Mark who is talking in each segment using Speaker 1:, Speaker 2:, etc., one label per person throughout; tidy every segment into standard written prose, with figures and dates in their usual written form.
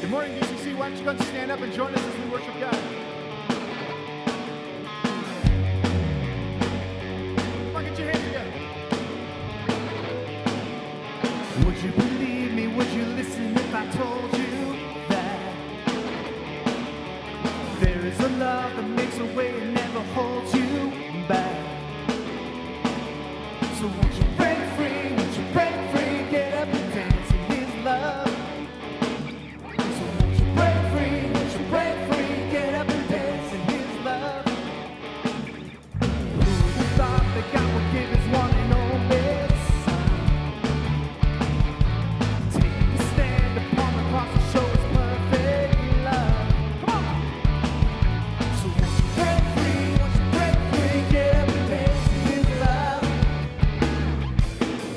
Speaker 1: Good morning, DCC. Why don't you go and stand up and join us as we worship God? Come on, get your hands together. Would you believe me? Would you listen if I told you that there is a love that makes a way and never holds you back? So won't you break free? Won't you break free? Get up and dance in His love. So won't you break free? Won't you break free? Get up and dance in His love. Who would have thought that God would give His one and only Son? Taking a stand upon the cross to show His perfect love. Come on. So won't you break free? Won't you break free? Get up and dance in His love.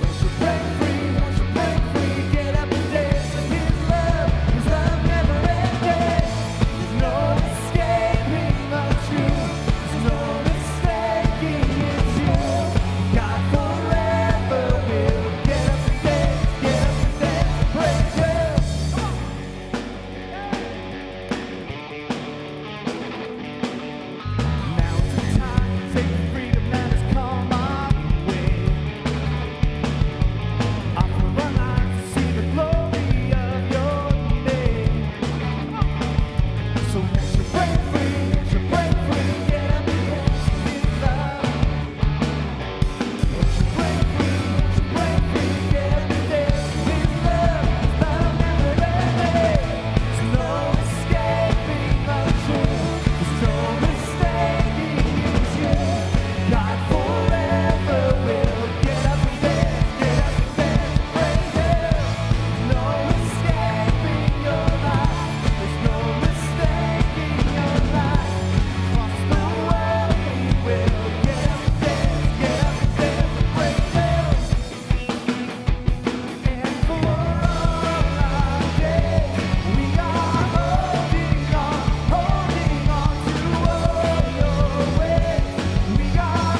Speaker 1: Won't you break free? Won't you break free? Get up and dance in His love. His love never ended. There's no escaping the truth. There's no mistaking it's you. God forever will get up and dance and praise you. Now is the time to take the freedom that has come our way. Offer our lives to see the glory of Your name. So won't you break free? Won't you break free? Get up and dance in His love. Won't you break free? Won't you break free? Get up and dance in His love. His love never ended. There's no escaping the truth. There's no mistaking it's you. God forever will get up and dance and praise you. There's no escaping Your light. There's no mistaking Your light. Across the world He will get up and dance and praise you. And for all our days, we are holding on to all Your ways. We are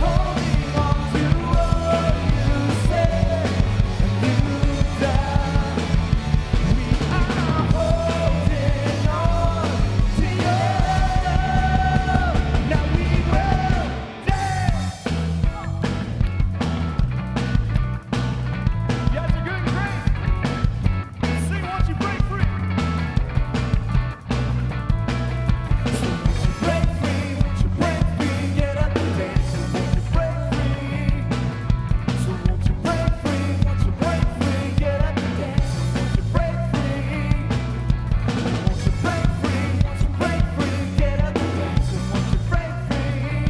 Speaker 1: holding on to all You said and you've done. We are holding on to Your love. Now we will dance. You guys are good, great. Sing, won't you break free? So won't you break free? Won't you break free? Get up and dance. Won't you break free? So won't you break free? Won't you break free? Get up and dance. Won't you break free? Won't you break free? Won't you break free? Get up and dance. Won't you break free?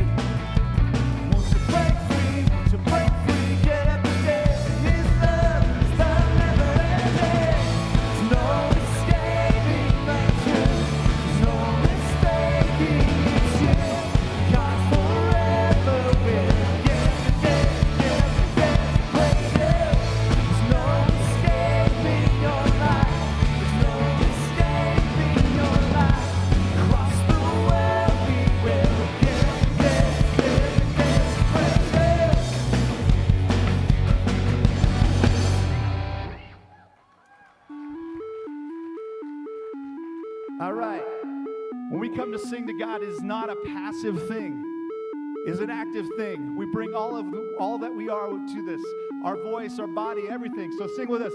Speaker 1: Won't you break free? Won't you break free? Get up and dance. His love never ended. There's no escaping the truth. There's no mistaking it's you. God forever will get up and dance praise you. There's no escaping Your light. There's no escaping Your light. Across the world we will get up and dance praise you. All right. When we come to sing to God, it's not a passive thing. It's an active thing. We bring all that we are to this. Our voice, our body, everything. So sing with us.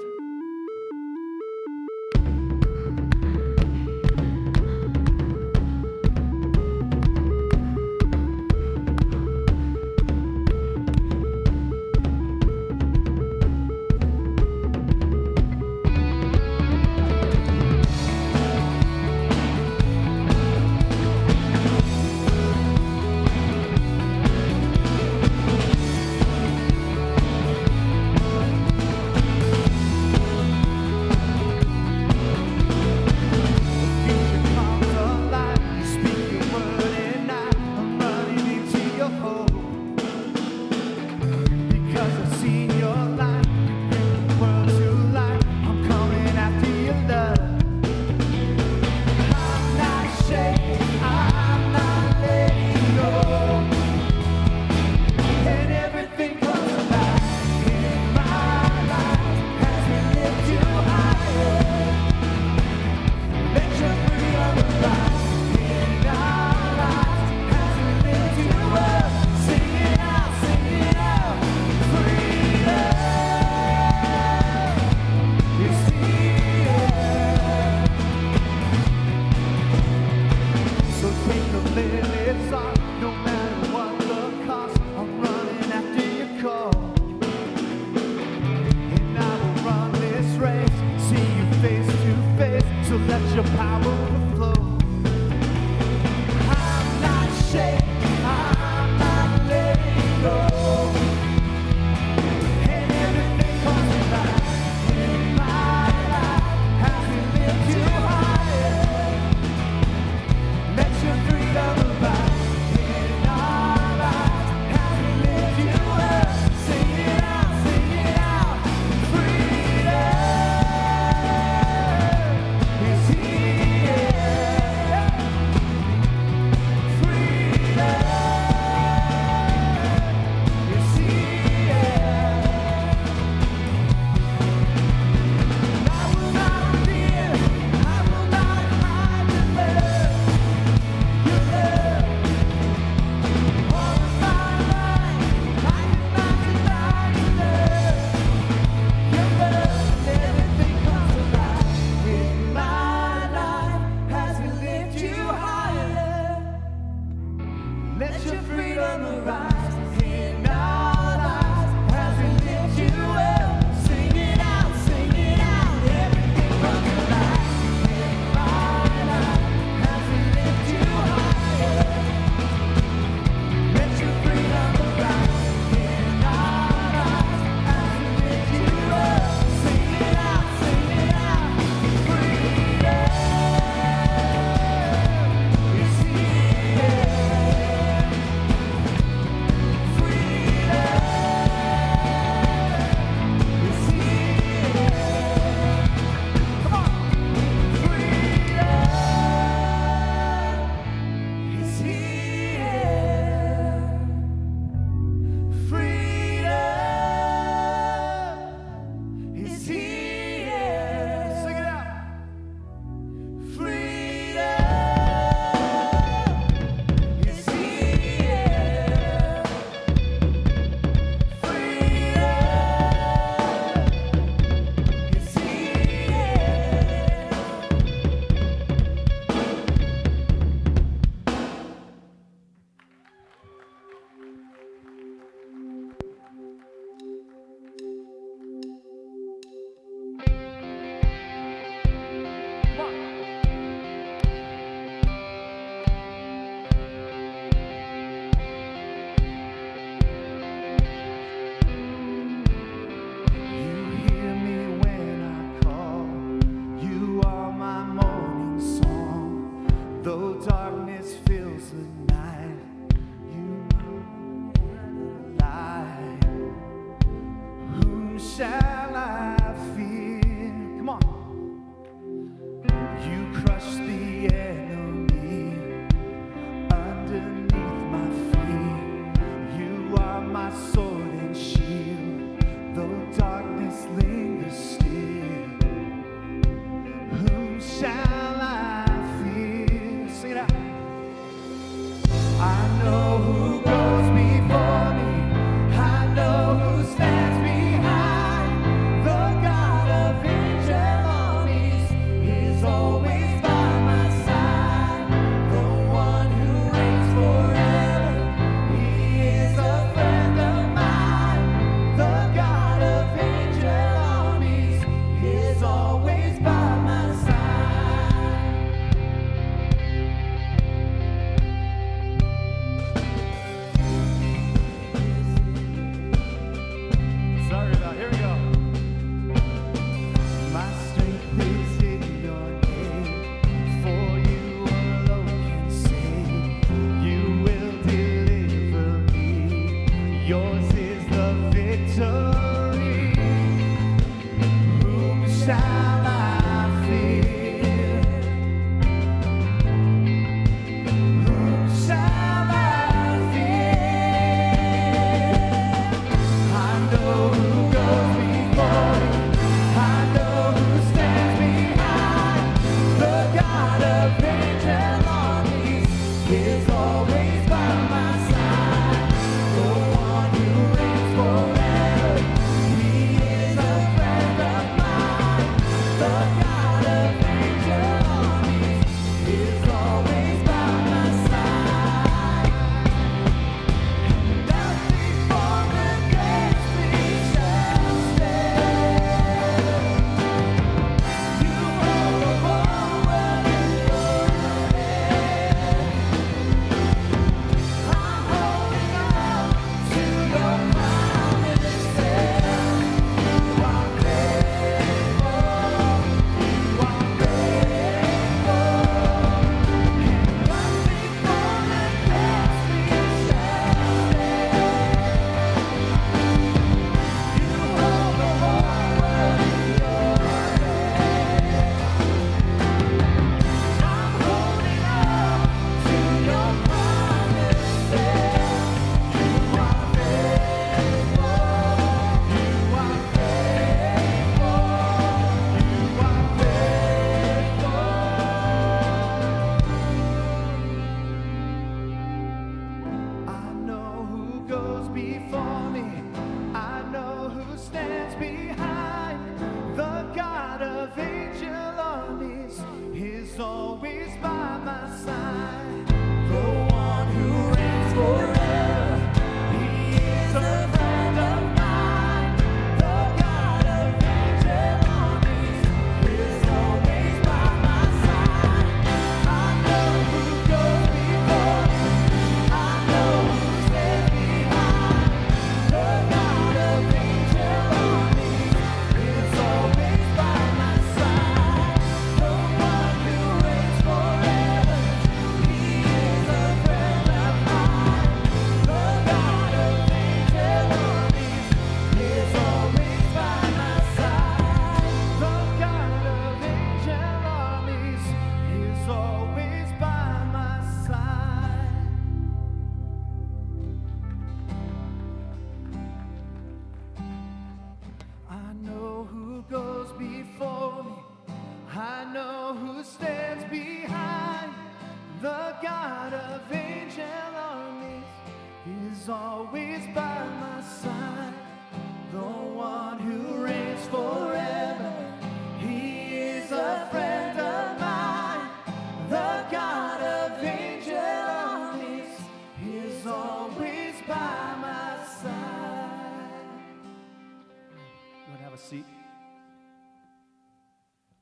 Speaker 2: a seat.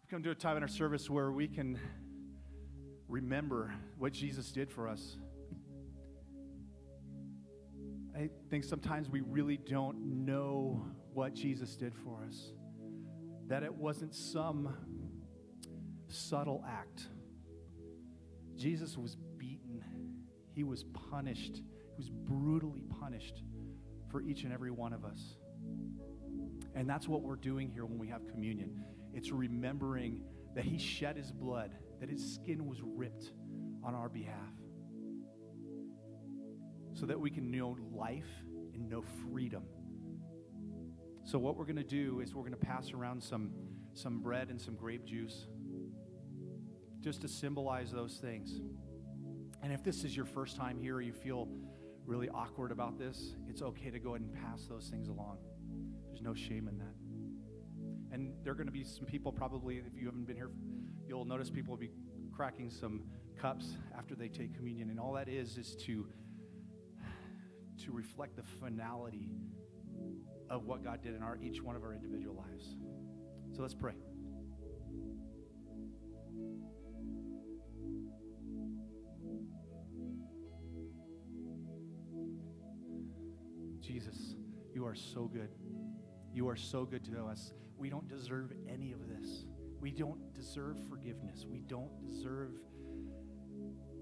Speaker 2: We've come to a time in our service where we can remember what Jesus did for us. I think sometimes we really don't know what Jesus did for us. That it wasn't some subtle act. Jesus was beaten. He was punished. He was brutally punished for each and every one of us. And that's what we're doing here when we have communion. It's remembering that he shed his blood, that his skin was ripped on our behalf, so that we can know life and know freedom. So what we're going to do is we're going to pass around some bread and some grape juice, just to symbolize those things. And if this is your first time here, or you feel really awkward about this, it's okay to go ahead and pass those things along. There's no shame in that. And there are going to be some people, probably, if you haven't been here, you'll notice people will be cracking some cups after they take communion. And all that is to reflect the finality of what God did in each one of our individual lives. So let's pray. Jesus, you are so good. You are so good to us. We don't deserve any of this. We don't deserve forgiveness. We don't deserve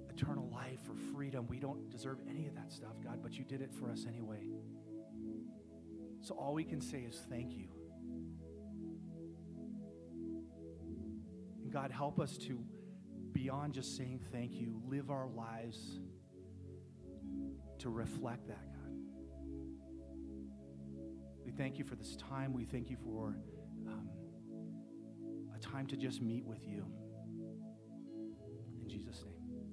Speaker 2: eternal life or freedom. We don't deserve any of that stuff, God, but you did it for us anyway. So all we can say is thank you. And God, help us to, beyond just saying thank you, live our lives to reflect that, God. We thank you for this time. We thank you for a time to just meet with you. In Jesus' name, amen.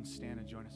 Speaker 2: Stand and join us.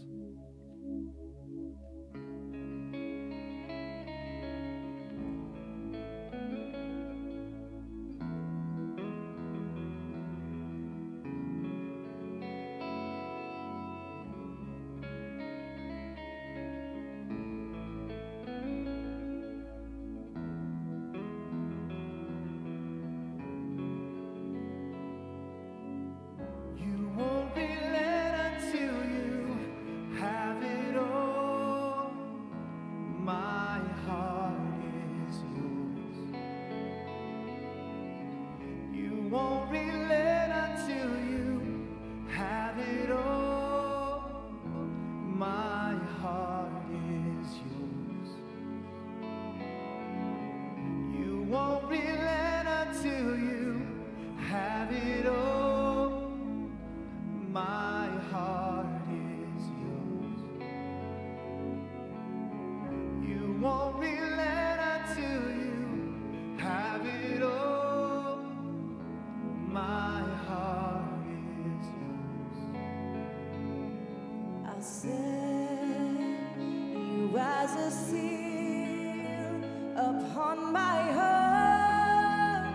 Speaker 3: upon my heart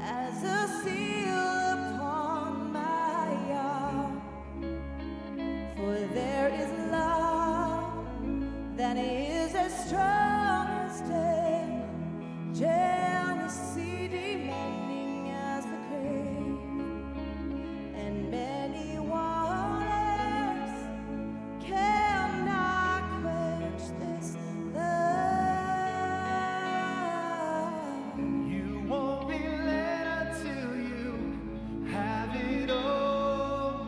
Speaker 3: as a seal upon my arm. For there is love that is as strong as death, jealousy demanding as the grave, and many waters cannot quench this love.
Speaker 1: You won't be led until you have it all.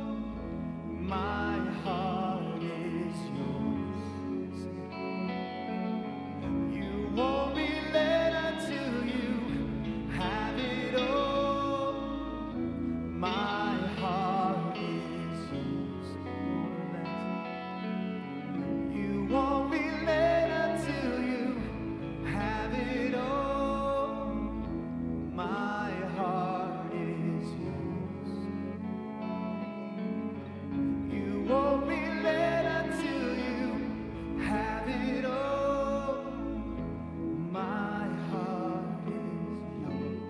Speaker 1: My heart is yours. You won't be led until you have it all. My heart is yours. You won't be led until you have it all. My heart is yours. You won't be led until you have it all. My heart is yours.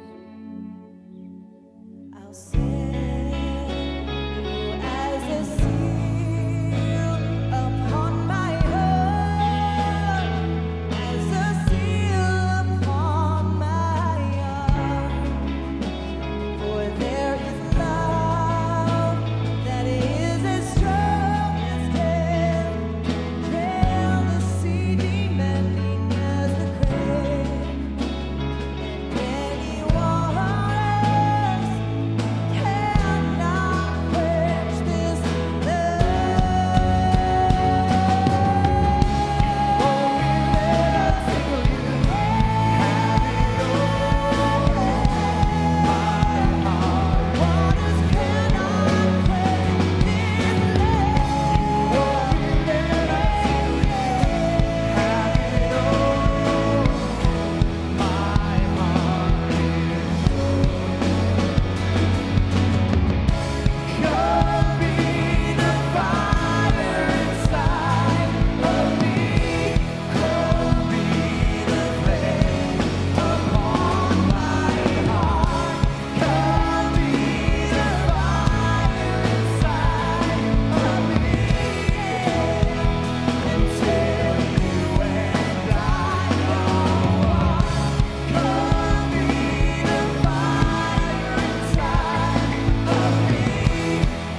Speaker 3: I'll send you as a seal upon my heart, as a seal upon my arm. For there is love that is as strong as death, jealousy demanding as the grave, and many waters cannot quench this
Speaker 1: Come be the fire inside of me. Come be the flame upon my heart. Come be the fire inside of me until you and I are one. Come be the fire inside of me.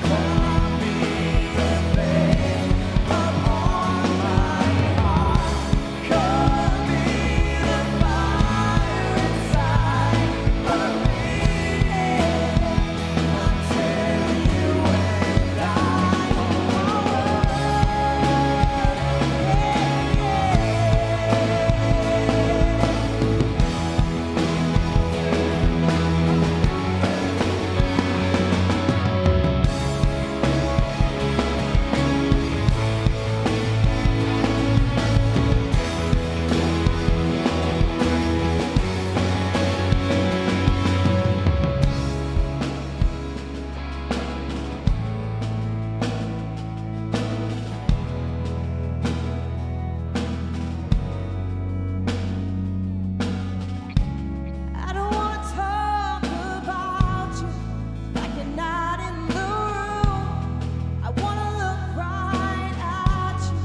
Speaker 1: Come be the flame upon my heart. Come be the fire inside of me until you and I
Speaker 3: I don't want to talk about you like you're not in the room. I want to look right at you.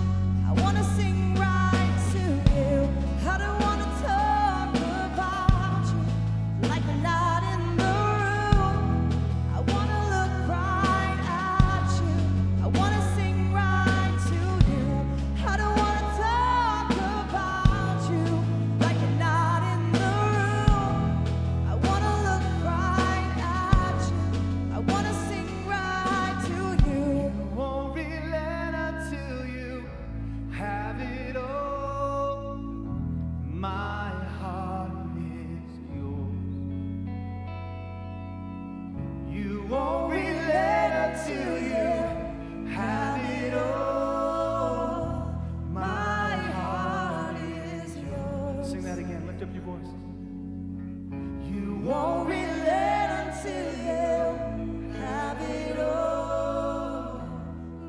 Speaker 3: I want to sing right to you. I don't want to talk about you like you're not in the room. I want to look right at you. I want to sing right to you. I don't want to talk about you like you're not in the room. I want to look right at you. I want to sing right to you.
Speaker 1: won't be led until you have it all. My heart is yours. You won't be led until you have it all. My heart is yours. Sing that again. Lift up your voice. You won't be led until you have it all.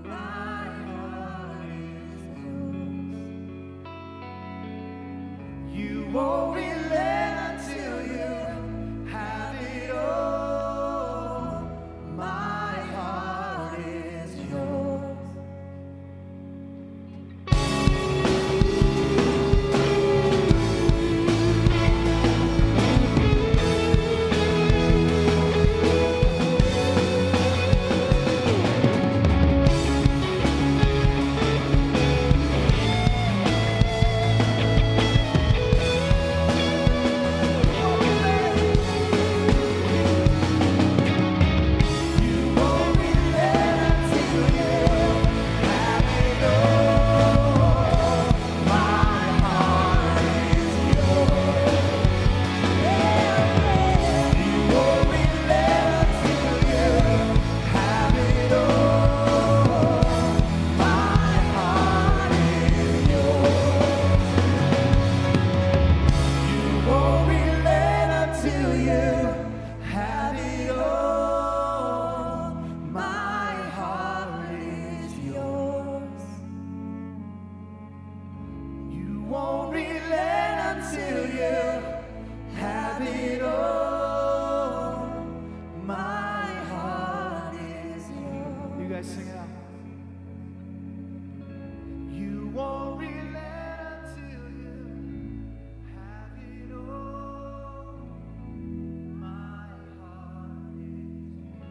Speaker 1: My heart is yours. You won't be you. Have it all. My heart is yours. You won't relent until you have it all. My heart is yours.
Speaker 2: You guys sing it out.
Speaker 1: You won't relent until you have it all. My heart is yours.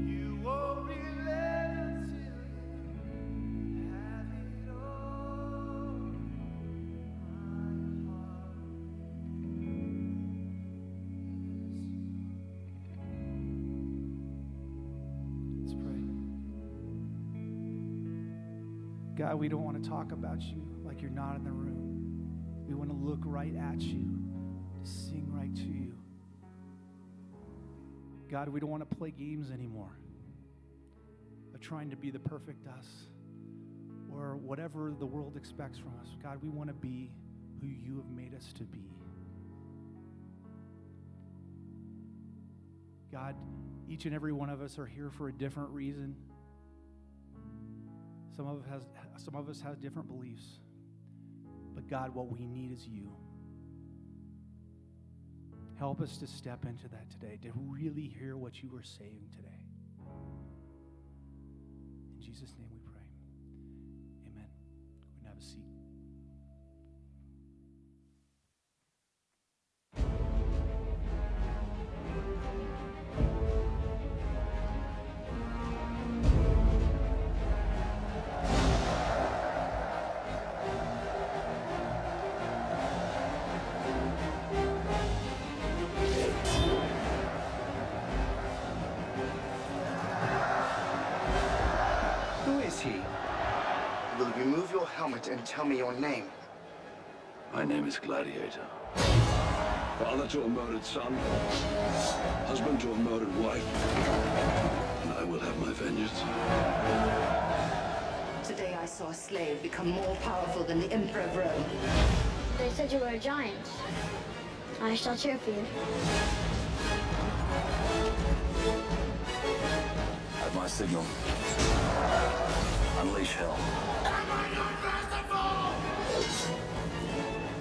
Speaker 1: You won't relent until you have it all. My
Speaker 2: Let's pray. God, we don't want to talk about you like you're not in the room. We want to look right at you, to sing right to you. God, we don't want to play games anymore of trying to be the perfect us or whatever the world expects from us. God, we want to be who you have made us to be. God, each and every one of us are here for a different reason. Some of us have different beliefs. But God, what we need is you. Help us to step into that today, to really hear what you were saying today. In Jesus' name we pray. Amen. Go and have a seat.
Speaker 4: Who is he?
Speaker 5: Will you remove your helmet and tell me your name?
Speaker 6: My name is Gladiator. Father to a murdered son, husband to a murdered wife, and I will have my vengeance.
Speaker 7: Today I saw a slave become more powerful than the Emperor of Rome.
Speaker 8: They said you were a giant. I shall cheer for you.
Speaker 6: At my signal, unleash hell.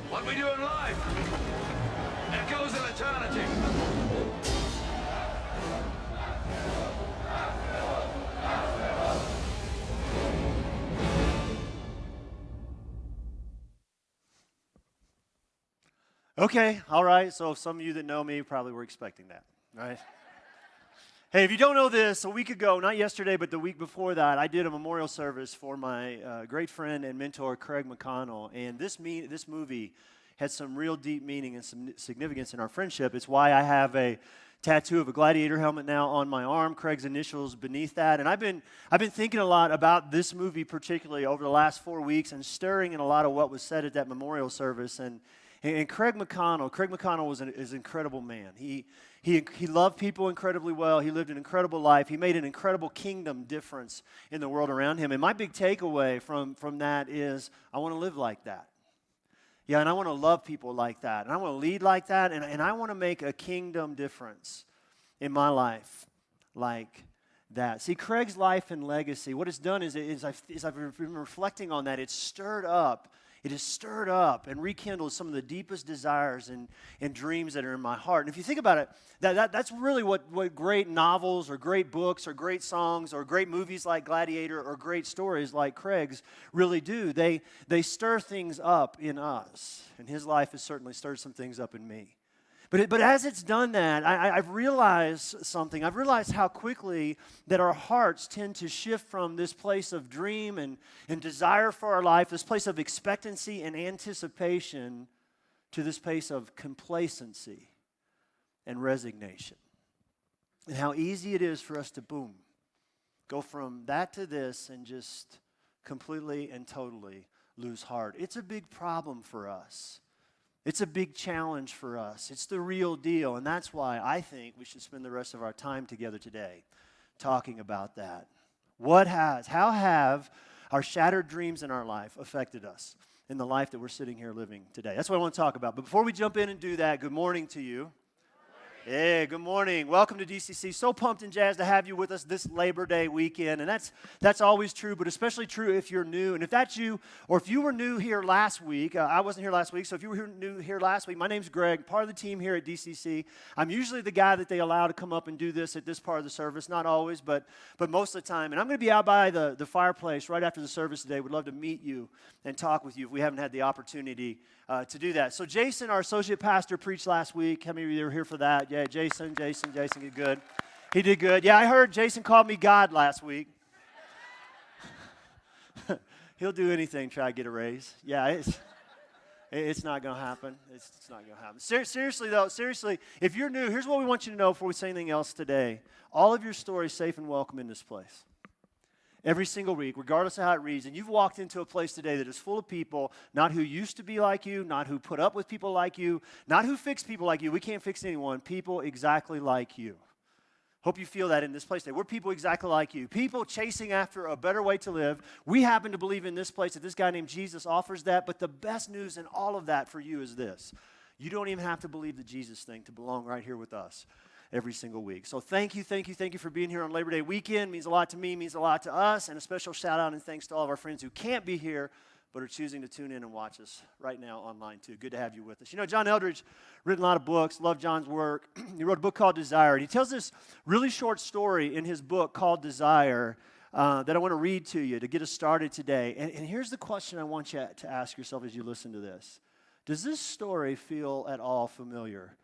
Speaker 6: What we do in life echoes in eternity.
Speaker 9: Okay, all right. So some of you that know me probably were expecting that, right? Hey, if you don't know this, a week ago, not yesterday, but the week before that, I did a memorial service for my great friend and mentor, Craig McConnell. And this movie had some real deep meaning and some significance in our friendship. It's why I have a tattoo of a gladiator helmet now on my arm, Craig's initials beneath that. And I've been thinking a lot about this movie particularly over the last 4 weeks and stirring in a lot of what was said at that memorial service. And Craig McConnell is an incredible man. He loved people incredibly well. He lived an incredible life. He made an incredible kingdom difference in the world around him. And my big takeaway from that is I want to live like that. Yeah, and I want to love people like that. And I want to lead like that. And I want to make a kingdom difference in my life like that. See, Craig's life and legacy, what it's done is I've been reflecting on that, it has stirred up and rekindled some of the deepest desires and dreams that are in my heart. And if you think about it, that's really what great novels or great books or great songs or great movies like Gladiator or great stories like Craig's really do. They stir things up in us. And his life has certainly stirred some things up in me. But as it's done that, I've realized something. I've realized how quickly that our hearts tend to shift from this place of dream and desire for our life, this place of expectancy and anticipation, to this place of complacency and resignation. And how easy it is for us to, go from that to this and just completely and totally lose heart. It's a big problem for us. It's a big challenge for us. It's the real deal, and that's why I think we should spend the rest of our time together today talking about that. How have our shattered dreams in our life affected us? in the life that we're sitting here living today. That's what I want to talk about. But before we jump in and do that, good morning to you. Hey, good morning. Welcome to DCC. So pumped and jazzed to have you with us this Labor Day weekend. And that's always true, but especially true if you're new. And if that's you, or if you were new here last week, I wasn't here last week, so if you were new here last week, my name's Greg, part of the team here at DCC. I'm usually the guy that they allow to come up and do this at this part of the service. Not always, but most of the time. And I'm going to be out by the fireplace right after the service today. Would love to meet you and talk with you if we haven't had the opportunity to do that. So Jason, our associate pastor, preached last week. How many of you were here for that? Yeah, Jason did good. He did good. Yeah, I heard Jason called me God last week. He'll do anything, try to get a raise. Yeah, it's not going to happen. It's not going to happen. Seriously, though, if you're new, here's what we want you to know before we say anything else today. All of your stories safe and welcome in this place. Every single week, regardless of how it reads, and you've walked into a place today that is full of people, not who used to be like you, not who put up with people like you, not who fixed people like you. We can't fix anyone. People exactly like you. Hope you feel that in this place today. We're people exactly like you. People chasing after a better way to live. We happen to believe in this place that this guy named Jesus offers that, but the best news in all of that for you is this. You don't even have to believe the Jesus thing to belong right here with us every single week. So thank you for being here on Labor Day weekend. It means a lot to me, means a lot to us, and a special shout out and thanks to all of our friends who can't be here but are choosing to tune in and watch us right now online too. Good to have you with us. You know, John Eldredge written a lot of books, love John's work. He wrote a book called Desire, and he tells this really short story in his book called Desire that I want to read to you to get us started today. And here's the question I want you to ask yourself as you listen to this. Does this story feel at all familiar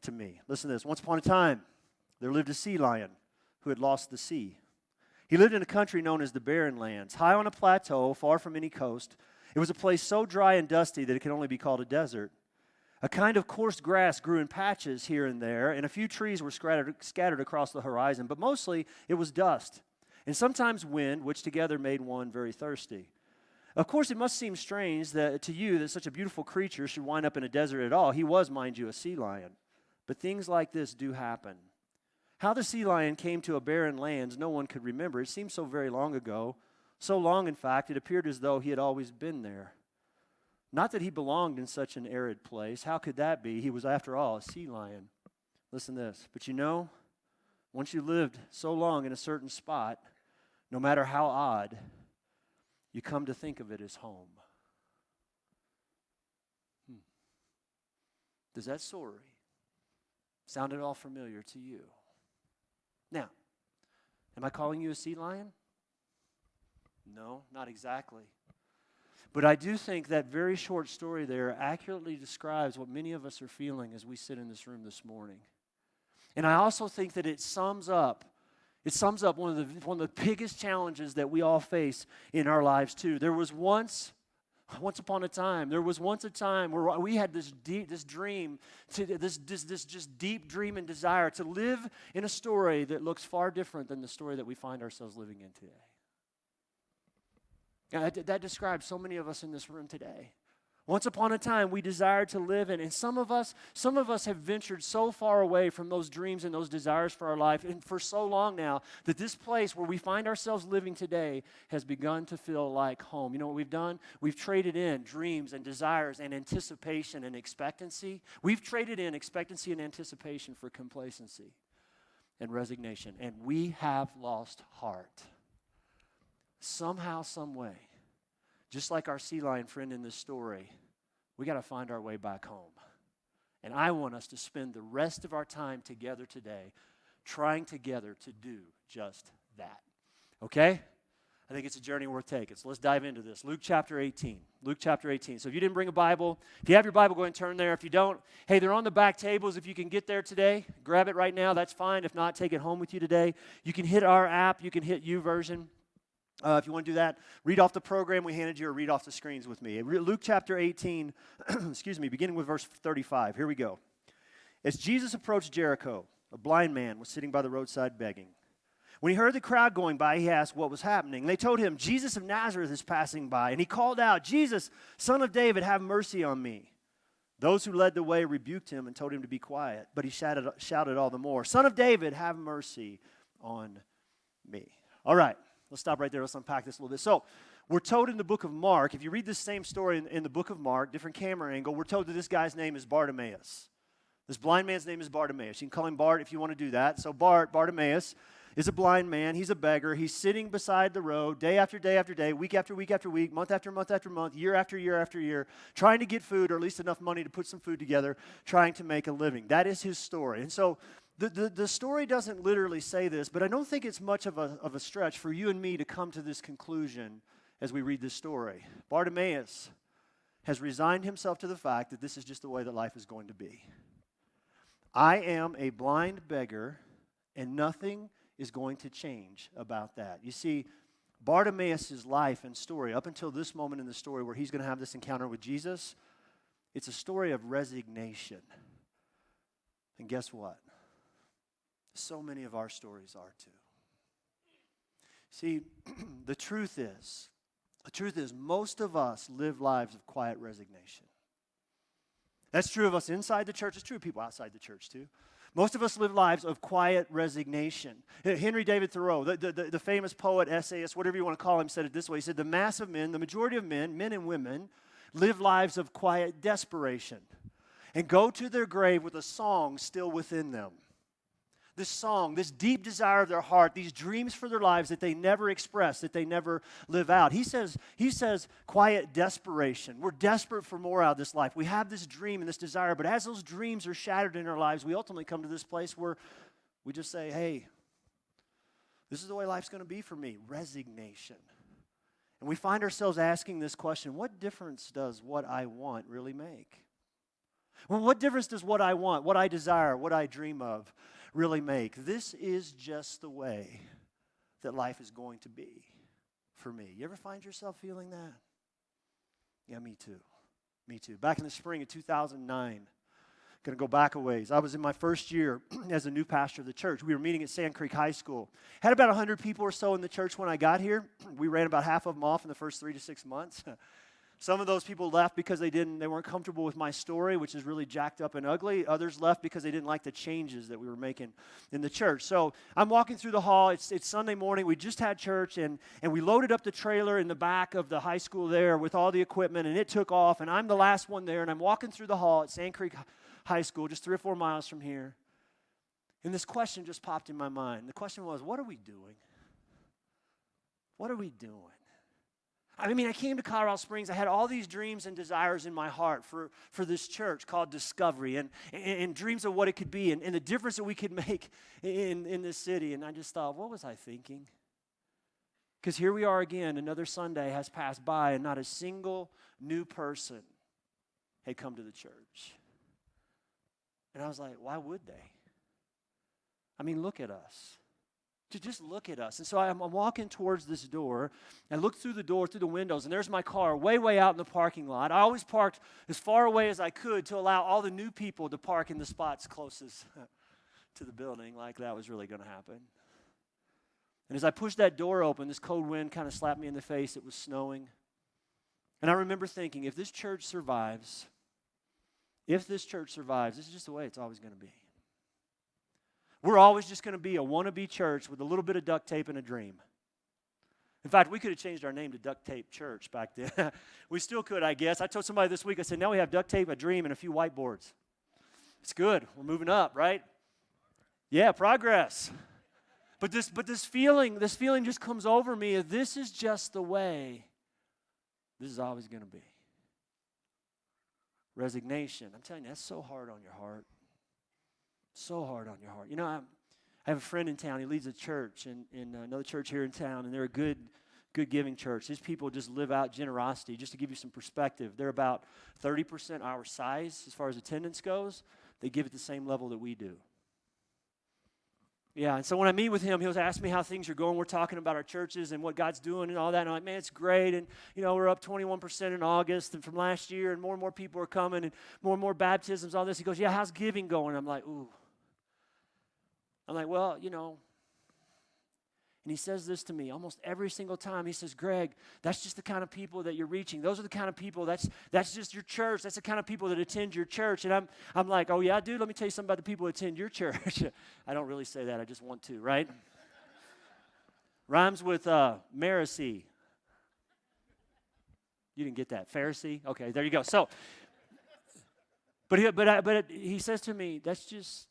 Speaker 9: to me? Listen to this. Once upon a time, there lived a sea lion who had lost the sea. He lived in a country known as the Barren Lands, high on a plateau, far from any coast. It was a place so dry and dusty that it could only be called a desert. A kind of coarse grass grew in patches here and there, and a few trees were scattered across the horizon, but mostly it was dust, and sometimes wind, which together made one very thirsty. Of course, it must seem strange to you that such a beautiful creature should wind up in a desert at all. He was, mind you, a sea lion. But things like this do happen. How the sea lion came to a barren lands, no one could remember. It seemed so very long ago. So long, in fact, it appeared as though he had always been there. Not that he belonged in such an arid place. How could that be? He was, after all, a sea lion. Listen to this. But you know, once you lived so long in a certain spot, no matter how odd, you come to think of it as home. Does that story sound at all familiar to you? Now, am I calling you a sea lion? No, not exactly. But I do think that very short story there accurately describes what many of us are feeling as we sit in this room this morning. And I also think that it sums up one of the biggest challenges that we all face in our lives too. There was once upon a time where we had this dream, this just deep dream and desire to live in a story that looks far different than the story that we find ourselves living in today. And that describes so many of us in this room today. Once upon a time, we desired to live in, and some of us have ventured so far away from those dreams and those desires for our life, and for so long now, that this place where we find ourselves living today has begun to feel like home. You know what we've done? We've traded in dreams and desires and anticipation and expectancy. We've traded in expectancy and anticipation for complacency and resignation, and we have lost heart. Somehow, some way, just like our sea lion friend in this story, we got to find our way back home. And I want us to spend the rest of our time together today trying together to do just that. Okay? I think it's a journey worth taking. So let's dive into this. Luke chapter 18. Luke chapter 18. So if you didn't bring a Bible, if you have your Bible, go ahead and turn there. If you don't, hey, they're on the back tables. If you can get there today, grab it right now. That's fine. If not, take it home with you today. You can hit our app. You can hit YouVersion. If you want to do that, read off the program we handed you or read off the screens with me. Luke chapter 18, beginning with verse 35. Here we go. As Jesus approached Jericho, a blind man was sitting by the roadside begging. When he heard the crowd going by, he asked what was happening. They told him, Jesus of Nazareth is passing by. And he called out, Jesus, Son of David, have mercy on me. Those who led the way rebuked him and told him to be quiet. But he shouted all the more, Son of David, have mercy on me. All right. Let's stop right there. Let's unpack this a little bit. So, We're told in the book of Mark, if you read this same story in the book of Mark, different camera angle, we're told that this guy's name is Bartimaeus. This blind man's name is Bartimaeus. You can call him Bart if you want to do that. So Bartimaeus is a blind man. He's a beggar. He's sitting beside the road day after day after day, week after week after week, month after month after month, year after year after year, trying to get food or at least enough money to put some food together, trying to make a living. That is his story. And so the story doesn't literally say this, but I don't think it's much of a stretch for you and me to come to this conclusion as we read this story. Bartimaeus has resigned himself to the fact that this is just the way that life is going to be. I am a blind beggar, and nothing is going to change about that. You see, Bartimaeus' life and story, up until this moment in the story where he's going to have this encounter with Jesus, it's a story of resignation. And guess what? So many of our stories are too. See, the truth is most of us live lives of quiet resignation. That's true of us inside the church. It's true of people outside the church too. Most of us live lives of quiet resignation. Henry David Thoreau, the famous poet, essayist, whatever you want to call him, said it this way. He said, the mass of men, the majority of men and women, live lives of quiet desperation and go to their grave with a song still within them. This song, this deep desire of their heart, these dreams for their lives that they never express, that they never live out. He says quiet desperation. We're desperate for more out of this life. We have this dream and this desire, but as those dreams are shattered in our lives, we ultimately come to this place where we just say, hey, this is the way life's going to be for me, resignation. And we find ourselves asking this question, what difference does what I want really make? Well, what difference does what I want, what I desire, what I dream of really make? This is just the way that life is going to be for me. You ever find yourself feeling that? Yeah, me too. Me too. Back in the spring of 2009, going to go back a ways. I was in my first year as a new pastor of the church. We were meeting at Sand Creek High School. Had about 100 people or so in the church when I got here. We ran about half of them off in the first 3 to 6 months. Some of those people left because they weren't comfortable with my story, which is really jacked up and ugly. Others left because they didn't like the changes that we were making in the church. So I'm walking through the hall. It's Sunday morning. We just had church, and we loaded up the trailer in the back of the high school there with all the equipment, and it took off, and I'm the last one there, and I'm walking through the hall at Sand Creek High School, just 3 or 4 miles from here. And this question just popped in my mind. The question was, what are we doing? What are we doing? I mean, I came to Colorado Springs. I had all these dreams and desires in my heart for this church called Discovery and dreams of what it could be and the difference that we could make in this city. And I just thought, what was I thinking? Because here we are again. Another Sunday has passed by and not a single new person had come to the church. And I was like, why would they? I mean, look at us. Just look at us. And so I'm walking towards this door. I look through the door, through the windows, and there's my car way out in the parking lot. I always parked as far away as I could to allow all the new people to park in the spots closest to the building, like that was really going to happen. And as I pushed that door open, this cold wind kind of slapped me in the face. It was snowing. And I remember thinking, if this church survives, this is just the way it's always going to be. We're always just going to be a wannabe church with a little bit of duct tape and a dream. In fact, we could have changed our name to Duct Tape Church back then. We still could, I guess. I told somebody this week, I said, now we have duct tape, a dream, and a few whiteboards. It's good. We're moving up, right? Yeah, progress. But this feeling just comes over me. This is just the way this is always going to be. Resignation. I'm telling you, that's so hard on your heart. So hard on your heart. You know, I have a friend in town. He leads a church in another church here in town, and they're a good giving church. These people just live out generosity. Just to give you some perspective, they're about 30% our size as far as attendance goes. They give at the same level that we do. Yeah, and so when I meet with him, he'll ask me how things are going. We're talking about our churches and what God's doing and all that. And I'm like, man, it's great. And, you know, we're up 21% in August and from last year, and more people are coming, and more baptisms, all this. He goes, yeah, how's giving going? I'm like, ooh. I'm like, well, you know, and he says this to me almost every single time. He says, Greg, that's just the kind of people that you're reaching. Those are the kind of people, that's just your church. That's the kind of people that attend your church. And I'm like, oh, yeah, dude, let me tell you something about the people who attend your church. I don't really say that. I just want to, right? Rhymes with Marcy. You didn't get that. Pharisee? Okay, there you go. So, he says to me, that's just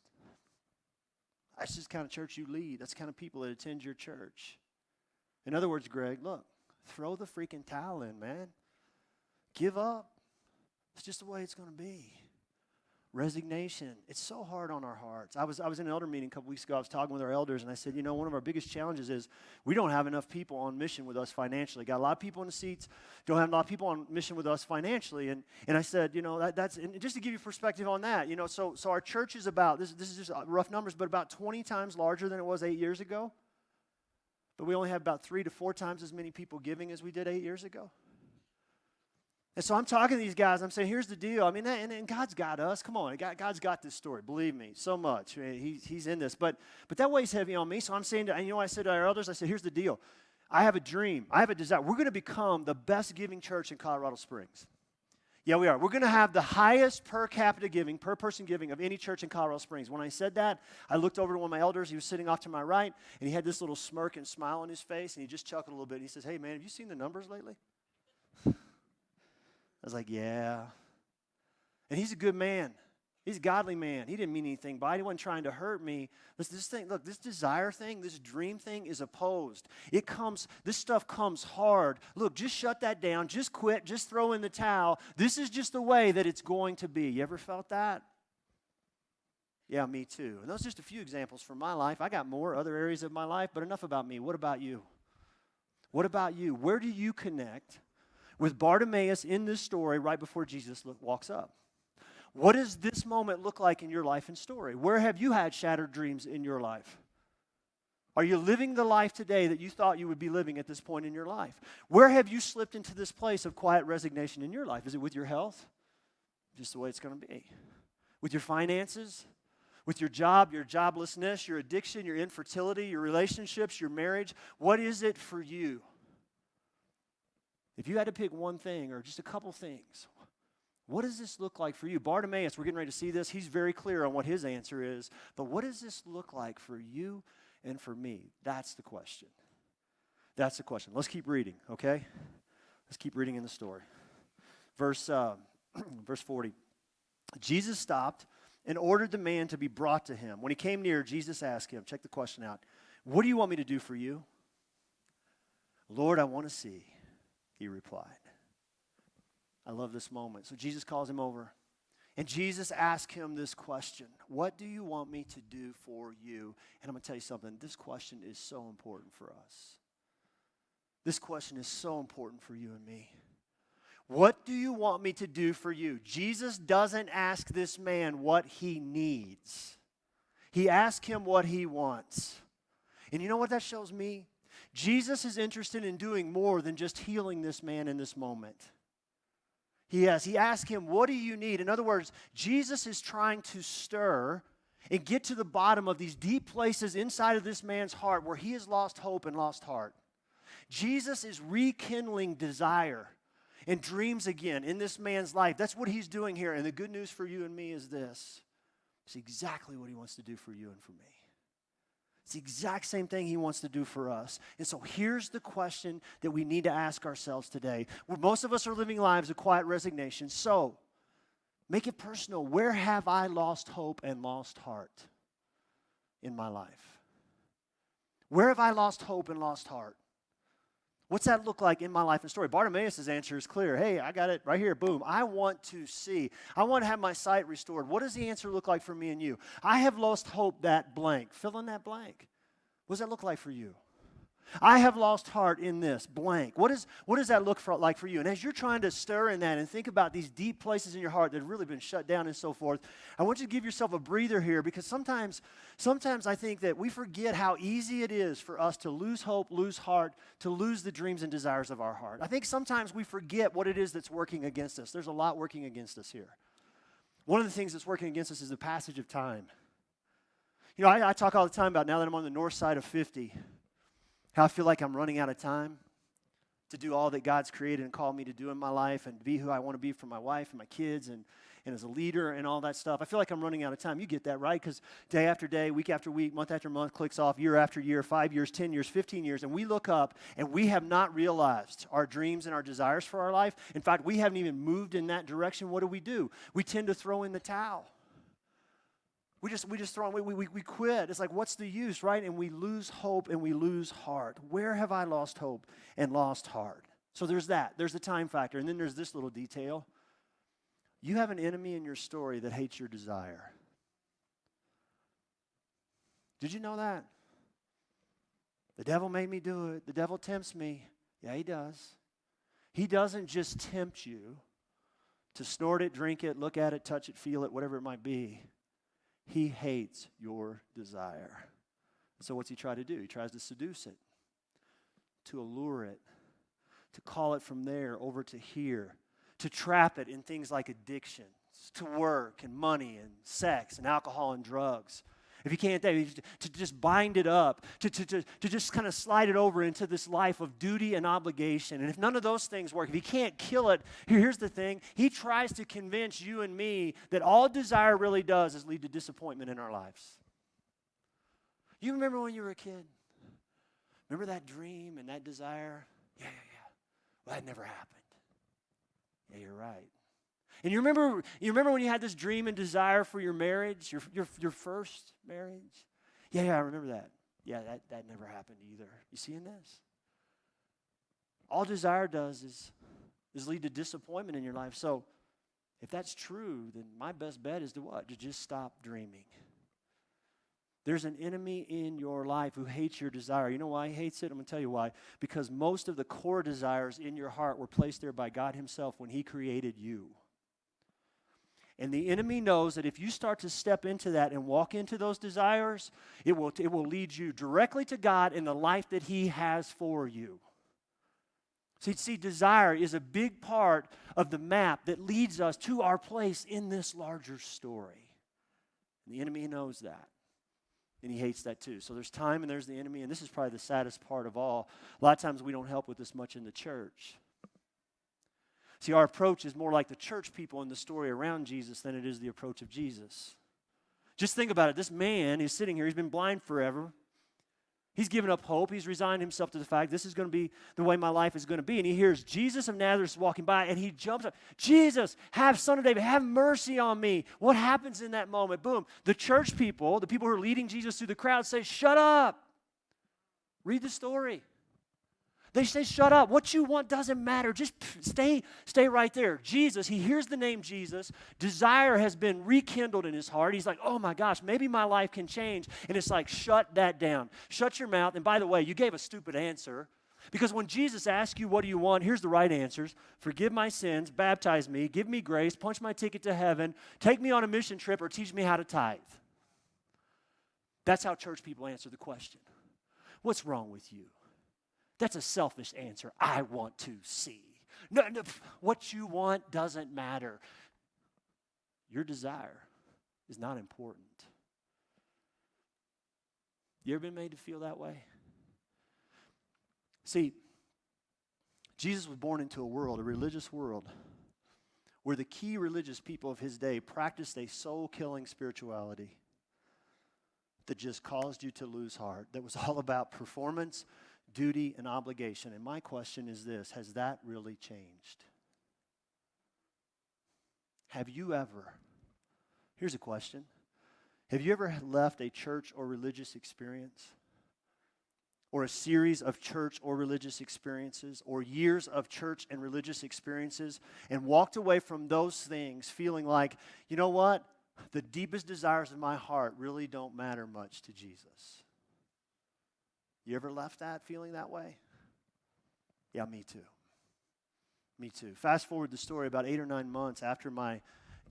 Speaker 9: the kind of church you lead. That's the kind of people that attend your church. In other words, Greg, look, throw the freaking towel in, man. Give up. It's just the way it's going to be. Resignation. It's so hard on our hearts. I was in an elder meeting a couple weeks ago. I was talking with our elders, and I said, one of our biggest challenges is we don't have enough people on mission with us financially. Got a lot of people in the seats, don't have a lot of people on mission with us financially. And I said, that's and just to give you perspective on that, so our church is about, this is just rough numbers, but about 20 times larger than it was 8 years ago. But we only have about 3 to 4 times as many people giving as we did 8 years ago. And so I'm talking to these guys. I'm saying, here's the deal. I mean, and God's got us. Come on, God's got this story. Believe me, so much. I mean, he's in this. But that weighs heavy on me. So I'm saying, and I said to our elders, I said, here's the deal. I have a dream. I have a desire. We're going to become the best giving church in Colorado Springs. Yeah, we are. We're going to have the highest per capita giving, per person giving of any church in Colorado Springs. When I said that, I looked over to one of my elders. He was sitting off to my right, and he had this little smirk and smile on his face, and he just chuckled a little bit. He says, hey, man, have you seen the numbers lately? I was like, yeah. And he's a good man. He's a godly man. He didn't mean anything by it. He wasn't trying to hurt me. This desire thing, this dream thing is opposed. This stuff comes hard. Look, just shut that down. Just quit. Just throw in the towel. This is just the way that it's going to be. You ever felt that? Yeah, me too. And those are just a few examples from my life. I got more other areas of my life, but enough about me. What about you? What about you? Where do you connect with Bartimaeus in this story right before Jesus walks up? What does this moment look like in your life and story? Where have you had shattered dreams in your life? Are you living the life today that you thought you would be living at this point in your life? Where have you slipped into this place of quiet resignation in your life? Is it with your health? Just the way it's going to be. With your finances? With your job, your joblessness, your addiction, your infertility, your relationships, your marriage? What is it for you? If you had to pick one thing or just a couple things, what does this look like for you? Bartimaeus, we're getting ready to see this. He's very clear on what his answer is. But what does this look like for you and for me? That's the question. That's the question. Let's keep reading, okay? Let's keep reading in the story. Verse 40. Jesus stopped and ordered the man to be brought to him. When he came near, Jesus asked him, check the question out, what do you want me to do for you? Lord, I want to see, he replied. I love this moment. So Jesus calls him over, and Jesus asks him this question, what do you want me to do for you? And I'm going to tell you something, this question is so important for us. This question is so important for you and me. What do you want me to do for you? Jesus doesn't ask this man what he needs. He asks him what he wants. And you know what that shows me? Jesus is interested in doing more than just healing this man in this moment. He asked him, what do you need? In other words, Jesus is trying to stir and get to the bottom of these deep places inside of this man's heart where he has lost hope and lost heart. Jesus is rekindling desire and dreams again in this man's life. That's what he's doing here. And the good news for you and me is this. It's exactly what he wants to do for you and for me. It's the exact same thing he wants to do for us. And so here's the question that we need to ask ourselves today. Where most of us are living lives of quiet resignation. So make it personal. Where have I lost hope and lost heart in my life? Where have I lost hope and lost heart? What's that look like in my life and story? Bartimaeus' answer is clear. Hey, I got it right here. Boom. I want to see. I want to have my sight restored. What does the answer look like for me and you? I have lost hope, that blank. Fill in that blank. What does that look like for you? I have lost heart in this blank. What does that look like for you? And as you're trying to stir in that and think about these deep places in your heart that have really been shut down and so forth, I want you to give yourself a breather here, because sometimes I think that we forget how easy it is for us to lose hope, lose heart, to lose the dreams and desires of our heart. I think sometimes we forget what it is that's working against us. There's a lot working against us here. One of the things that's working against us is the passage of time. You know, I talk all the time about, now that I'm on the north side of 50, how I feel like I'm running out of time to do all that God's created and called me to do in my life and be who I want to be for my wife and my kids and and as a leader and all that stuff. I feel like I'm running out of time. You get that, right? Because day after day, week after week, month after month clicks off, year after year, 5 years, 10 years, 15 years, and we look up and we have not realized our dreams and our desires for our life. In fact, we haven't even moved in that direction. What do? We tend to throw in the towel. We just throw in, we quit. It's like, what's the use, right? And we lose hope and we lose heart. Where have I lost hope and lost heart? So there's that. There's the time factor. And then there's this little detail. You have an enemy in your story that hates your desire. Did you know that? The devil made me do it. The devil tempts me. Yeah, he does. He doesn't just tempt you to snort it, drink it, look at it, touch it, feel it, whatever it might be. He hates your desire. So what's he try to do? He tries to seduce it, to allure it, to call it from there over to here, to trap it in things like addictions, to work and money and sex and alcohol and drugs. If you can't, to just bind it up, to just kind of slide it over into this life of duty and obligation. And if none of those things work, if he can't kill it, here's the thing. He tries to convince you and me that all desire really does is lead to disappointment in our lives. You remember when you were a kid? Remember that dream and that desire? Yeah. Well, that never happened. Yeah, you're right. And you remember when you had this dream and desire for your marriage, your first marriage? Yeah, I remember that. Yeah, that never happened either. You seeing this? All desire does is lead to disappointment in your life. So if that's true, then my best bet is to what? To just stop dreaming. There's an enemy in your life who hates your desire. You know why he hates it? I'm going to tell you why. Because most of the core desires in your heart were placed there by God himself when he created you. And the enemy knows that if you start to step into that and walk into those desires, it will lead you directly to God and the life that he has for you. See, desire is a big part of the map that leads us to our place in this larger story. And the enemy knows that. And he hates that too. So there's time and there's the enemy, and this is probably the saddest part of all. A lot of times we don't help with this much in the church. See, our approach is more like the church people in the story around Jesus than it is the approach of Jesus. Just think about it. This man is sitting here. He's been blind forever. He's given up hope. He's resigned himself to the fact this is going to be the way my life is going to be. And he hears Jesus of Nazareth walking by, and he jumps up. Jesus, Son of David, have mercy on me. What happens in that moment? Boom. The church people, the people who are leading Jesus through the crowd, say, shut up. Read the story. They say, shut up. What you want doesn't matter. Just stay right there. Jesus, he hears the name Jesus. Desire has been rekindled in his heart. He's like, oh my gosh, maybe my life can change. And it's like, shut that down. Shut your mouth. And by the way, you gave a stupid answer. Because when Jesus asks you, what do you want? Here's the right answers. Forgive my sins, baptize me, give me grace, punch my ticket to heaven, take me on a mission trip, or teach me how to tithe. That's how church people answer the question. What's wrong with you? That's a selfish answer. I want to see. No, what you want doesn't matter. Your desire is not important. You ever been made to feel that way? See, Jesus was born into a world, a religious world, where the key religious people of his day practiced a soul-killing spirituality that just caused you to lose heart, that was all about performance, duty, and obligation. And my question is this: has that really changed? Have you ever, here's a question, have you ever left a church or religious experience, or a series of church or religious experiences, or years of church and religious experiences, and walked away from those things feeling like, you know what, the deepest desires of my heart really don't matter much to Jesus? You ever left that feeling that way? Yeah, me too. Me too. Fast forward the story about 8 or 9 months after my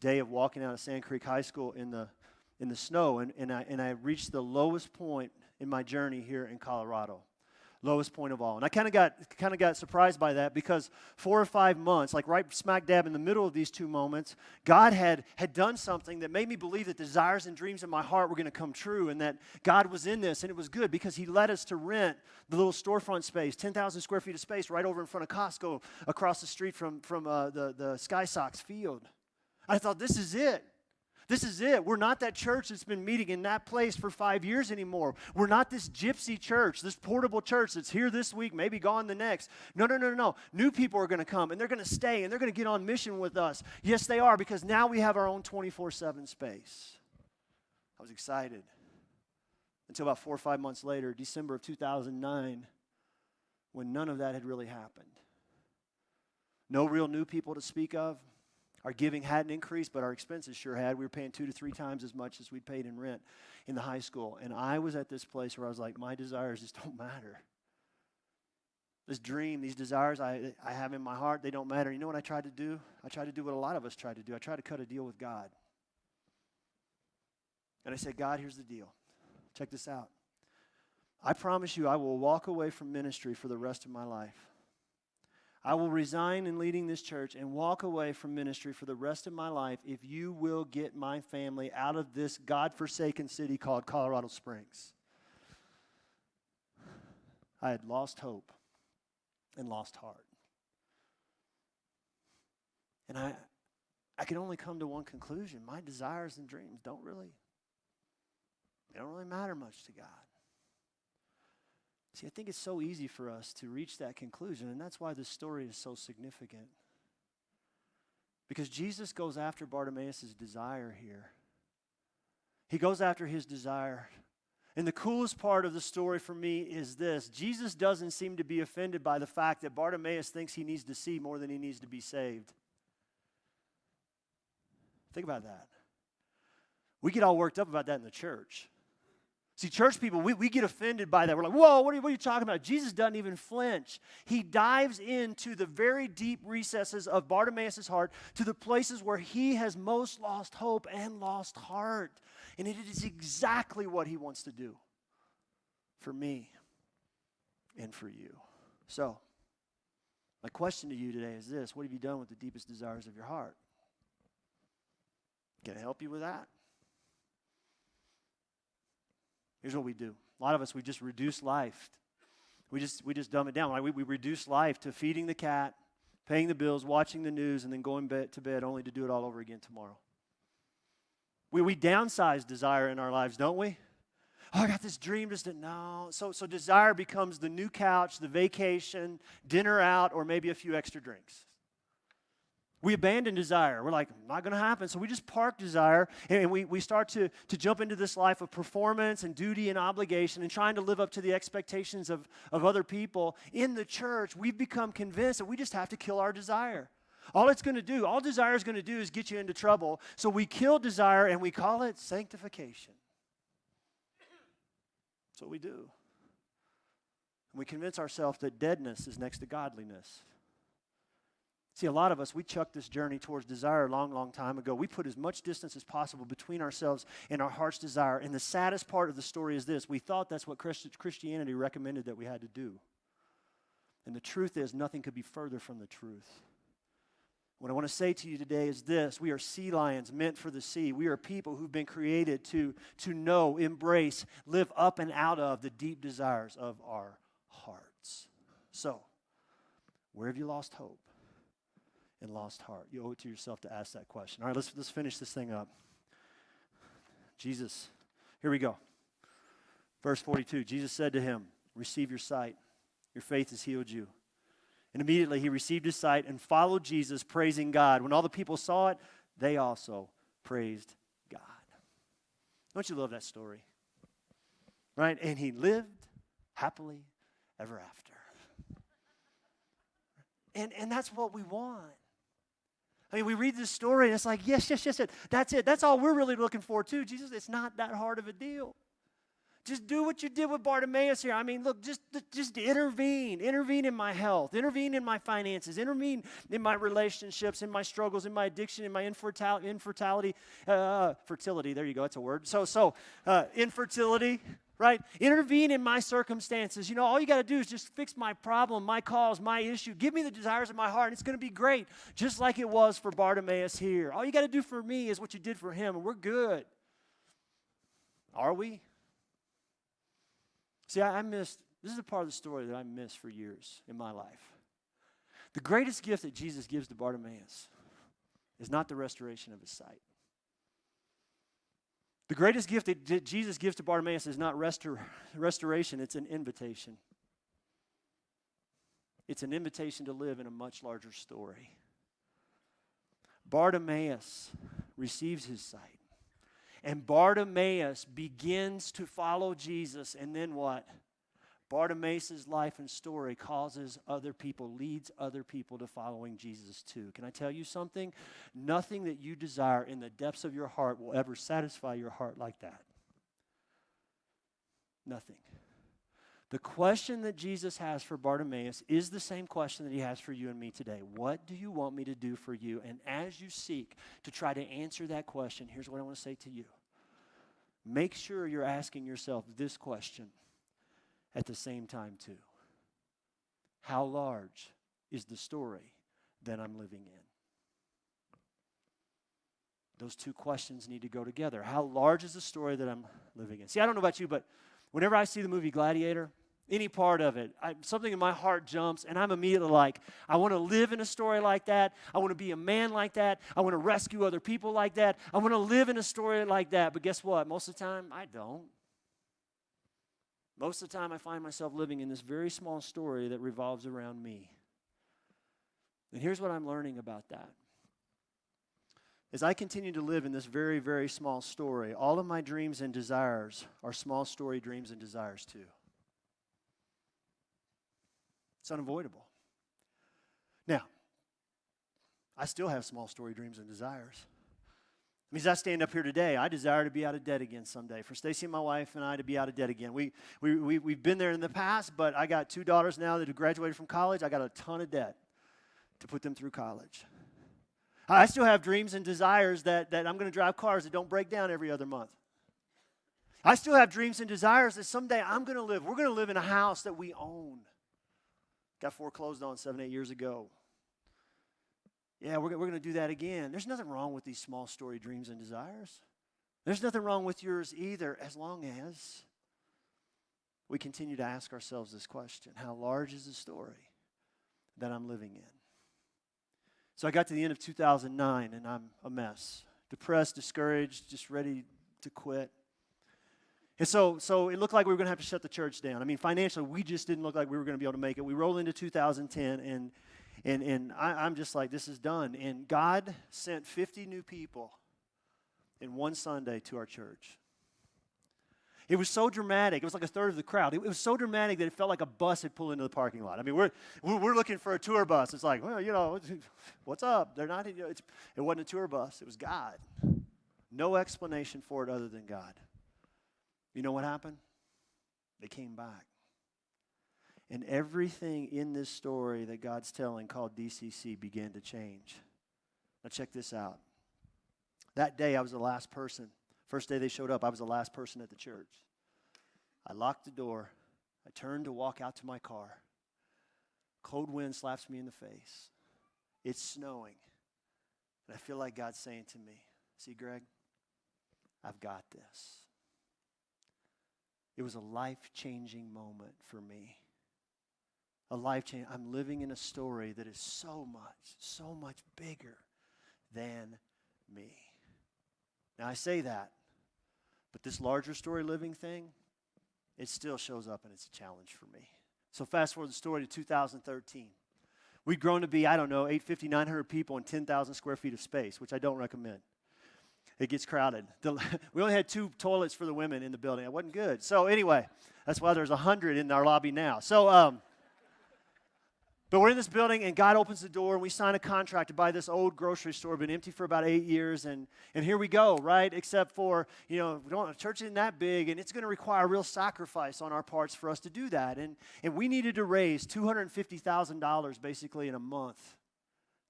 Speaker 9: day of walking out of Sand Creek High School in the snow, and I reached the lowest point in my journey here in Colorado. Lowest point of all. And I kind of got surprised by that, because 4 or 5 months, like right smack dab in the middle of these two moments, God had done something that made me believe that desires and dreams in my heart were going to come true, and that God was in this, and it was good because he led us to rent the little storefront space, 10,000 square feet of space right over in front of Costco across the street from the Sky Sox field. I thought, this is it. This is it. We're not that church that's been meeting in that place for 5 years anymore. We're not this gypsy church, this portable church that's here this week, maybe gone the next. No, no, no, no, no. New people are going to come, and they're going to stay, and they're going to get on mission with us. Yes, they are, because now we have our own 24/7 space. I was excited until about 4 or 5 months later, December of 2009, when none of that had really happened. No real new people to speak of. Our giving hadn't increased, but our expenses sure had. We were paying 2 to 3 times as much as we'd paid in rent in the high school. And I was at this place where I was like, my desires just don't matter. This dream, these desires I have in my heart, they don't matter. You know what I tried to do? I tried to do what a lot of us try to do. I tried to cut a deal with God. And I said, God, here's the deal. Check this out. I promise you I will walk away from ministry for the rest of my life. I will resign in leading this church and walk away from ministry for the rest of my life if you will get my family out of this God-forsaken city called Colorado Springs. I had lost hope and lost heart. And I could only come to one conclusion. My desires and dreams don't really matter much to God. See, I think it's so easy for us to reach that conclusion, and that's why this story is so significant. Because Jesus goes after Bartimaeus' desire here. He goes after his desire. And the coolest part of the story for me is this. Jesus doesn't seem to be offended by the fact that Bartimaeus thinks he needs to see more than he needs to be saved. Think about that. We get all worked up about that in the church. See, church people, we get offended by that. We're like, whoa, what are you talking about? Jesus doesn't even flinch. He dives into the very deep recesses of Bartimaeus' heart, to the places where he has most lost hope and lost heart. And it is exactly what he wants to do for me and for you. So, my question to you today is this. What have you done with the deepest desires of your heart? Can I help you with that? Here's what we do. A lot of us, we just reduce life. We just dumb it down. Like we reduce life to feeding the cat, paying the bills, watching the news, and then going to bed only to do it all over again tomorrow. We downsize desire in our lives, don't we? Oh, I got this dream. No. So desire becomes the new couch, the vacation, dinner out, or maybe a few extra drinks. We abandon desire. We're like, not going to happen. So we just park desire, and we start to jump into this life of performance and duty and obligation and trying to live up to the expectations of other people. In the church, we've become convinced that we just have to kill our desire. All desire is going to do is get you into trouble. So we kill desire, and we call it sanctification. That's what we do. And we convince ourselves that deadness is next to godliness. See, a lot of us, we chucked this journey towards desire a long, long time ago. We put as much distance as possible between ourselves and our heart's desire. And the saddest part of the story is this. We thought that's what Christianity recommended that we had to do. And the truth is, nothing could be further from the truth. What I want to say to you today is this. We are sea lions meant for the sea. We are people who've been created to know, embrace, live up and out of the deep desires of our hearts. So, where have you lost hope and lost heart? You owe it to yourself to ask that question. All right, let's finish this thing up. Jesus, here we go. Verse 42, Jesus said to him, receive your sight. Your faith has healed you. And immediately he received his sight and followed Jesus, praising God. When all the people saw it, they also praised God. Don't you love that story? Right? And he lived happily ever after. And that's what we want. I mean, we read this story and it's like, yes, that's it. That's all we're really looking for too. Jesus, it's not that hard of a deal. Just do what you did with Bartimaeus here. I mean, look, just intervene. Intervene in my health. Intervene in my finances. Intervene in my relationships, in my struggles, in my addiction, in my fertility, there you go, that's a word. Infertility, right? Intervene in my circumstances. You know, all you got to do is just fix my problem, my cause, my issue. Give me the desires of my heart, and it's going to be great, just like it was for Bartimaeus here. All you got to do for me is what you did for him, and we're good. Are we? See, this is a part of the story that I missed for years in my life. The greatest gift that Jesus gives to Bartimaeus is not the restoration of his sight. The greatest gift that Jesus gives to Bartimaeus is not restoration, it's an invitation. It's an invitation to live in a much larger story. Bartimaeus receives his sight. And Bartimaeus begins to follow Jesus. And then what? Bartimaeus' life and story causes other people, leads other people to following Jesus too. Can I tell you something? Nothing that you desire in the depths of your heart will ever satisfy your heart like that. Nothing. The question that Jesus has for Bartimaeus is the same question that he has for you and me today. What do you want me to do for you? And as you seek to try to answer that question, here's what I want to say to you. Make sure you're asking yourself this question at the same time too. How large is the story that I'm living in? Those two questions need to go together. How large is the story that I'm living in? See, I don't know about you, but whenever I see the movie Gladiator, any part of it, something in my heart jumps, and I'm immediately like, I want to live in a story like that. I want to be a man like that. I want to rescue other people like that. I want to live in a story like that. But guess what? Most of the time, I don't. Most of the time, I find myself living in this very small story that revolves around me. And here's what I'm learning about that. As I continue to live in this very, very small story, all of my dreams and desires are small story dreams and desires too. It's unavoidable. Now, I still have small story dreams and desires. I mean, as I stand up here today, I desire to be out of debt again someday. For Stacy and my wife and I to be out of debt again. We've been there in the past, but I got 2 daughters now that have graduated from college. I got a ton of debt to put them through college. I still have dreams and desires that I'm going to drive cars that don't break down every other month. I still have dreams and desires that someday we're going to live in a house that we own. Got foreclosed on 7-8 years ago. Yeah, we're going to do that again. There's nothing wrong with these small story dreams and desires. There's nothing wrong with yours either, as long as we continue to ask ourselves this question: how large is the story that I'm living in? So I got to the end of 2009, and I'm a mess. Depressed, discouraged, just ready to quit. And so it looked like we were going to have to shut the church down. I mean, financially, we just didn't look like we were going to be able to make it. We roll into 2010, and I'm just like, this is done. And God sent 50 new people in one Sunday to our church. It was so dramatic. It was like a third of the crowd. It was so dramatic that it felt like a bus had pulled into the parking lot. I mean, we're looking for a tour bus. It's like, well, you know, what's up? They're not. It wasn't a tour bus. It was God. No explanation for it other than God. You know what happened? They came back. And everything in this story that God's telling, called DCC, began to change. Now check this out. That day, I was the last person. First day they showed up, I was the last person at the church. I locked the door. I turned to walk out to my car. Cold wind slaps me in the face. It's snowing. And I feel like God's saying to me, see, Greg, I've got this. It was a life-changing moment for me. A life-changing. I'm living in a story that is so much bigger than me. Now, I say that, but this larger story living thing, it still shows up, and it's a challenge for me. So fast forward the story to 2013. We'd grown to be, 850, 900 people and 10,000 square feet of space, which I don't recommend. It gets crowded. We only had 2 toilets for the women in the building. It wasn't good. So anyway, that's why there's 100 in our lobby now. So, but we're in this building, and God opens the door, and we sign a contract to buy this old grocery store, been empty for about 8 years, and here we go, right? Except for, we don't, church isn't that big, and it's going to require real sacrifice on our parts for us to do that. And we needed to raise $250,000 basically in a month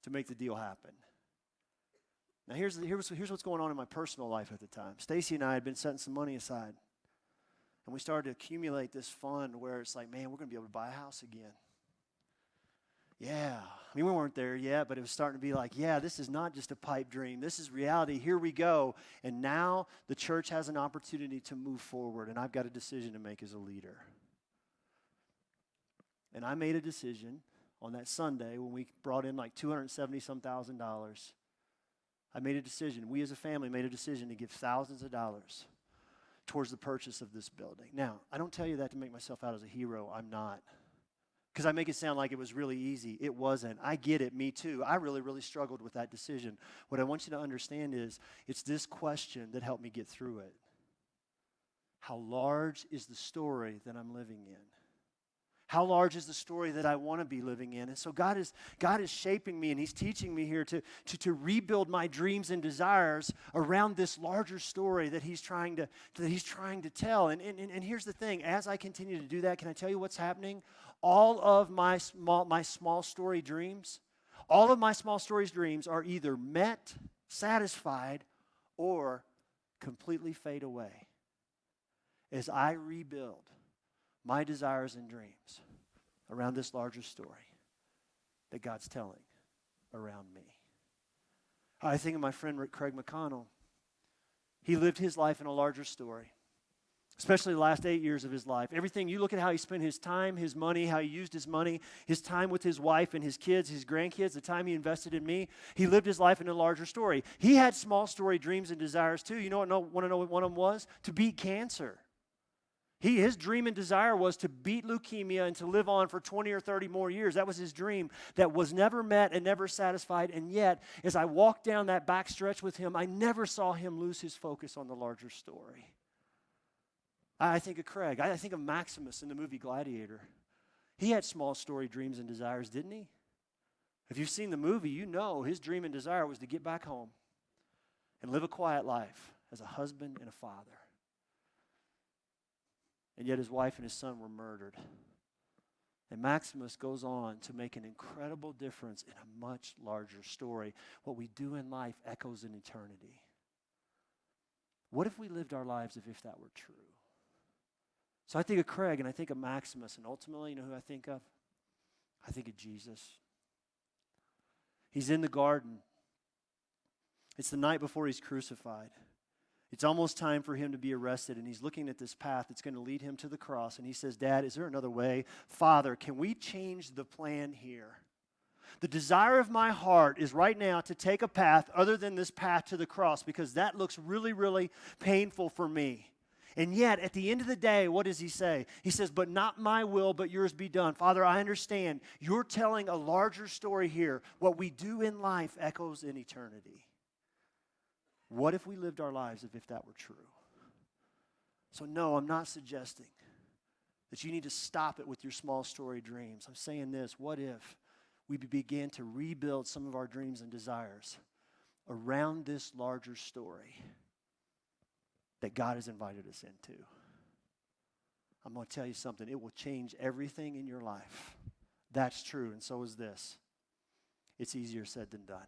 Speaker 9: to make the deal happen. Now, here's what's going on in my personal life at the time. Stacy and I had been setting some money aside, and we started to accumulate this fund where it's like, man, we're going to be able to buy a house again. Yeah, I mean, we weren't there yet, but it was starting to be like, yeah, this is not just a pipe dream. This is reality. Here we go. And now the church has an opportunity to move forward, and I've got a decision to make as a leader. And I made a decision on that Sunday when we brought in like $270,000 I made a decision. We as a family made a decision to give thousands of dollars towards the purchase of this building. Now, I don't tell you that to make myself out as a hero. I'm not. Because I make it sound like it was really easy. It wasn't. I get it. Me too. I really, really struggled with that decision. What I want you to understand is it's this question that helped me get through it. How large is the story that I'm living in? How large is the story that I want to be living in? And so God is shaping me, and He's teaching me here to rebuild my dreams and desires around this larger story that He's trying to tell. And here's the thing: as I continue to do that, can I tell you what's happening? All of my small story dreams are either met, satisfied, or completely fade away as I rebuild my desires and dreams around this larger story that God's telling around me. I think of my friend Craig McConnell. He lived his life in a larger story, especially the last 8 years of his life. Everything, you look at how he spent his time, his money, how he used his money, his time with his wife and his kids, his grandkids, the time he invested in me. He lived his life in a larger story. He had small story dreams and desires too. You want to know what one of them was? To beat cancer. His dream and desire was to beat leukemia and to live on for 20 or 30 more years. That was his dream that was never met and never satisfied. And yet, as I walked down that back stretch with him, I never saw him lose his focus on the larger story. I think of Craig. I think of Maximus in the movie Gladiator. He had small story dreams and desires, didn't he? If you've seen the movie, you know his dream and desire was to get back home and live a quiet life as a husband and a father. And yet his wife and his son were murdered. And Maximus goes on to make an incredible difference in a much larger story. What we do in life echoes in eternity. What if we lived our lives as if that were true? So I think of Craig and I think of Maximus, and ultimately, you know who I think of? I think of Jesus. He's in the garden. It's the night before he's crucified. It's almost time for him to be arrested, and he's looking at this path that's going to lead him to the cross, and he says, Dad, is there another way? Father, can we change the plan here? The desire of my heart is right now to take a path other than this path to the cross, because that looks really, really painful for me. And yet, at the end of the day, what does he say? He says, but not my will, but yours be done. Father, I understand. You're telling a larger story here. What we do in life echoes in eternity. What if we lived our lives as if that were true? So no, I'm not suggesting that you need to stop it with your small story dreams. I'm saying this: what if we began to rebuild some of our dreams and desires around this larger story that God has invited us into? I'm going to tell you something. It will change everything in your life. That's true, and so is this. It's easier said than done.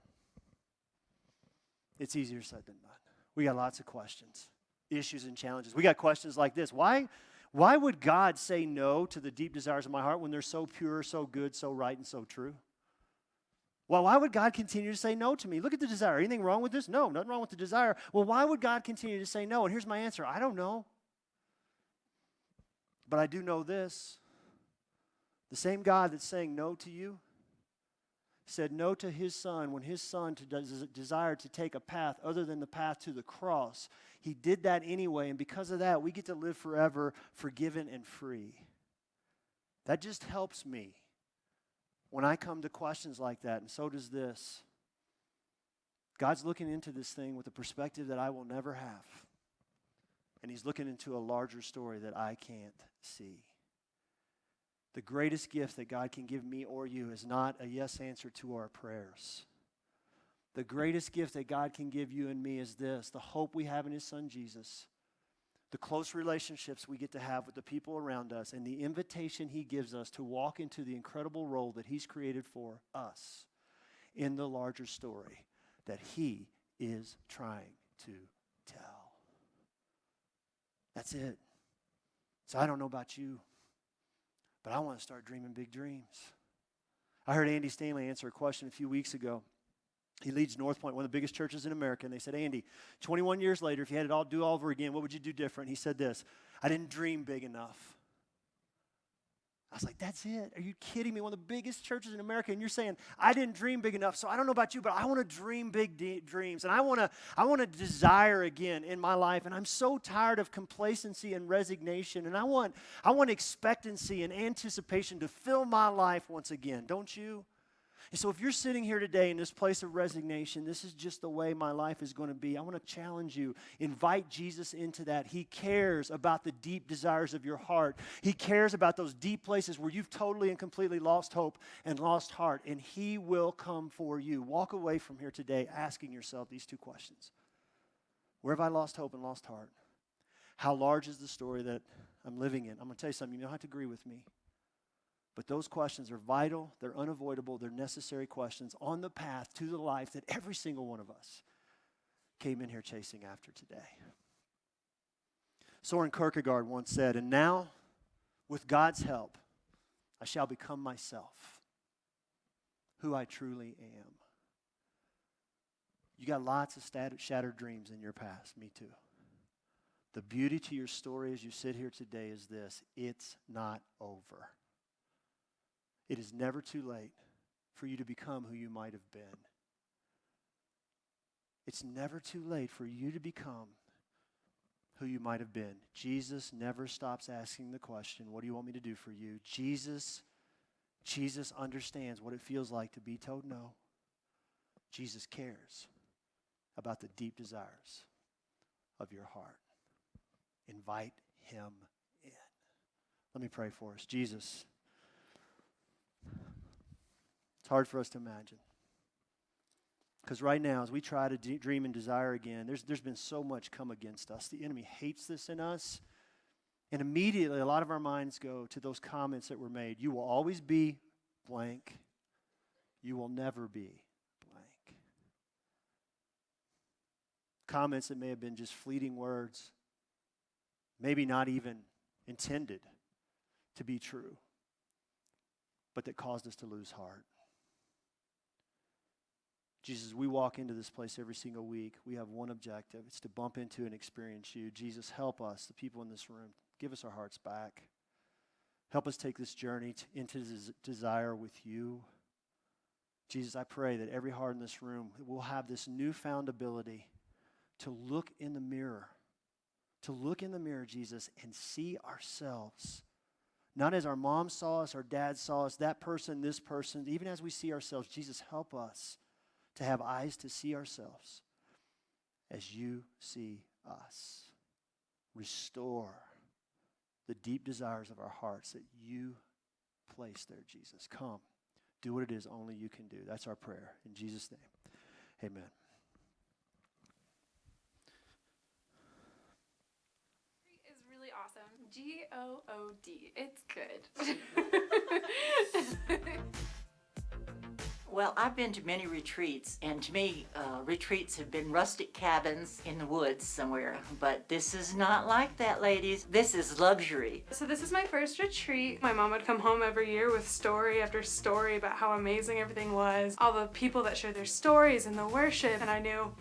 Speaker 9: It's easier said than done. We got lots of questions, issues, and challenges. We got questions like this. Why would God say no to the deep desires of my heart when they're so pure, so good, so right, and so true? Well, why would God continue to say no to me? Look at the desire. Anything wrong with this? No, nothing wrong with the desire. Well, why would God continue to say no? And here's my answer. I don't know. But I do know this. The same God that's saying no to you said no to his son when his son desired to take a path other than the path to the cross. He did that anyway, and because of that, we get to live forever forgiven and free. That just helps me when I come to questions like that, and so does this. God's looking into this thing with a perspective that I will never have, and he's looking into a larger story that I can't see. The greatest gift that God can give me or you is not a yes answer to our prayers. The greatest gift that God can give you and me is this: the hope we have in his son Jesus, the close relationships we get to have with the people around us, and the invitation he gives us to walk into the incredible role that he's created for us in the larger story that he is trying to tell. That's it. So I don't know about you, but I want to start dreaming big dreams. I heard Andy Stanley answer a question a few weeks ago. He leads North Point, one of the biggest churches in America, and they said, Andy, 21 years later, if you had it do all over again, what would you do different? He said this: I didn't dream big enough. was like, that's it? Are you kidding me? One of the biggest churches in America, and you're saying, I didn't dream big enough, so I don't know about you, but I want to dream big dreams, and I want to desire again in my life, and I'm so tired of complacency and resignation, and I want expectancy and anticipation to fill my life once again, don't you? And so if you're sitting here today in this place of resignation, this is just the way my life is going to be, I want to challenge you. Invite Jesus into that. He cares about the deep desires of your heart. He cares about those deep places where you've totally and completely lost hope and lost heart, and He will come for you. Walk away from here today asking yourself these two questions. Where have I lost hope and lost heart? How large is the story that I'm living in? I'm going to tell you something. You don't have to agree with me. But those questions are vital, they're unavoidable, they're necessary questions on the path to the life that every single one of us came in here chasing after today. Soren Kierkegaard once said, "And now, with God's help, I shall become myself, who I truly am." You got lots of shattered dreams in your past, me too. The beauty to your story as you sit here today is this: it's not over. It is never too late for you to become who you might have been. It's never too late for you to become who you might have been. Jesus never stops asking the question, what do you want me to do for you? Jesus understands what it feels like to be told no. Jesus cares about the deep desires of your heart. Invite Him in. Let me pray for us. Jesus, it's hard for us to imagine. Because right now, as we try to dream and desire again, there's been so much come against us. The enemy hates this in us. And immediately, a lot of our minds go to those comments that were made. You will always be blank. You will never be blank. Comments that may have been just fleeting words, maybe not even intended to be true, but that caused us to lose heart. Jesus, we walk into this place every single week. We have one objective. It's to bump into and experience you. Jesus, help us, the people in this room. Give us our hearts back. Help us take this journey into desire with you. Jesus, I pray that every heart in this room will have this newfound ability to look in the mirror. To look in the mirror, Jesus, and see ourselves. Not as our mom saw us, our dad saw us, that person, this person. Even as we see ourselves, Jesus, help us to have eyes to see ourselves as you see us. Restore the deep desires of our hearts that you place there, Jesus. Come, do what it is only you can do. That's our prayer. In Jesus' name, amen.
Speaker 4: Is really awesome. G-O-O-D. It's good.
Speaker 10: Well, I've been to many retreats, and to me, retreats have been rustic cabins in the woods somewhere. But this is not like that, ladies. This is luxury.
Speaker 4: So this is my first retreat. My mom would come home every year with story after story about how amazing everything was, all the people that shared their stories and the worship, and I knew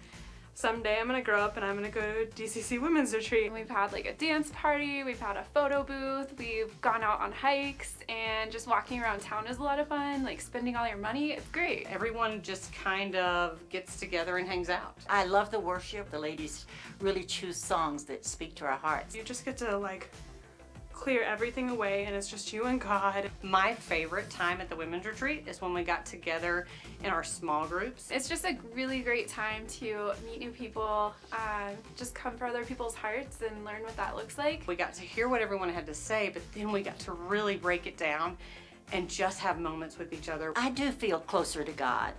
Speaker 4: someday I'm gonna grow up and I'm gonna go to a DCC Women's Retreat. We've had like a dance party, we've had a photo booth, we've gone out on hikes, and just walking around town is a lot of fun, like spending all your money, it's great.
Speaker 11: Everyone just kind of gets together and hangs out.
Speaker 10: I love the worship. The ladies really choose songs that speak to our hearts.
Speaker 4: You just get to like clear everything away and it's just you and God.
Speaker 11: My favorite time at the women's retreat is when we got together in our small groups.
Speaker 4: It's just a really great time to meet new people, just come for other people's hearts and learn what that looks like.
Speaker 11: We got to hear what everyone had to say, but then we got to really break it down and just have moments with each other.
Speaker 10: I do feel closer to God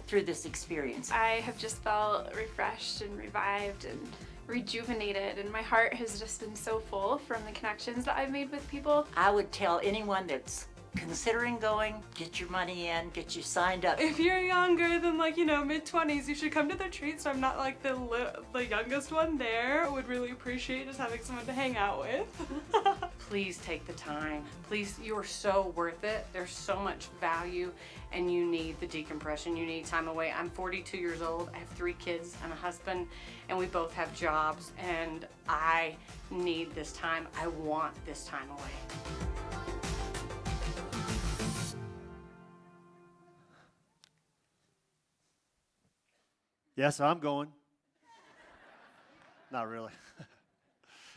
Speaker 10: through this experience.
Speaker 4: I have just felt refreshed and revived and rejuvenated, and my heart has just been so full from the connections that I've made with people.
Speaker 10: I would tell anyone that's considering going, get your money in, get you signed up.
Speaker 4: If you're younger than like, mid-20s, you should come to the retreat, so I'm not like the youngest one there. I would really appreciate just having someone to hang out with.
Speaker 11: Please take the time. Please, you are so worth it. There's so much value, and you need the decompression. You need time away. I'm 42 years old. I have 3 kids and a husband, and we both have jobs, and I need this time. I want this time away.
Speaker 9: Yeah, so I'm going. Not really.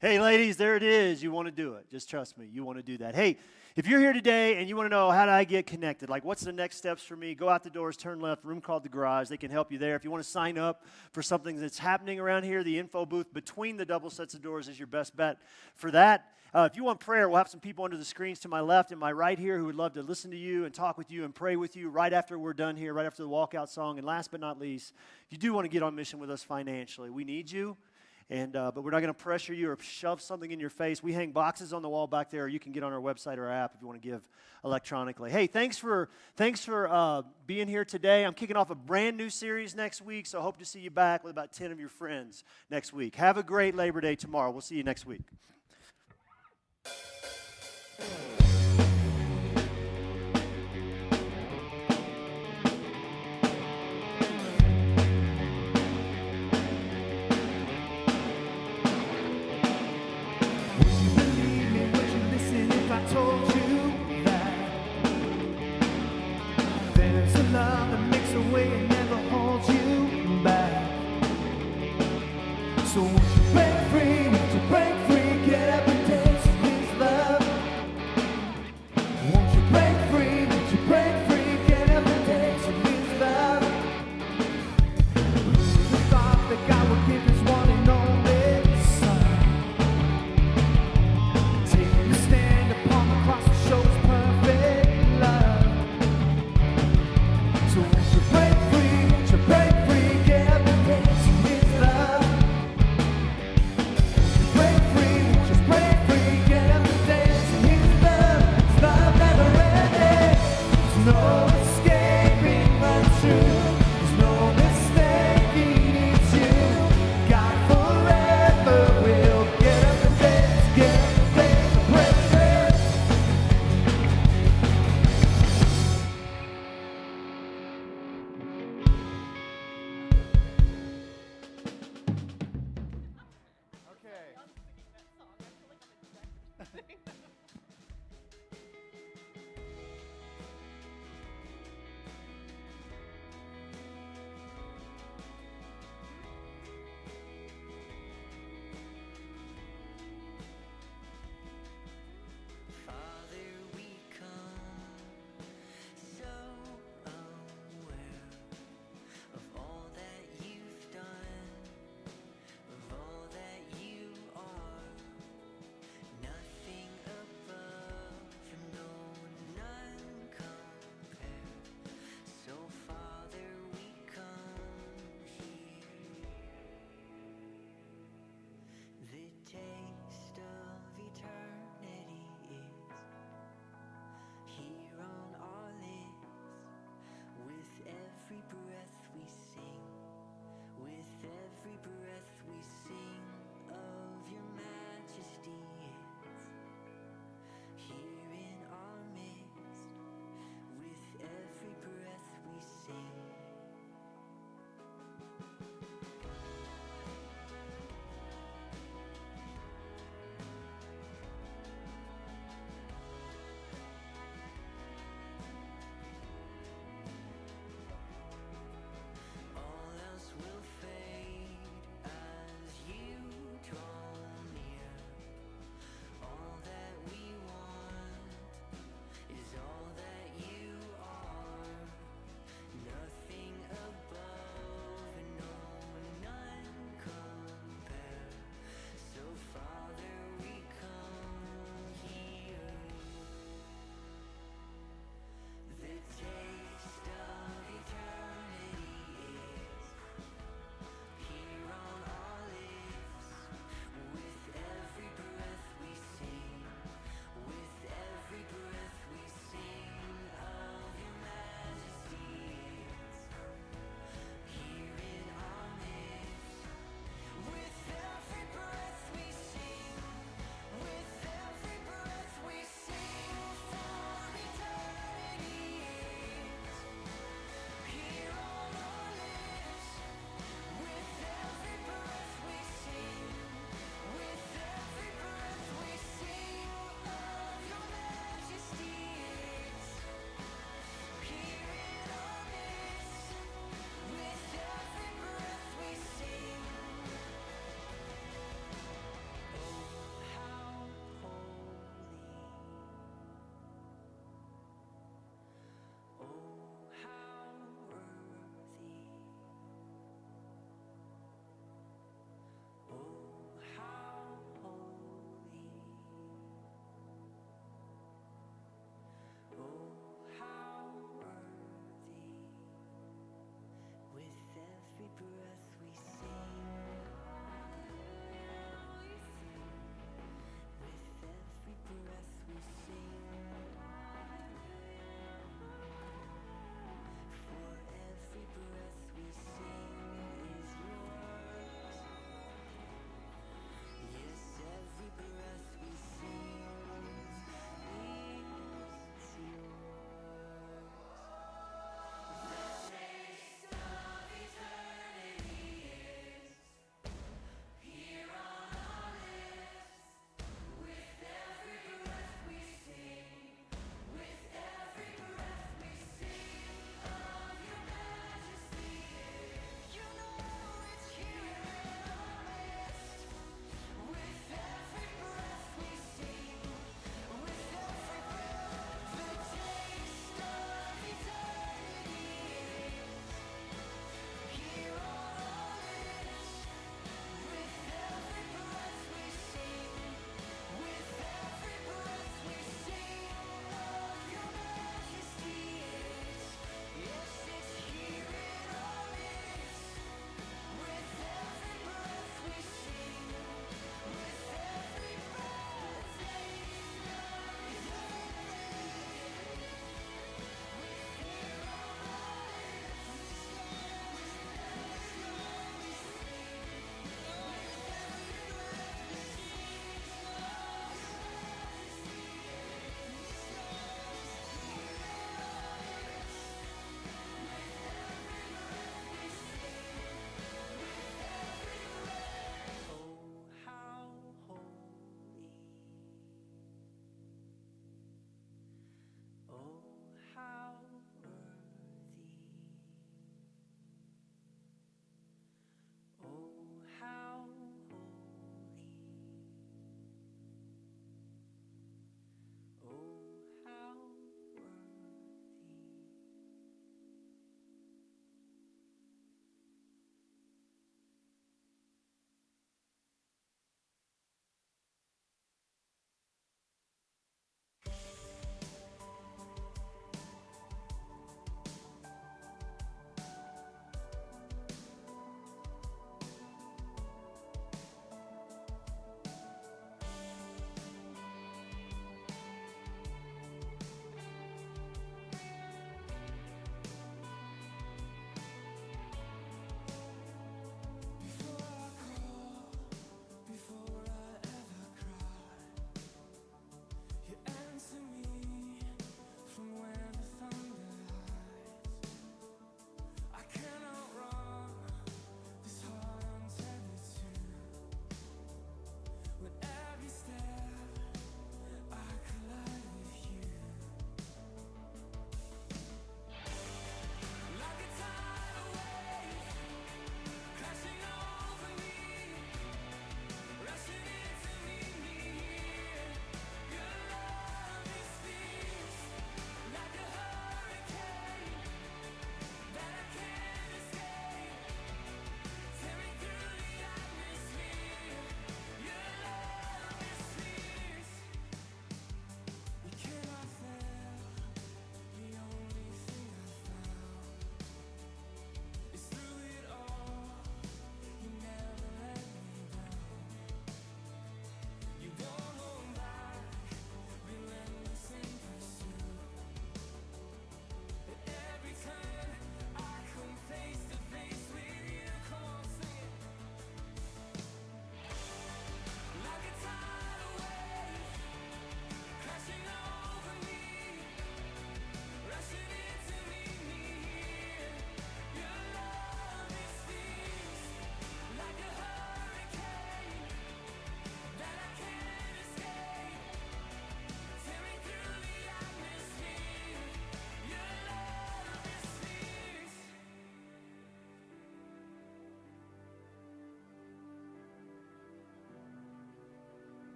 Speaker 9: Hey, ladies, there it is. You want to do it. Just trust me. You want to do that. Hey, if you're here today and you want to know how do I get connected, like what's the next steps for me, go out the doors, turn left, room called the garage. They can help you there. If you want to sign up for something that's happening around here, the info booth between the double sets of doors is your best bet for that. If you want prayer, we'll have some people under the screens to my left and my right here who would love to listen to you and talk with you and pray with you right after we're done here, right after the walkout song. And last but not least, if you do want to get on mission with us financially, we need you. But we're not going to pressure you or shove something in your face. We hang boxes on the wall back there. Or you can get on our website or app if you want to give electronically. Hey, thanks for being here today. I'm kicking off a brand new series next week, so I hope to see you back with about 10 of your friends next week. Have a great Labor Day tomorrow. We'll see you next week.
Speaker 1: Told you that there's a love that makes a way and never holds you back. So won't you break free? Won't you break free? Get up and dance in His love. Won't you break free? Won't you break free? Get up and dance in His love. Who would have thought that God would give His one and only Son? Taking a stand upon the cross that shows perfect love. So won't you break free? Won't you break free? Get up and dance in His love.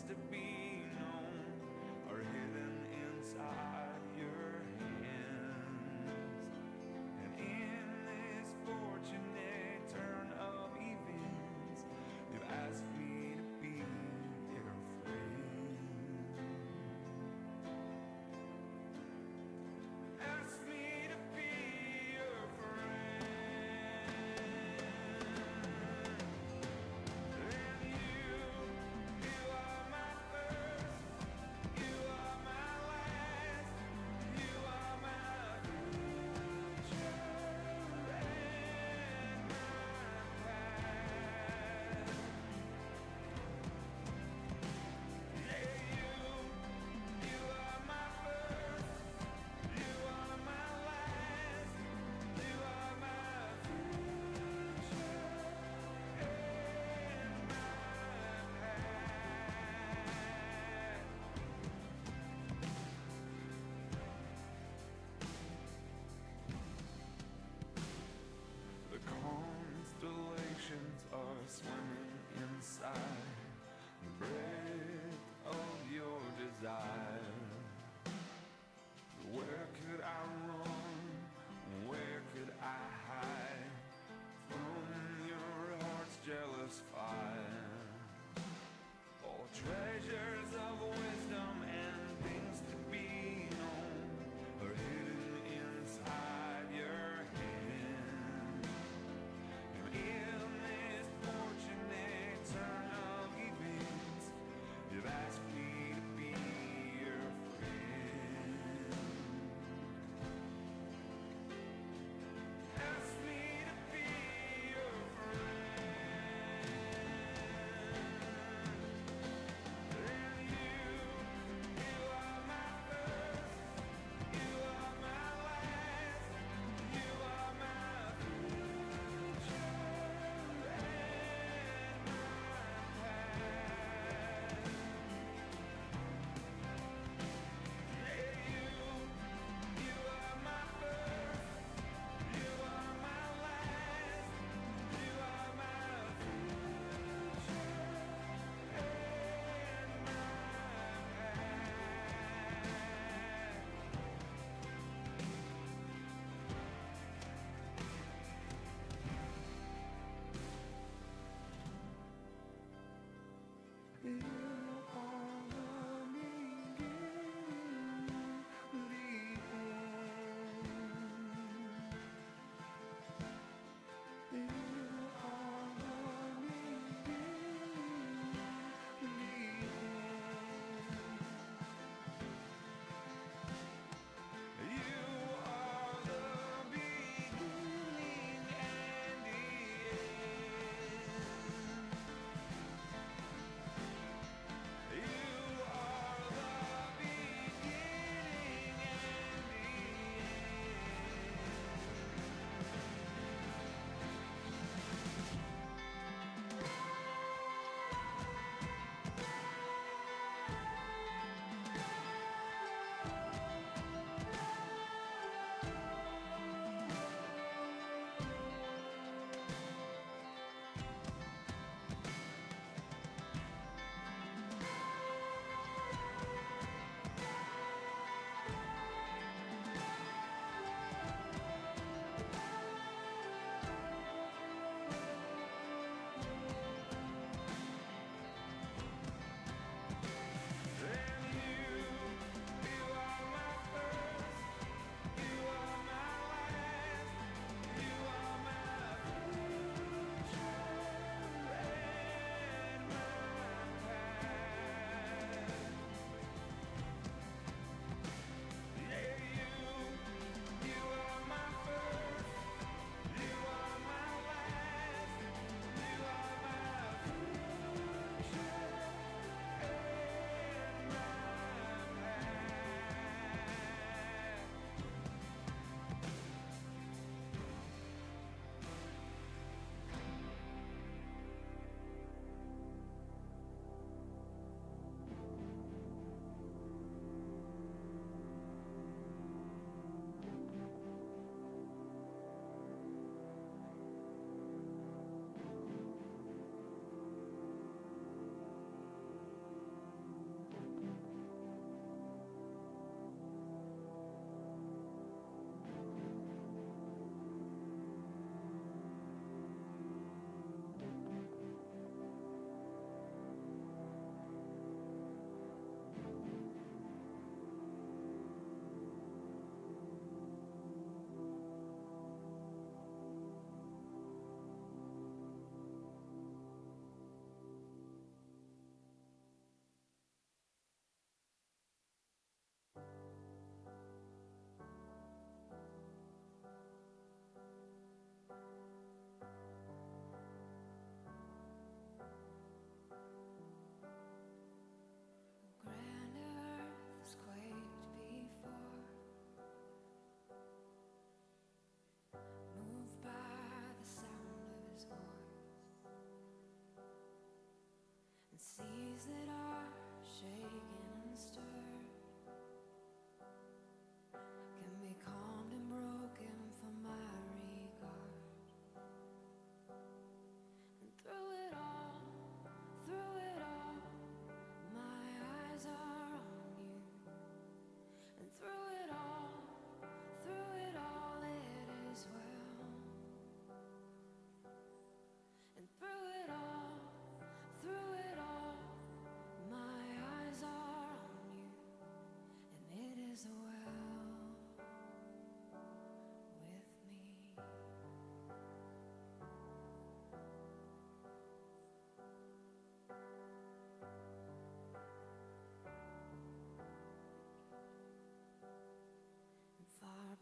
Speaker 1: to be known are hidden inside your hands. And in this fortunate turn of events, you asked me to be your friend. Asked me to be your friend. And you are my first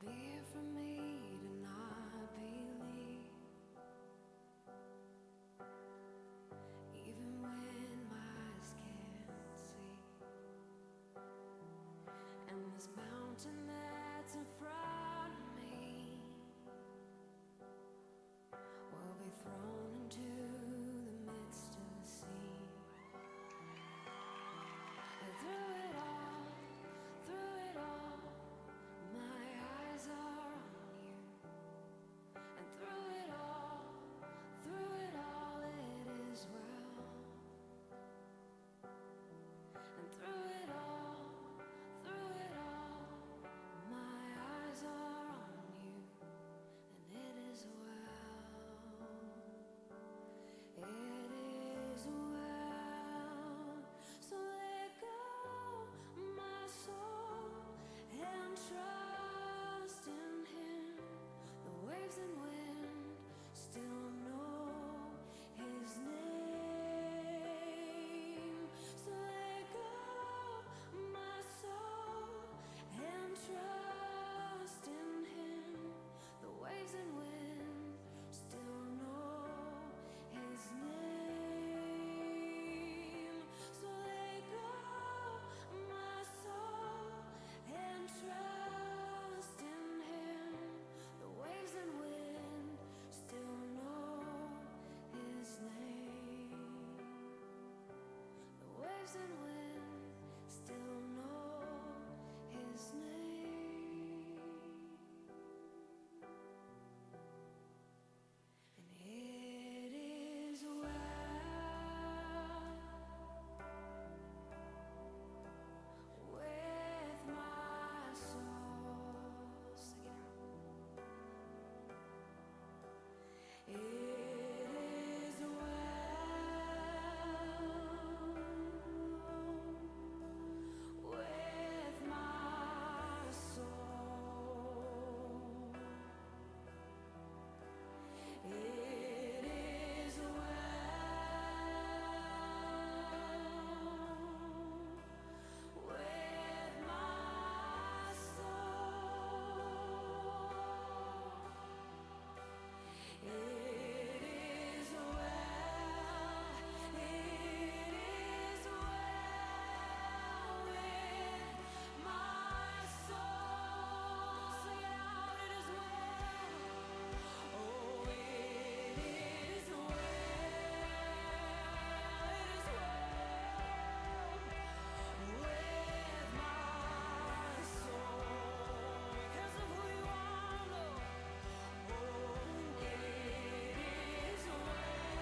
Speaker 3: be here for me tonight, believe. Even when my eyes can't see. And this mountain that's in front of me will be thrown into the midst of the sea. And through it all, my eyes are on you. And through it all, it is well. And through it all, my eyes are on you. And it is well. It is well. So let go, my soul, and trust in Him. The waves and wind still know His name. So let go, my soul, and trust in Him. The waves and wind still know His name. So let go, my soul, and trust in Him. The waves and wind still know His name. The waves and wind still know His name. And it is well with my soul. Sing it out. It is well with my soul. It is well with my soul. It is well. It is well with my soul. Sing it out. It is well. Oh, it is well. It is well with my soul because of who you are, Lord. Oh, it is well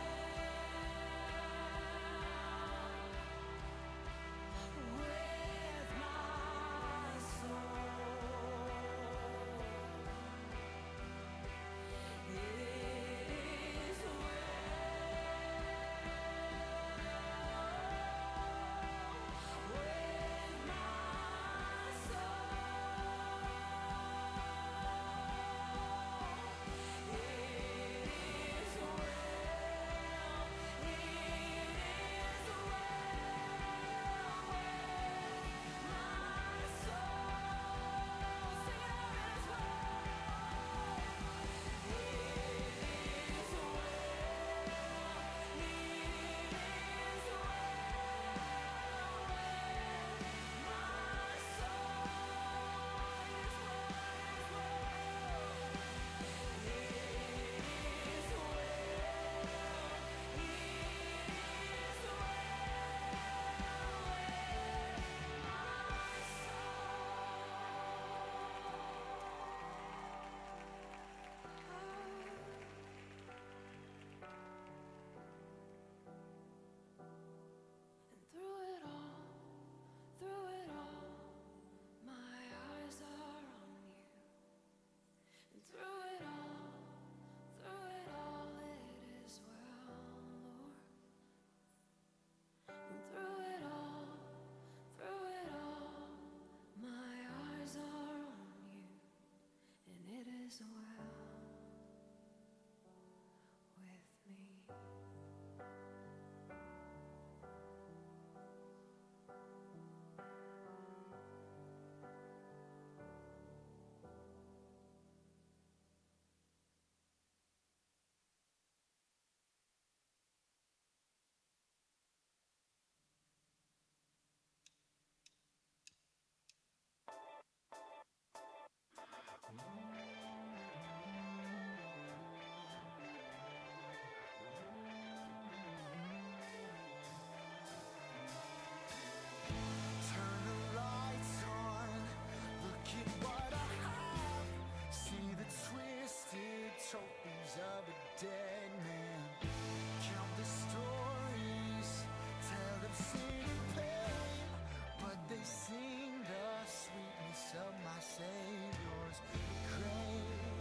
Speaker 3: with my soul. It is well with my And through it all, my eyes are on you. And through it all, it is well, Lord. And through it all, my eyes are on you. And it is well with me.
Speaker 1: of a dead man. Count the stories, tell of sin and pain, but they sing the sweetness of my Savior's grace.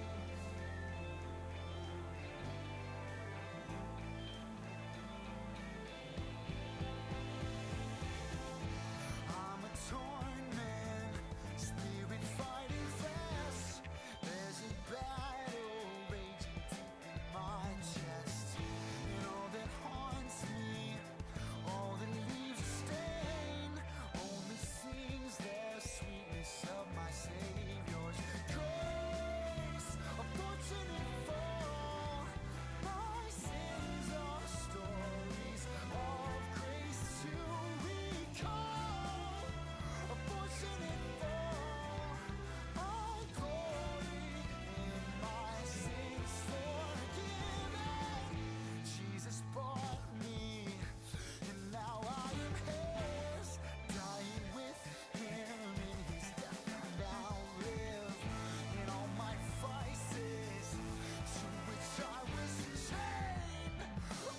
Speaker 1: I'm a torn man, spirit fighting fast. There's a battle raging deep in my chest, and all that haunts me, all that leaves a stain, only sings the sweetness of my Savior's grace. A fortunate fall, my sins are stories of grace to recall. A fortunate fall, all glory in my sins forgiven. Jesus bought me, and now I am his, dying with him in his death. I now live in all my vices, to which I was chained.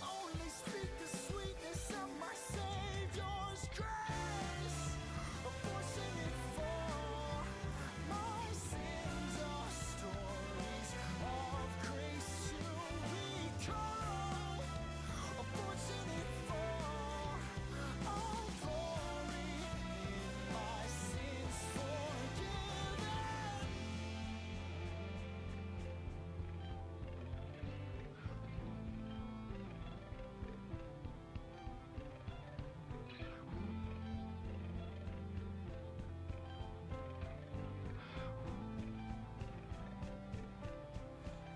Speaker 1: Only speak the sweetness of my Savior's grace. A fortunate fall, my sins are stories of grace to recall. A fortunate fall, all glory in my sins forgiven.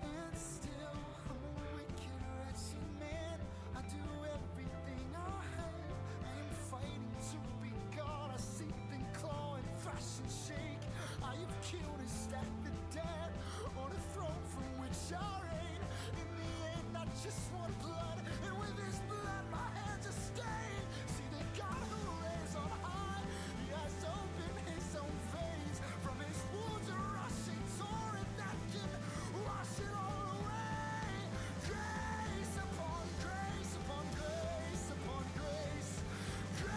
Speaker 1: And still I'm a wicked, wretched man. I do everything I hate. I am fighting to be God. I seek and claw and thrash and shake. I have killed and stacked the dead on a throne from which I reign. In the end, I just want blood, and with his blood, my hands are stained. See the God who reigns on high, he has opened his own veins. From his wounds, a rushing torrent that can wash it all away. Grace upon grace upon grace upon grace. Grace.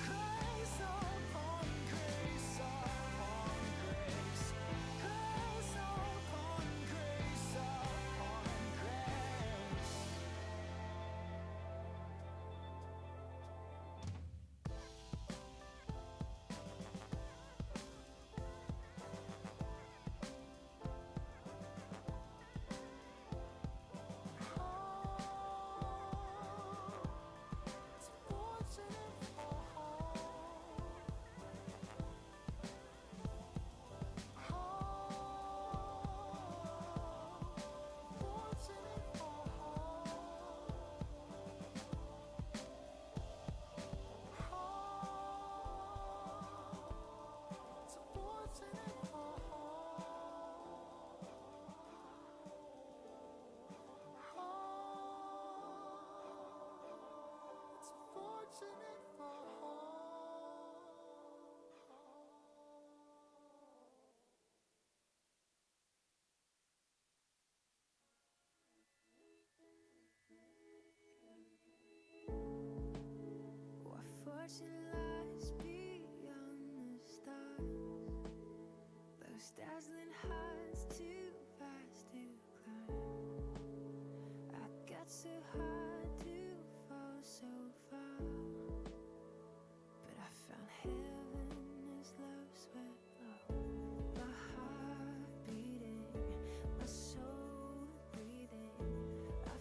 Speaker 1: Grace upon grace upon grace. Grace upon grace upon grace. It's fortunate What fortune lies beyond the stars? Those dazzling heights too fast to climb. I got so high to fall so far, but I found heaven as love swept low. My heart beating, my soul breathing. I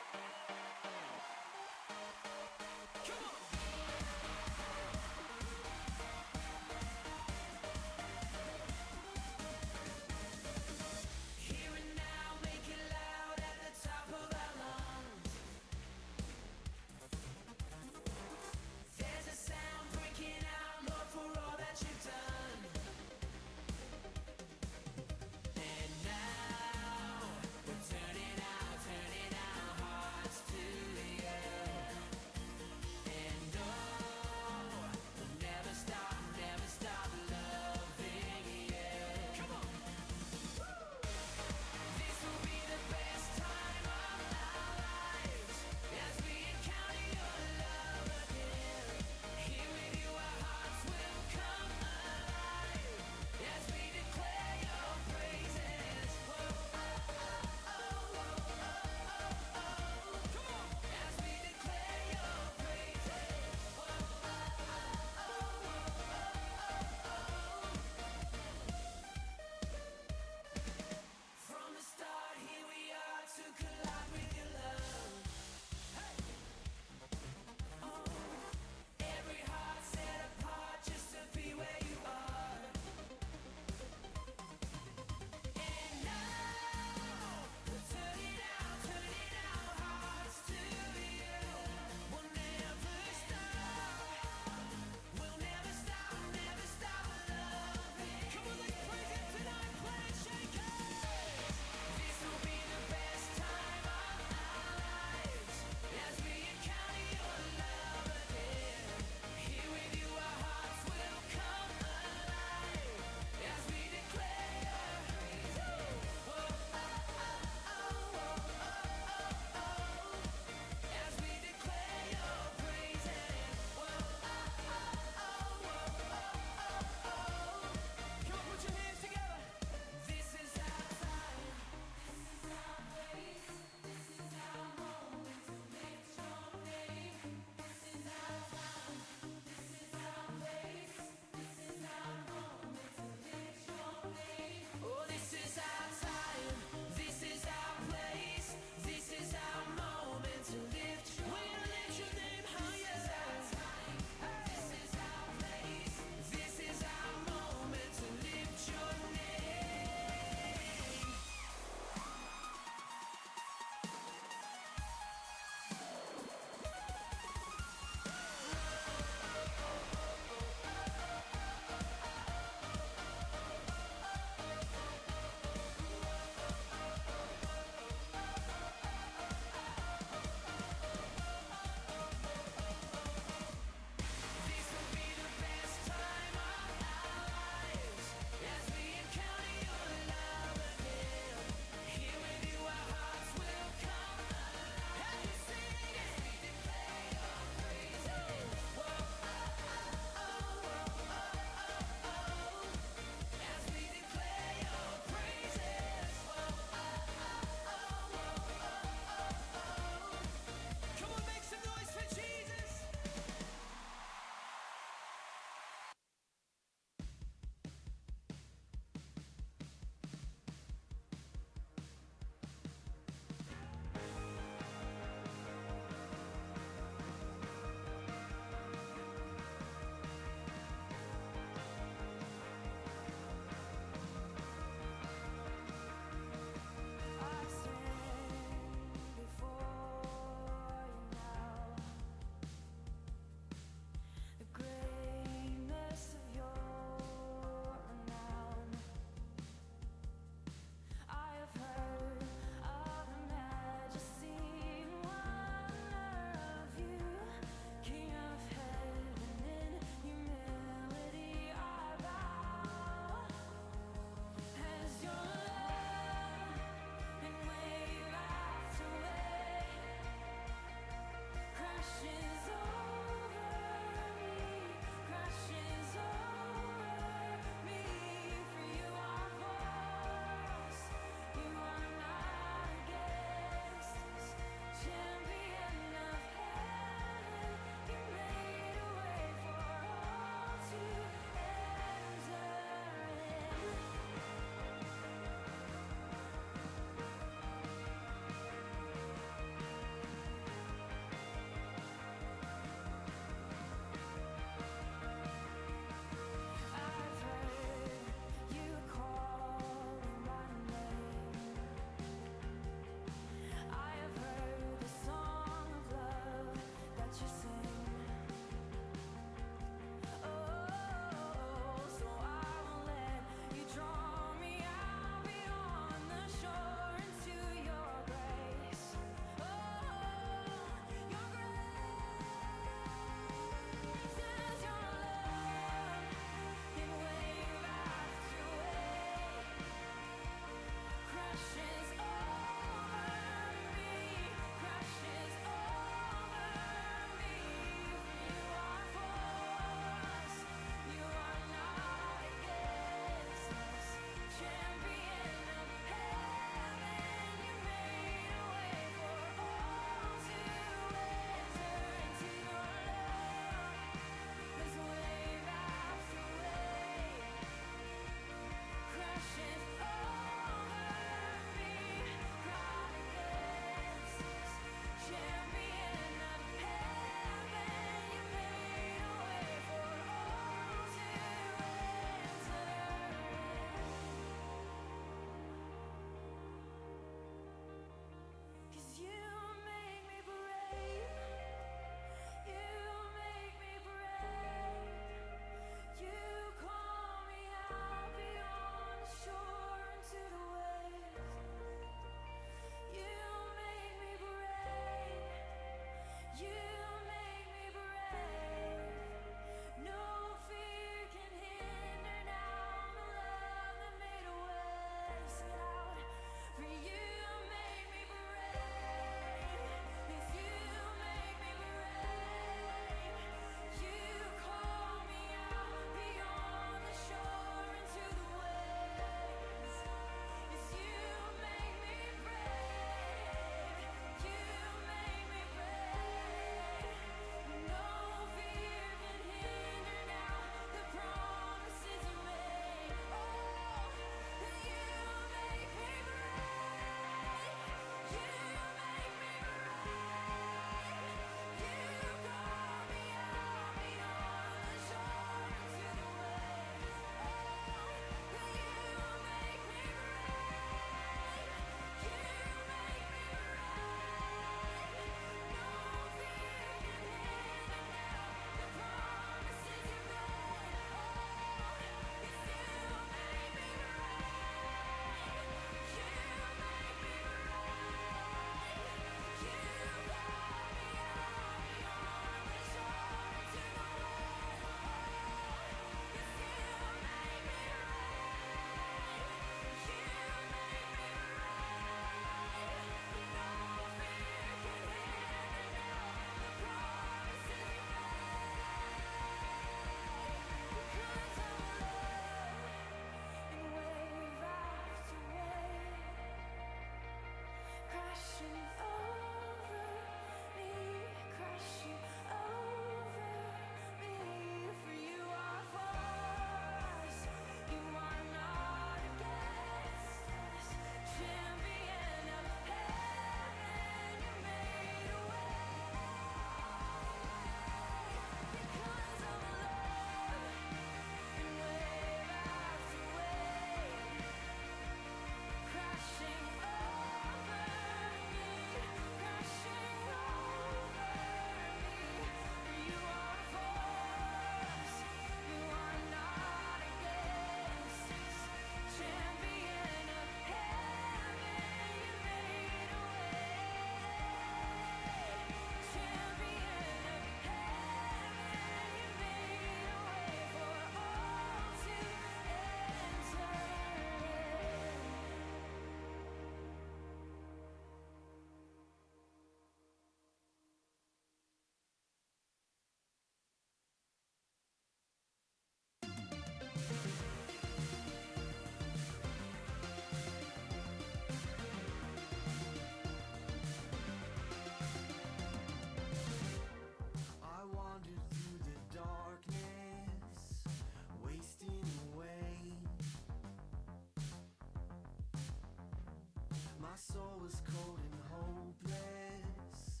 Speaker 1: My soul was cold and hopeless,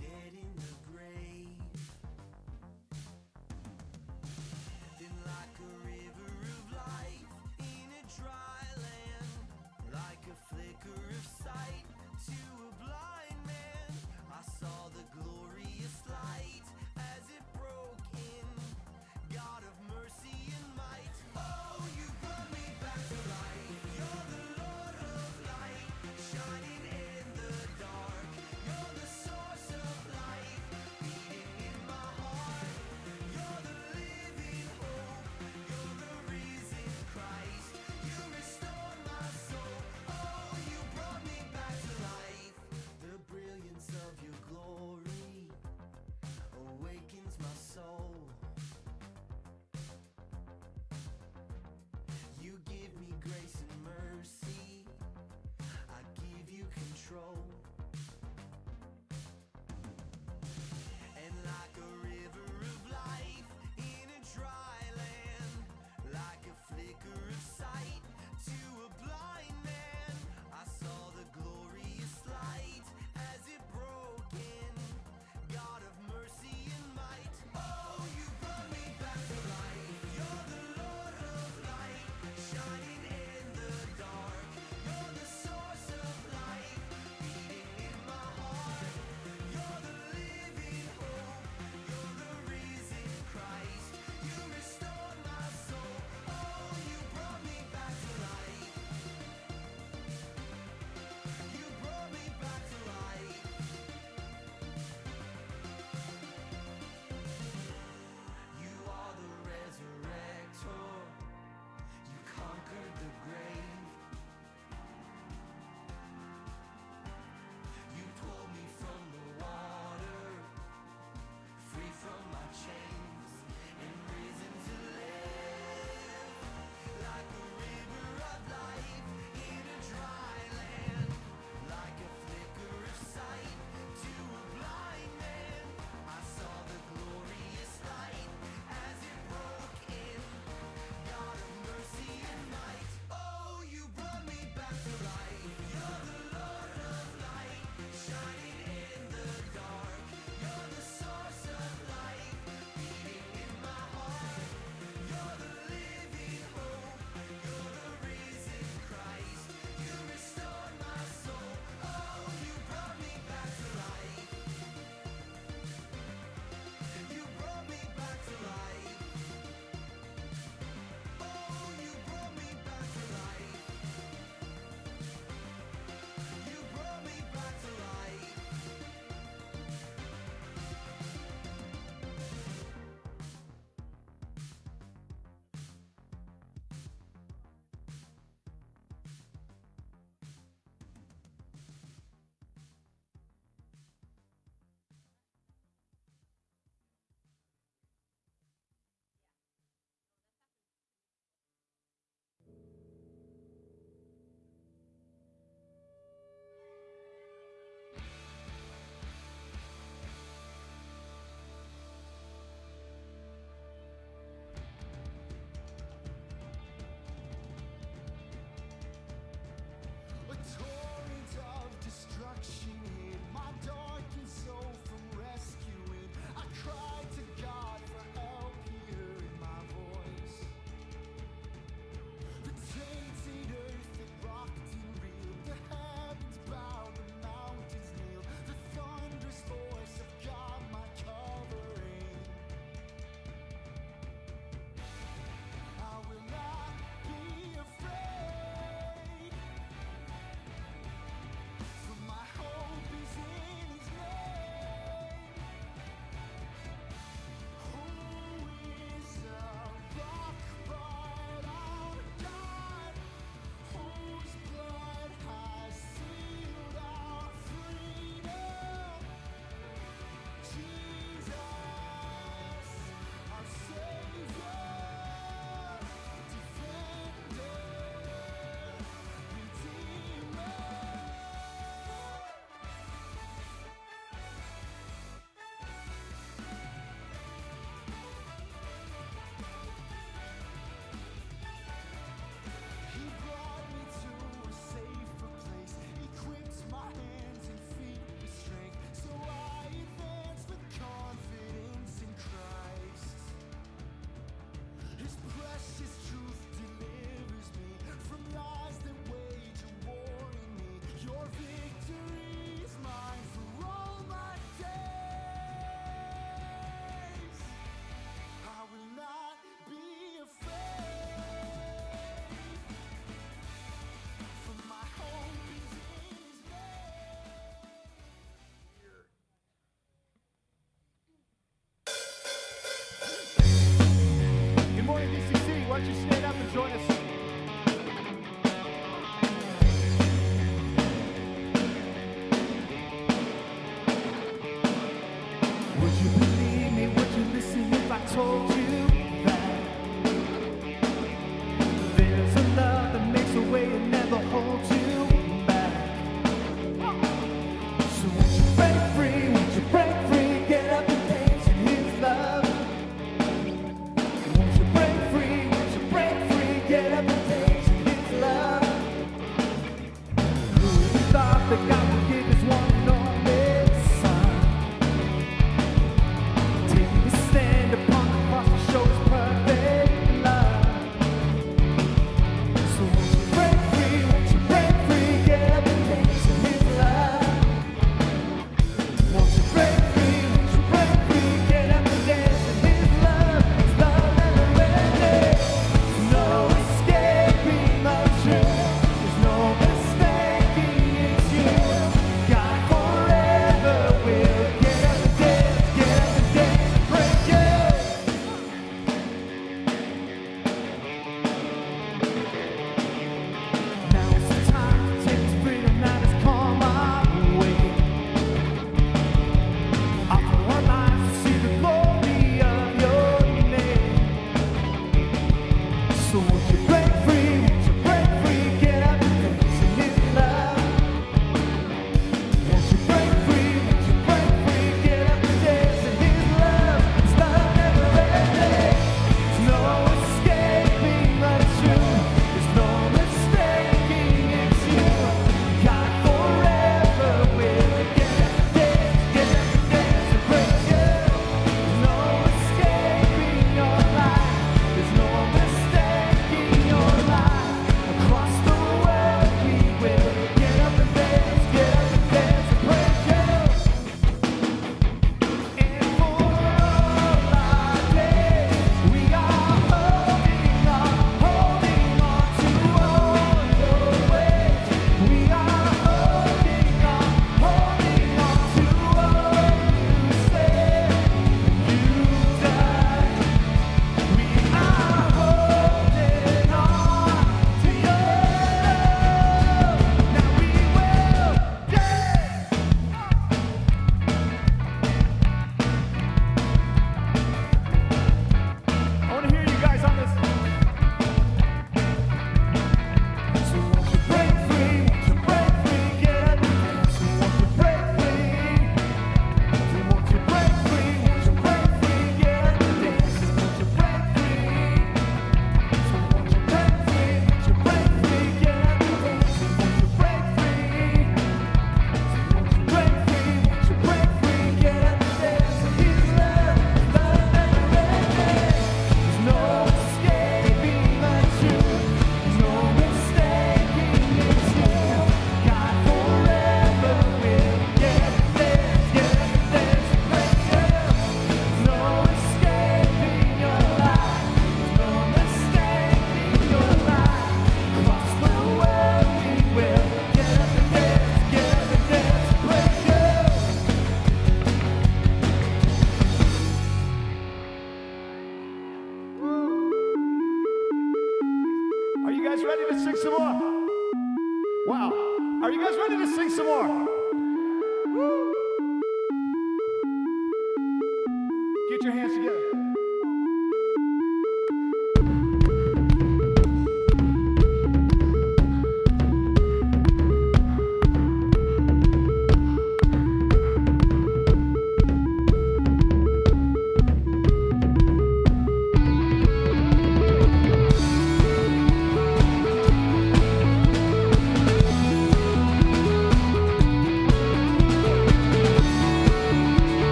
Speaker 1: dead in the grave. Then like a river of life in a dry land, like a flicker of sight to a blind man, I saw the glorious light as it broke in. God of mercy and might, oh, you brought me back to life. You're the Lord of light, shining in the dark. You're the source of life, beating in my heart. You're the living hope, you're the risen Christ. You restored my soul, oh, you brought me back to life. The brilliance of your glory awakens my soul. You give me grace and mercy, I give you control. And like a river of life in a dry land, like a flicker of sight to a blind man, I saw the glorious light as it broke in. God of mercy and might, oh, you brought me back to life. You're the Lord of light, shining in the dark. You're the source of life, beating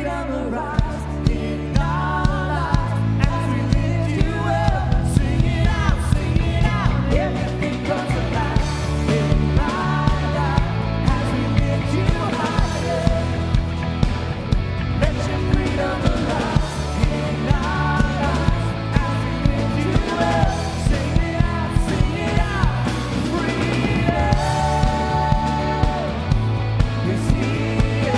Speaker 1: freedom arise in our lives as we lift you up. Sing it out, everything comes alive in my life as we lift you higher. Let your freedom arise in our lives as we lift you up. Sing it out, freedom is here.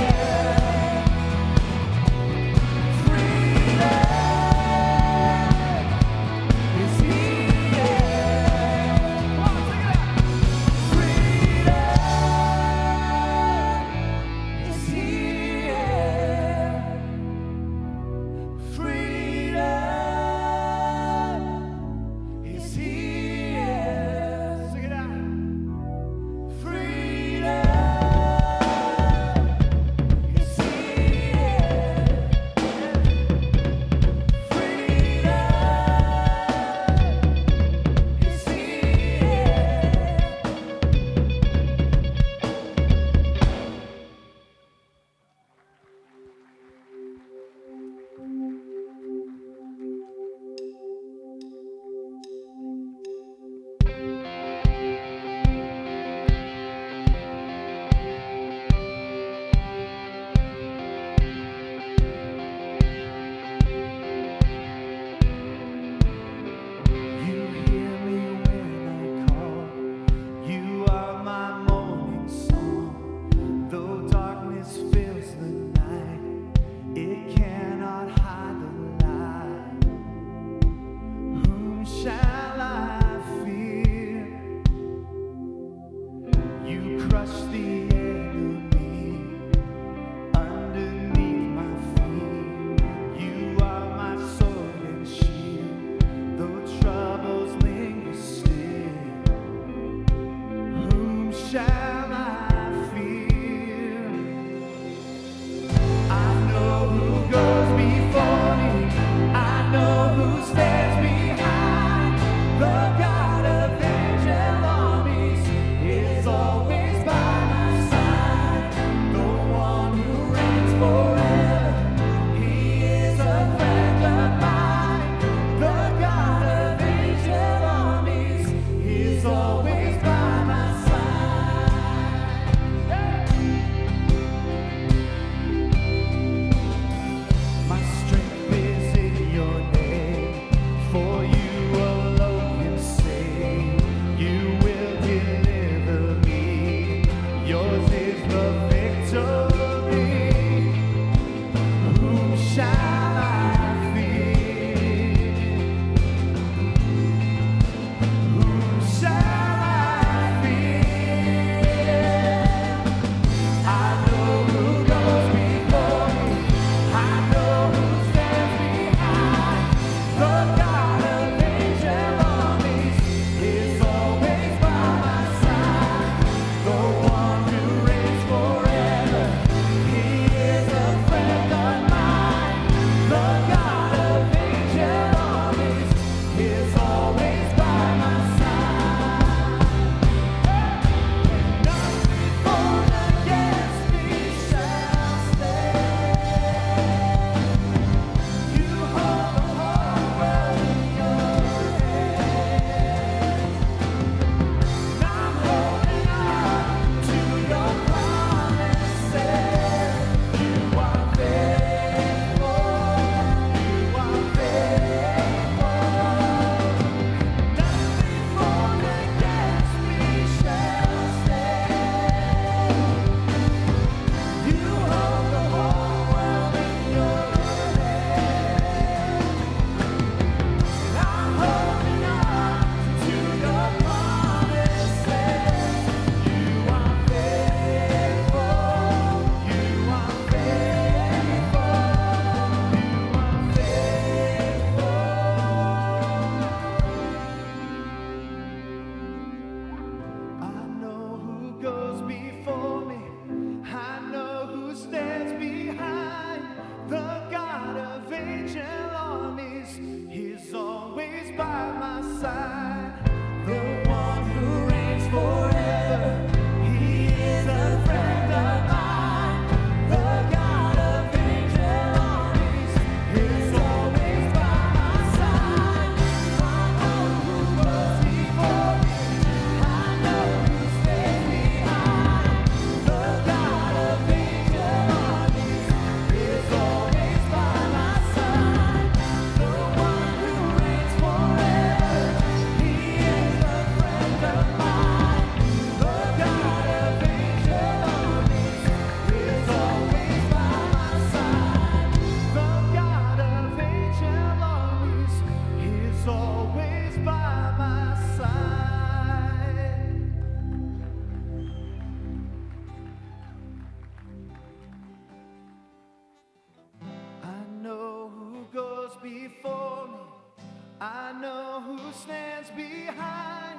Speaker 1: I know who stands behind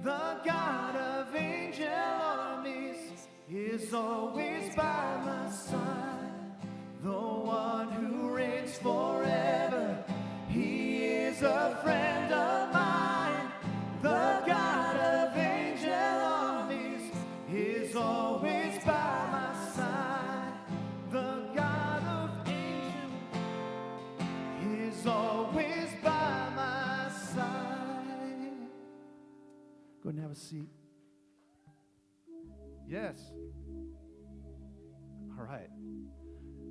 Speaker 1: the God of angel armies is always by my side. The one who reigns forever, he is a friend of mine. The God of angel armies is always by my side. The God of angel is always by my side. Go ahead and have a seat. Yes. All right.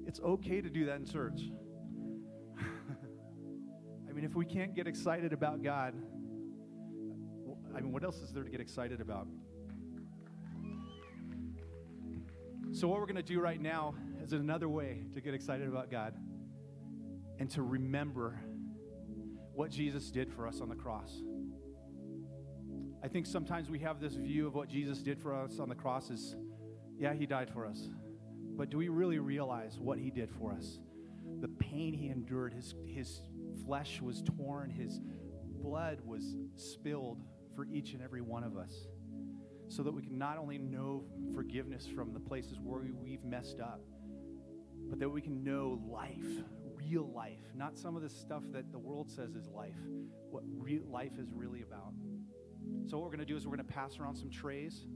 Speaker 1: It's okay to do that in church. I mean, if we can't get excited about God, I mean, what else is there to get excited about? So what we're going to do right now is another way to get excited about God and to remember what Jesus did for us on the cross. I think sometimes we have this view of what Jesus did for us on the cross is, yeah, he died for us. But do we really realize what he did for us? The pain he endured, his flesh was torn, his blood was spilled for each and every one of us, so that we can not only know forgiveness from the places where we've messed up, but that we can know life, real life, not some of the stuff that the world says is life, what real life is really about. So what we're going to do is we're going to pass around some trays,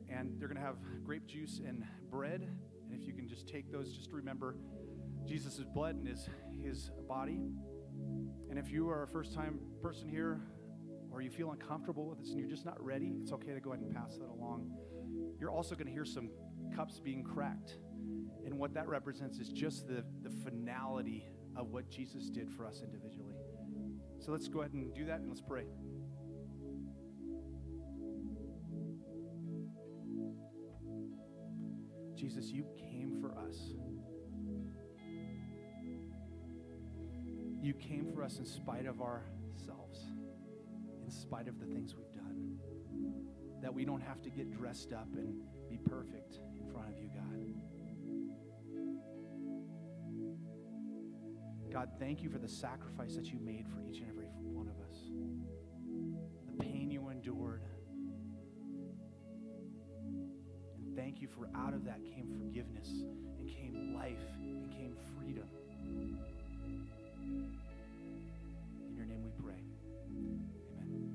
Speaker 1: and they're going to have grape juice and bread. And if you can just take those, just remember Jesus' blood and his body. And if you are a first-time person here, or you feel uncomfortable with this and you're just not ready, it's okay to go ahead and pass that along. You're also going to hear some cups being cracked. And what that represents is just the finality of what Jesus did for us individually. So let's go ahead and do that, and let's pray. Jesus, you came for us. You came for us in spite of ourselves, in spite of the things we've done, that we don't have to get dressed up and be perfect in front of you, God. God, thank you for the sacrifice that you made for each and every one of us, the pain you endured. And thank you for out of that came forgiveness and came life and came freedom. In your name we pray. Amen.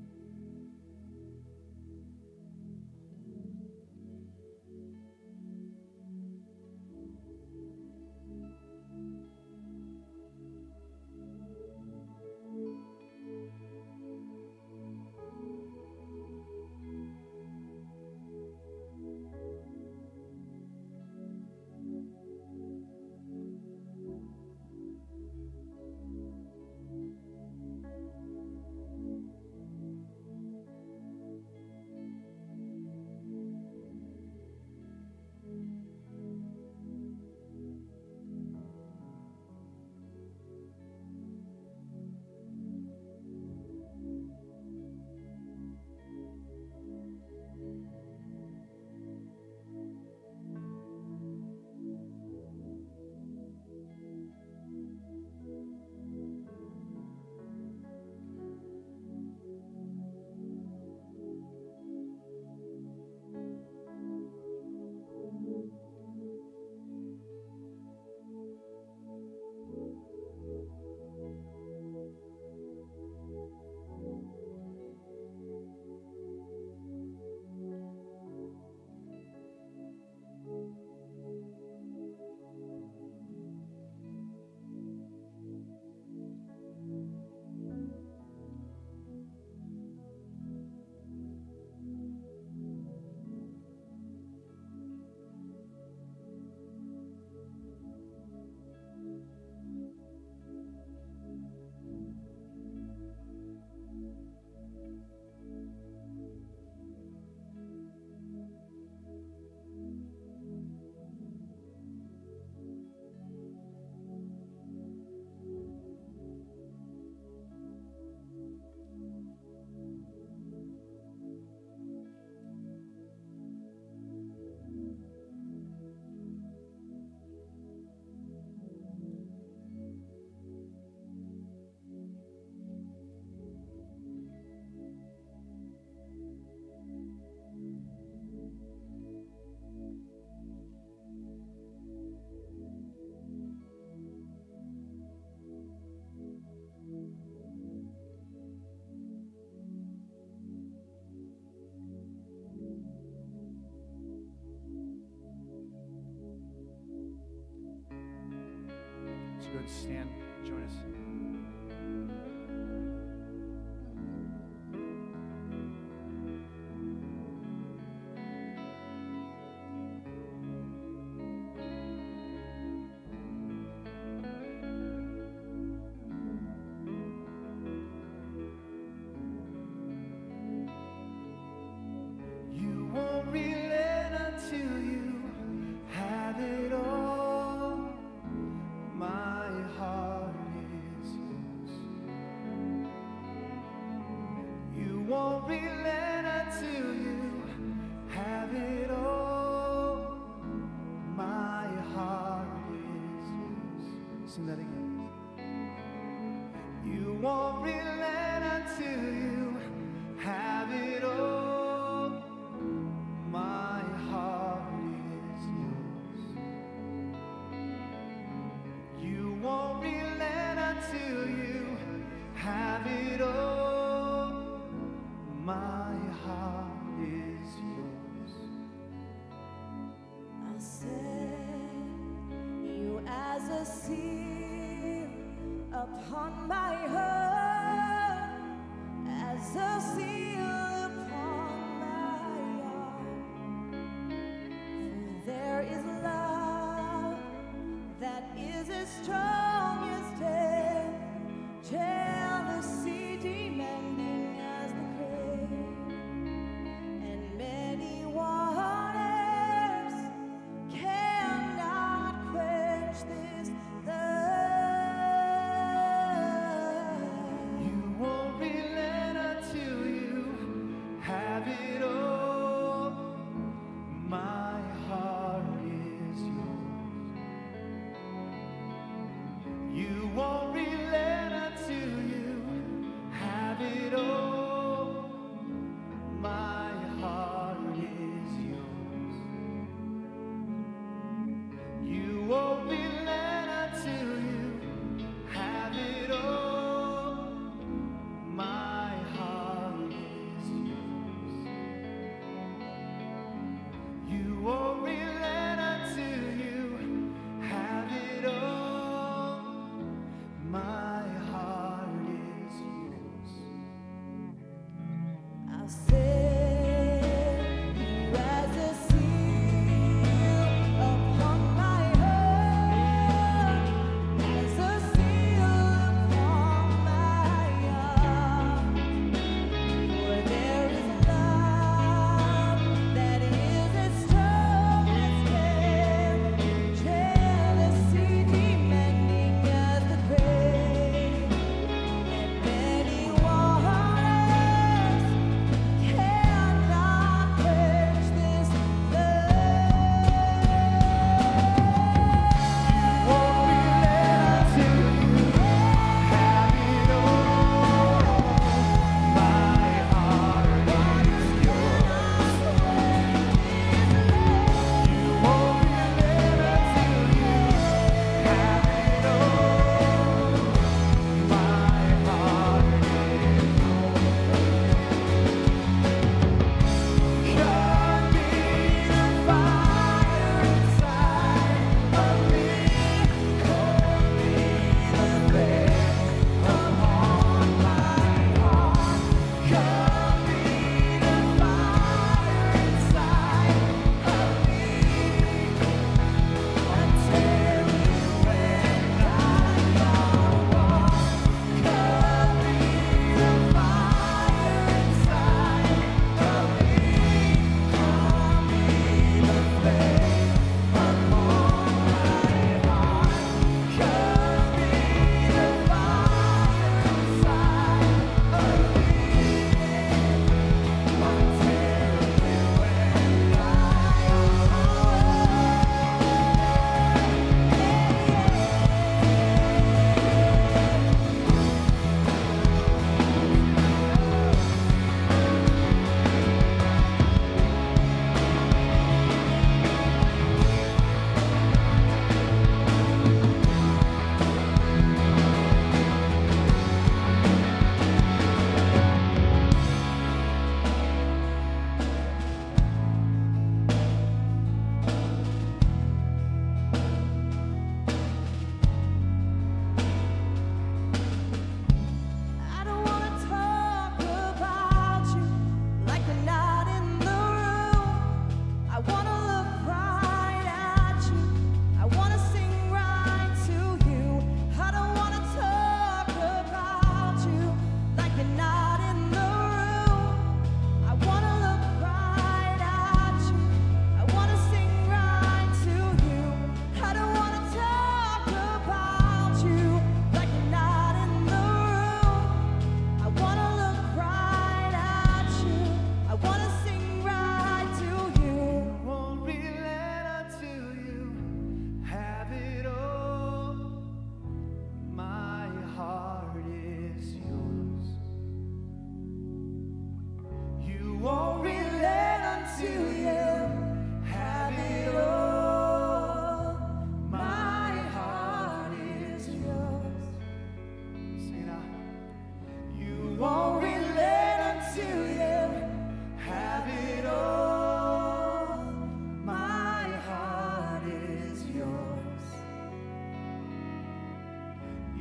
Speaker 2: Good. Stand. Join us.
Speaker 1: You won't relent until you have it all. My heart is yours. You won't relent until you have it all. My heart is yours. Sing that again. You won't relent until you have it all. My heart is yours. You won't relent until you have it all. My heart is yours.
Speaker 3: I'll set you as a seal upon my heart, as a seal upon my arm. For there is love that is as strong as death, jealousy demanding as the grave, and many waters cannot quench this love.
Speaker 1: You won't relent until you have it all. My heart is yours.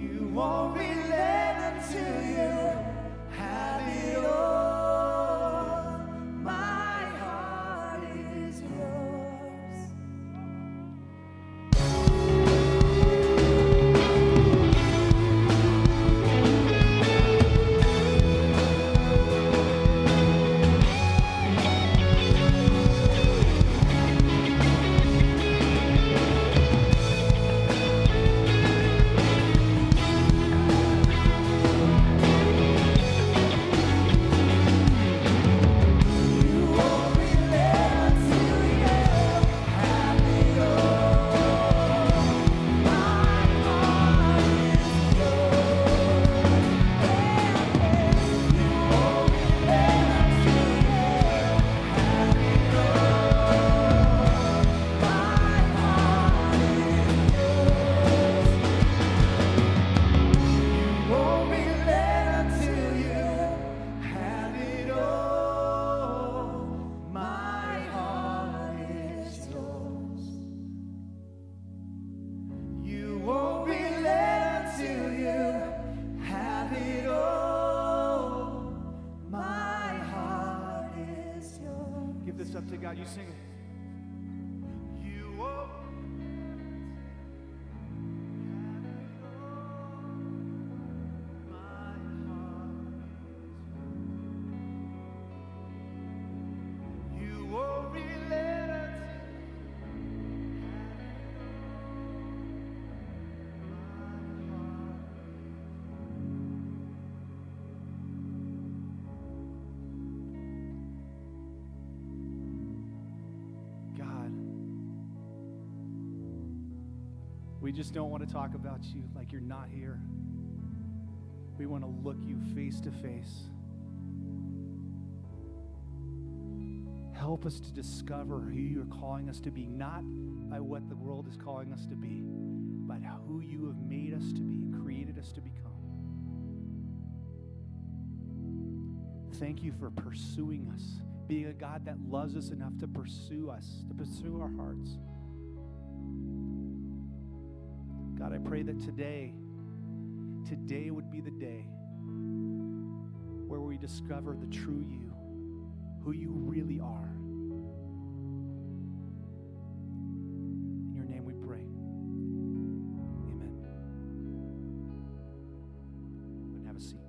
Speaker 1: You won't relent until you have it all. My heart is yours.
Speaker 2: Give this up to God. You sing it. You won't. You won't relent. God, we just don't want to talk about you like you're not here. We want to look you face to face. Help us to discover who you're calling us to be, not by what the world is calling us to be, but who you have made us to be and created us to become. Thank you for pursuing us, being a God that loves us enough to pursue us, to pursue our hearts. God, I pray that today would be the day where we discover the true you, who you really are. In your name we pray. Amen. And have a seat.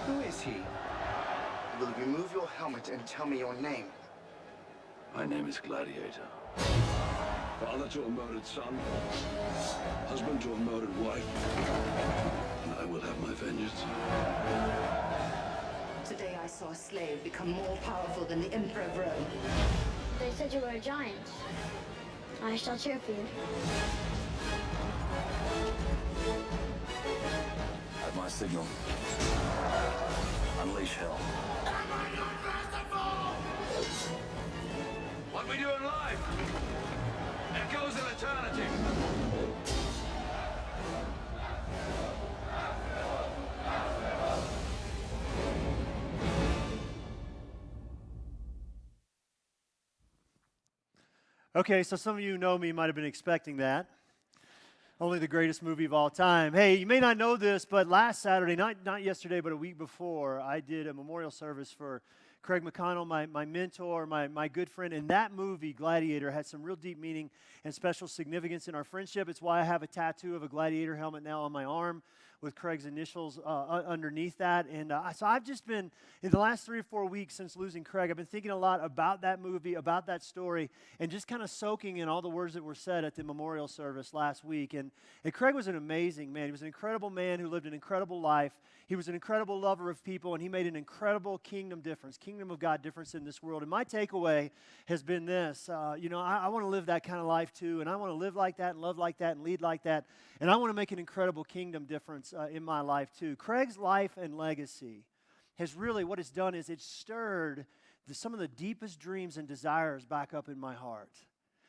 Speaker 5: Who is he? Will you remove your helmet and tell me your name?
Speaker 6: My name is Gladiator. Father to a murdered son, husband to a murdered wife, and I will have my vengeance.
Speaker 7: Today I saw a slave become more powerful than the Emperor of Rome.
Speaker 8: They said you were a giant. I shall cheer for you.
Speaker 6: At my signal, unleash hell. What we do in life echoes in eternity.
Speaker 9: Okay, so some of you who know me might have been expecting that. Only the greatest movie of all time. Hey, you may not know this, but last Saturday, not yesterday, but a week before, I did a memorial service for Craig McConnell, my mentor, my good friend. And that movie, Gladiator, had some real deep meaning and special significance in our friendship. It's why I have a tattoo of a gladiator helmet now on my arm with Craig's initials underneath that. And so I've just been, in the last 3 or 4 weeks since losing Craig, I've been thinking a lot about that movie, about that story, and just kind of soaking in all the words that were said at the memorial service last week. And Craig was an amazing man. He was an incredible man who lived an incredible life. He was an incredible lover of people, and he made an incredible kingdom of God difference in this world. And my takeaway has been this. I want to live that kind of life too, and I want to live like that and love like that and lead like that. And I want to make an incredible kingdom difference in my life too. Craig's life and legacy has really, what it's done is it's stirred some of the deepest dreams and desires back up in my heart.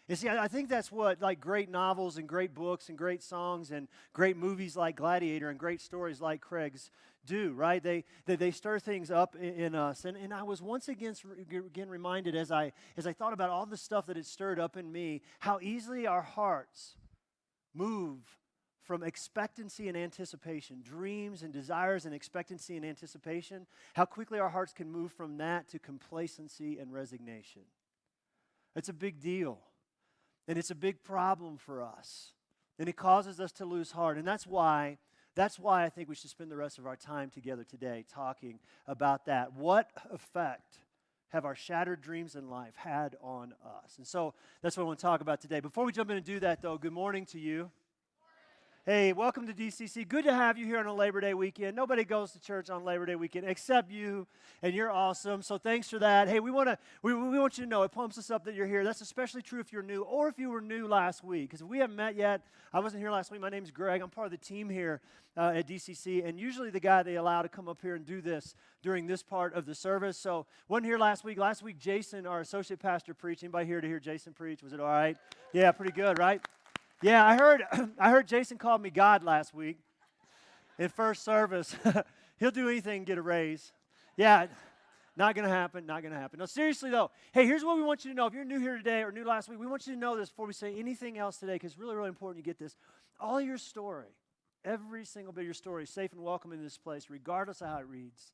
Speaker 9: And see, I think that's what like great novels and great books and great songs and great movies like Gladiator and great stories like Craig's do, right? They stir things up in us. And I was once again reminded as I thought about all the stuff that it stirred up in me, how easily our hearts move from expectancy and anticipation, dreams and desires and expectancy and anticipation, how quickly our hearts can move from that to complacency and resignation. It's a big deal. And it's a big problem for us. And it causes us to lose heart. And that's why I think we should spend the rest of our time together today talking about that. What effect have our shattered dreams in life had on us? And so that's what I want to talk about today. Before we jump in and do that, though, good morning to you. Hey, welcome to DCC. Good to have you here on a Labor Day weekend. Nobody goes to church on Labor Day weekend except you, and you're awesome. So thanks for that. Hey, we want you to know it pumps us up that you're here. That's especially true if you're new or if you were new last week. Because if we haven't met yet, I wasn't here last week. My name's Greg. I'm part of the team here at DCC, and usually the guy they allow to come up here and do this during this part of the service. So wasn't here last week. Last week, Jason, our associate pastor, preached. Anybody here to hear Jason preach? Was it all right? Yeah, pretty good, right? Yeah, I heard Jason called me God last week in first service. He'll do anything and get a raise. Yeah, not going to happen, not going to happen. No, seriously though, hey, here's what we want you to know. If you're new here today or new last week, we want you to know this before we say anything else today, because it's really, really important you get this. All your story, every single bit of your story is safe and welcome in this place, regardless of how it reads.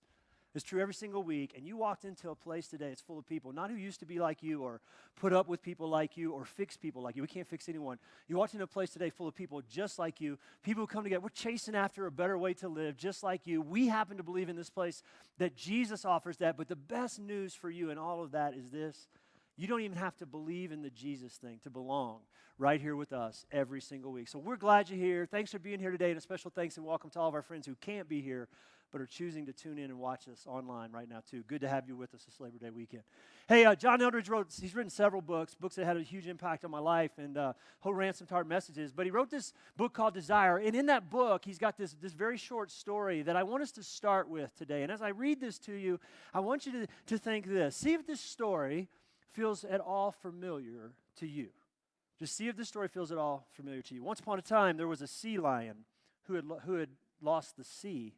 Speaker 9: It's true every single week, and you walked into a place today, it's full of people, not who used to be like you or put up with people like you or fix people like you. We can't fix anyone. You walked into a place today full of people just like you, people who come together. We're chasing after a better way to live just like you. We happen to believe in this place that Jesus offers that, but the best news for you in all of that is this. You don't even have to believe in the Jesus thing to belong right here with us every single week. So we're glad you're here. Thanks for being here today, and a special thanks and welcome to all of our friends who can't be here but are choosing to tune in and watch us online right now too. Good to have you with us this Labor Day weekend. Hey, John Eldredge he's written several books that had a huge impact on my life, and whole ransom to heart messages. But he wrote this book called Desire, and in that book, he's got this very short story that I want us to start with today. And as I read this to you, I want you to think this. See if this story feels at all familiar to you. Just see if this story feels at all familiar to you. Once upon a time, there was a sea lion who had lost the sea.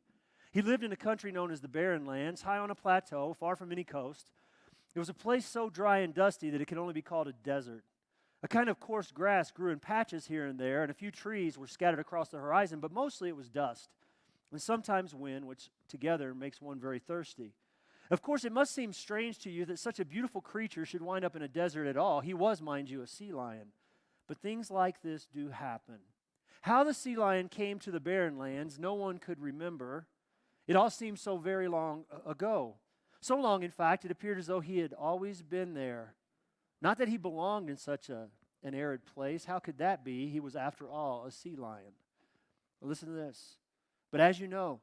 Speaker 9: He lived in a country known as the Barren Lands, high on a plateau, far from any coast. It was a place so dry and dusty that it could only be called a desert. A kind of coarse grass grew in patches here and there, and a few trees were scattered across the horizon, but mostly it was dust, and sometimes wind, which together makes one very thirsty. Of course, it must seem strange to you that such a beautiful creature should wind up in a desert at all. He was, mind you, a sea lion. But things like this do happen. How the sea lion came to the Barren Lands, no one could remember. It all seemed so very long ago. So long, in fact, it appeared as though he had always been there. Not that he belonged in such an arid place. How could that be? He was, after all, a sea lion. Well, listen to this. But as you know,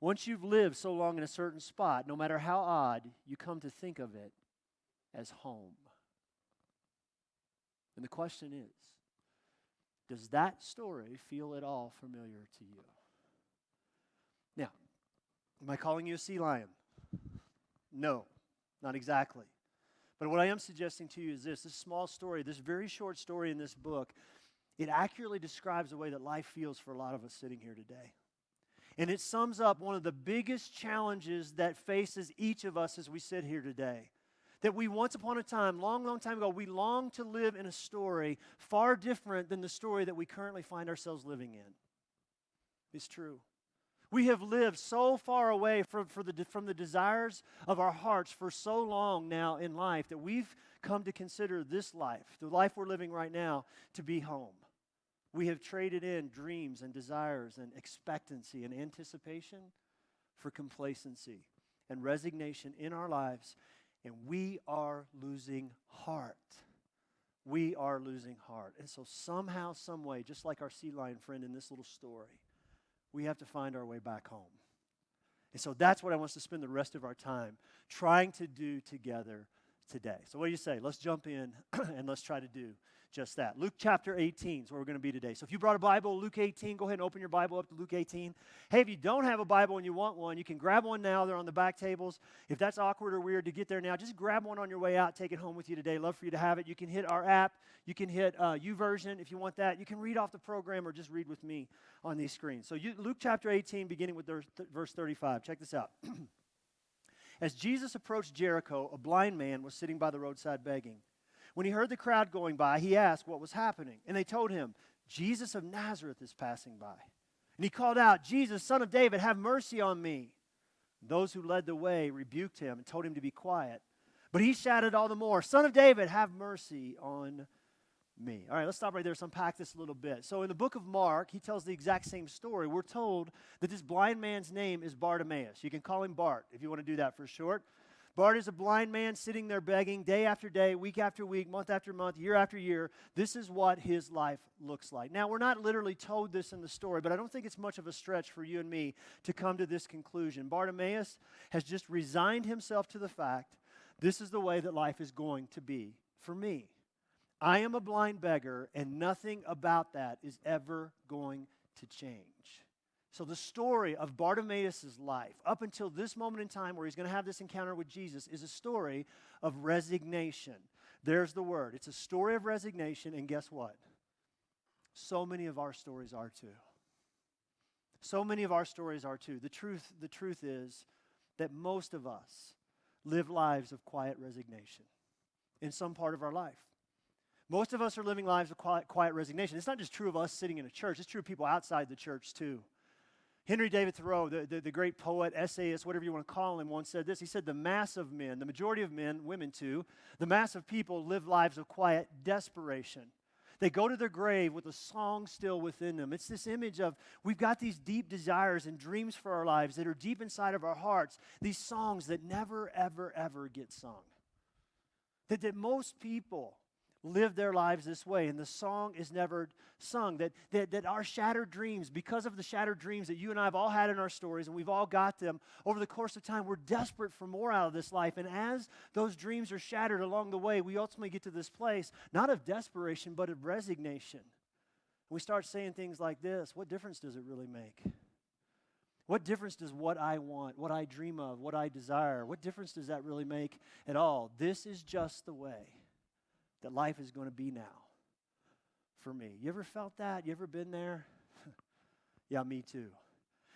Speaker 9: once you've lived so long in a certain spot, no matter how odd, you come to think of it as home. And the question is, does that story feel at all familiar to you? Now, am I calling you a sea lion? No, not exactly. But what I am suggesting to you is this small story, this very short story in this book, it accurately describes the way that life feels for a lot of us sitting here today. And it sums up one of the biggest challenges that faces each of us as we sit here today. That we once upon a time, long, long time ago, we longed to live in a story far different than the story that we currently find ourselves living in. It's true. We have lived so far away from the desires of our hearts for so long now in life that we've come to consider this life, the life we're living right now, to be home. We have traded in dreams and desires and expectancy and anticipation for complacency and resignation in our lives, and we are losing heart. We are losing heart. And so somehow, some way, just like our sea lion friend in this little story, we have to find our way back home. And so that's what I want us to spend the rest of our time trying to do together today. So what do you say? Let's jump in and let's try to do just that. Luke chapter 18 is where we're going to be today. So if you brought a Bible, Luke 18, go ahead and open your Bible up to Luke 18. Hey, if you don't have a Bible and you want one, you can grab one now. They're on the back tables. If that's awkward or weird to get there now, just grab one on your way out. Take it home with you today. Love for you to have it. You can hit our app. You can hit YouVersion if you want that. You can read off the program or just read with me on these screens. So Luke chapter 18, beginning with verse 35. Check this out. As Jesus approached Jericho, a blind man was sitting by the roadside begging. When he heard the crowd going by, he asked what was happening. And they told him, Jesus of Nazareth is passing by. And he called out, Jesus, Son of David, have mercy on me. Those who led the way rebuked him and told him to be quiet. But he shouted all the more, Son of David, have mercy on me. All right, let's stop right there. Let's unpack this a little bit. So in the book of Mark, he tells the exact same story. We're told that this blind man's name is Bartimaeus. You can call him Bart if you want to do that for short. Bart is a blind man sitting there begging day after day, week after week, month after month, year after year. This is what his life looks like. Now, we're not literally told this in the story, but I don't think it's much of a stretch for you and me to come to this conclusion. Bartimaeus has just resigned himself to the fact this is the way that life is going to be for me. I am a blind beggar, and nothing about that is ever going to change. So the story of Bartimaeus' life, up until this moment in time where he's going to have this encounter with Jesus, is a story of resignation. There's the word. It's a story of resignation, and guess what? So many of our stories are too. So many of our stories are too. The truth is that most of us live lives of quiet resignation in some part of our life. Most of us are living lives of quiet resignation. It's not just true of us sitting in a church. It's true of people outside the church too. Henry David Thoreau, the great poet, essayist, whatever you want to call him, once said this. He said, the mass of men, the majority of men, women too, the mass of people live lives of quiet desperation. They go to their grave with a song still within them. It's this image of we've got these deep desires and dreams for our lives that are deep inside of our hearts, these songs that never, ever, ever get sung. That most people live their lives this way, and the song is never sung. That our shattered dreams, because of the shattered dreams that you and I have all had in our stories, and we've all got them over the course of time, we're desperate for more out of this life. And as those dreams are shattered along the way, we ultimately get to this place, not of desperation, but of resignation. We start saying things like this: what difference does it really make? What difference does what I want, what I dream of, what I desire, what difference does that really make at all? This is just the way that life is going to be now for me. You ever felt that? You ever been there? Yeah, me too.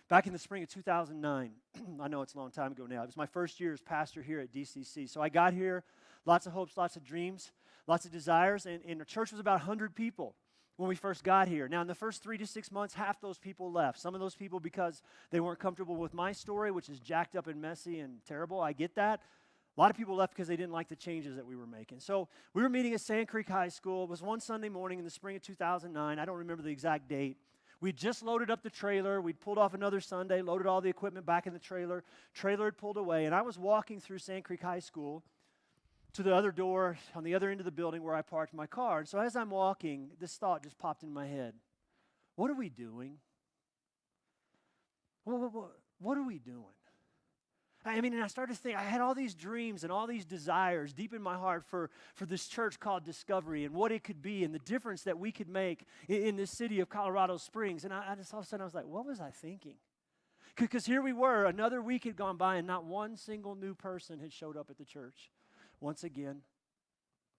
Speaker 9: Back in the spring of 2009, I know it's a long time ago now, it was my first year as pastor here at DCC. So I got here, lots of hopes, lots of dreams, lots of desires, and the church was about 100 people when we first got here. Now, in the first 3 to 6 months, half those people left. Some of those people because they weren't comfortable with my story, which is jacked up and messy and terrible. I get that. A lot of people left because they didn't like the changes that we were making. So we were meeting at Sand Creek High School. It was one Sunday morning in the spring of 2009. I don't remember the exact date. We'd just loaded up the trailer. We'd pulled off another Sunday, loaded all the equipment back in the trailer. Trailer had pulled away, and I was walking through Sand Creek High School to the other door on the other end of the building where I parked my car. And so as I'm walking, this thought just popped in my head. What are we doing? What are we doing? I mean, and I started to think, I had all these dreams and all these desires deep in my heart for this church called Discovery and what it could be and the difference that we could make in this city of Colorado Springs. And I just all of a sudden, I was like, what was I thinking? Because here we were, another week had gone by and not one single new person had showed up at the church once again.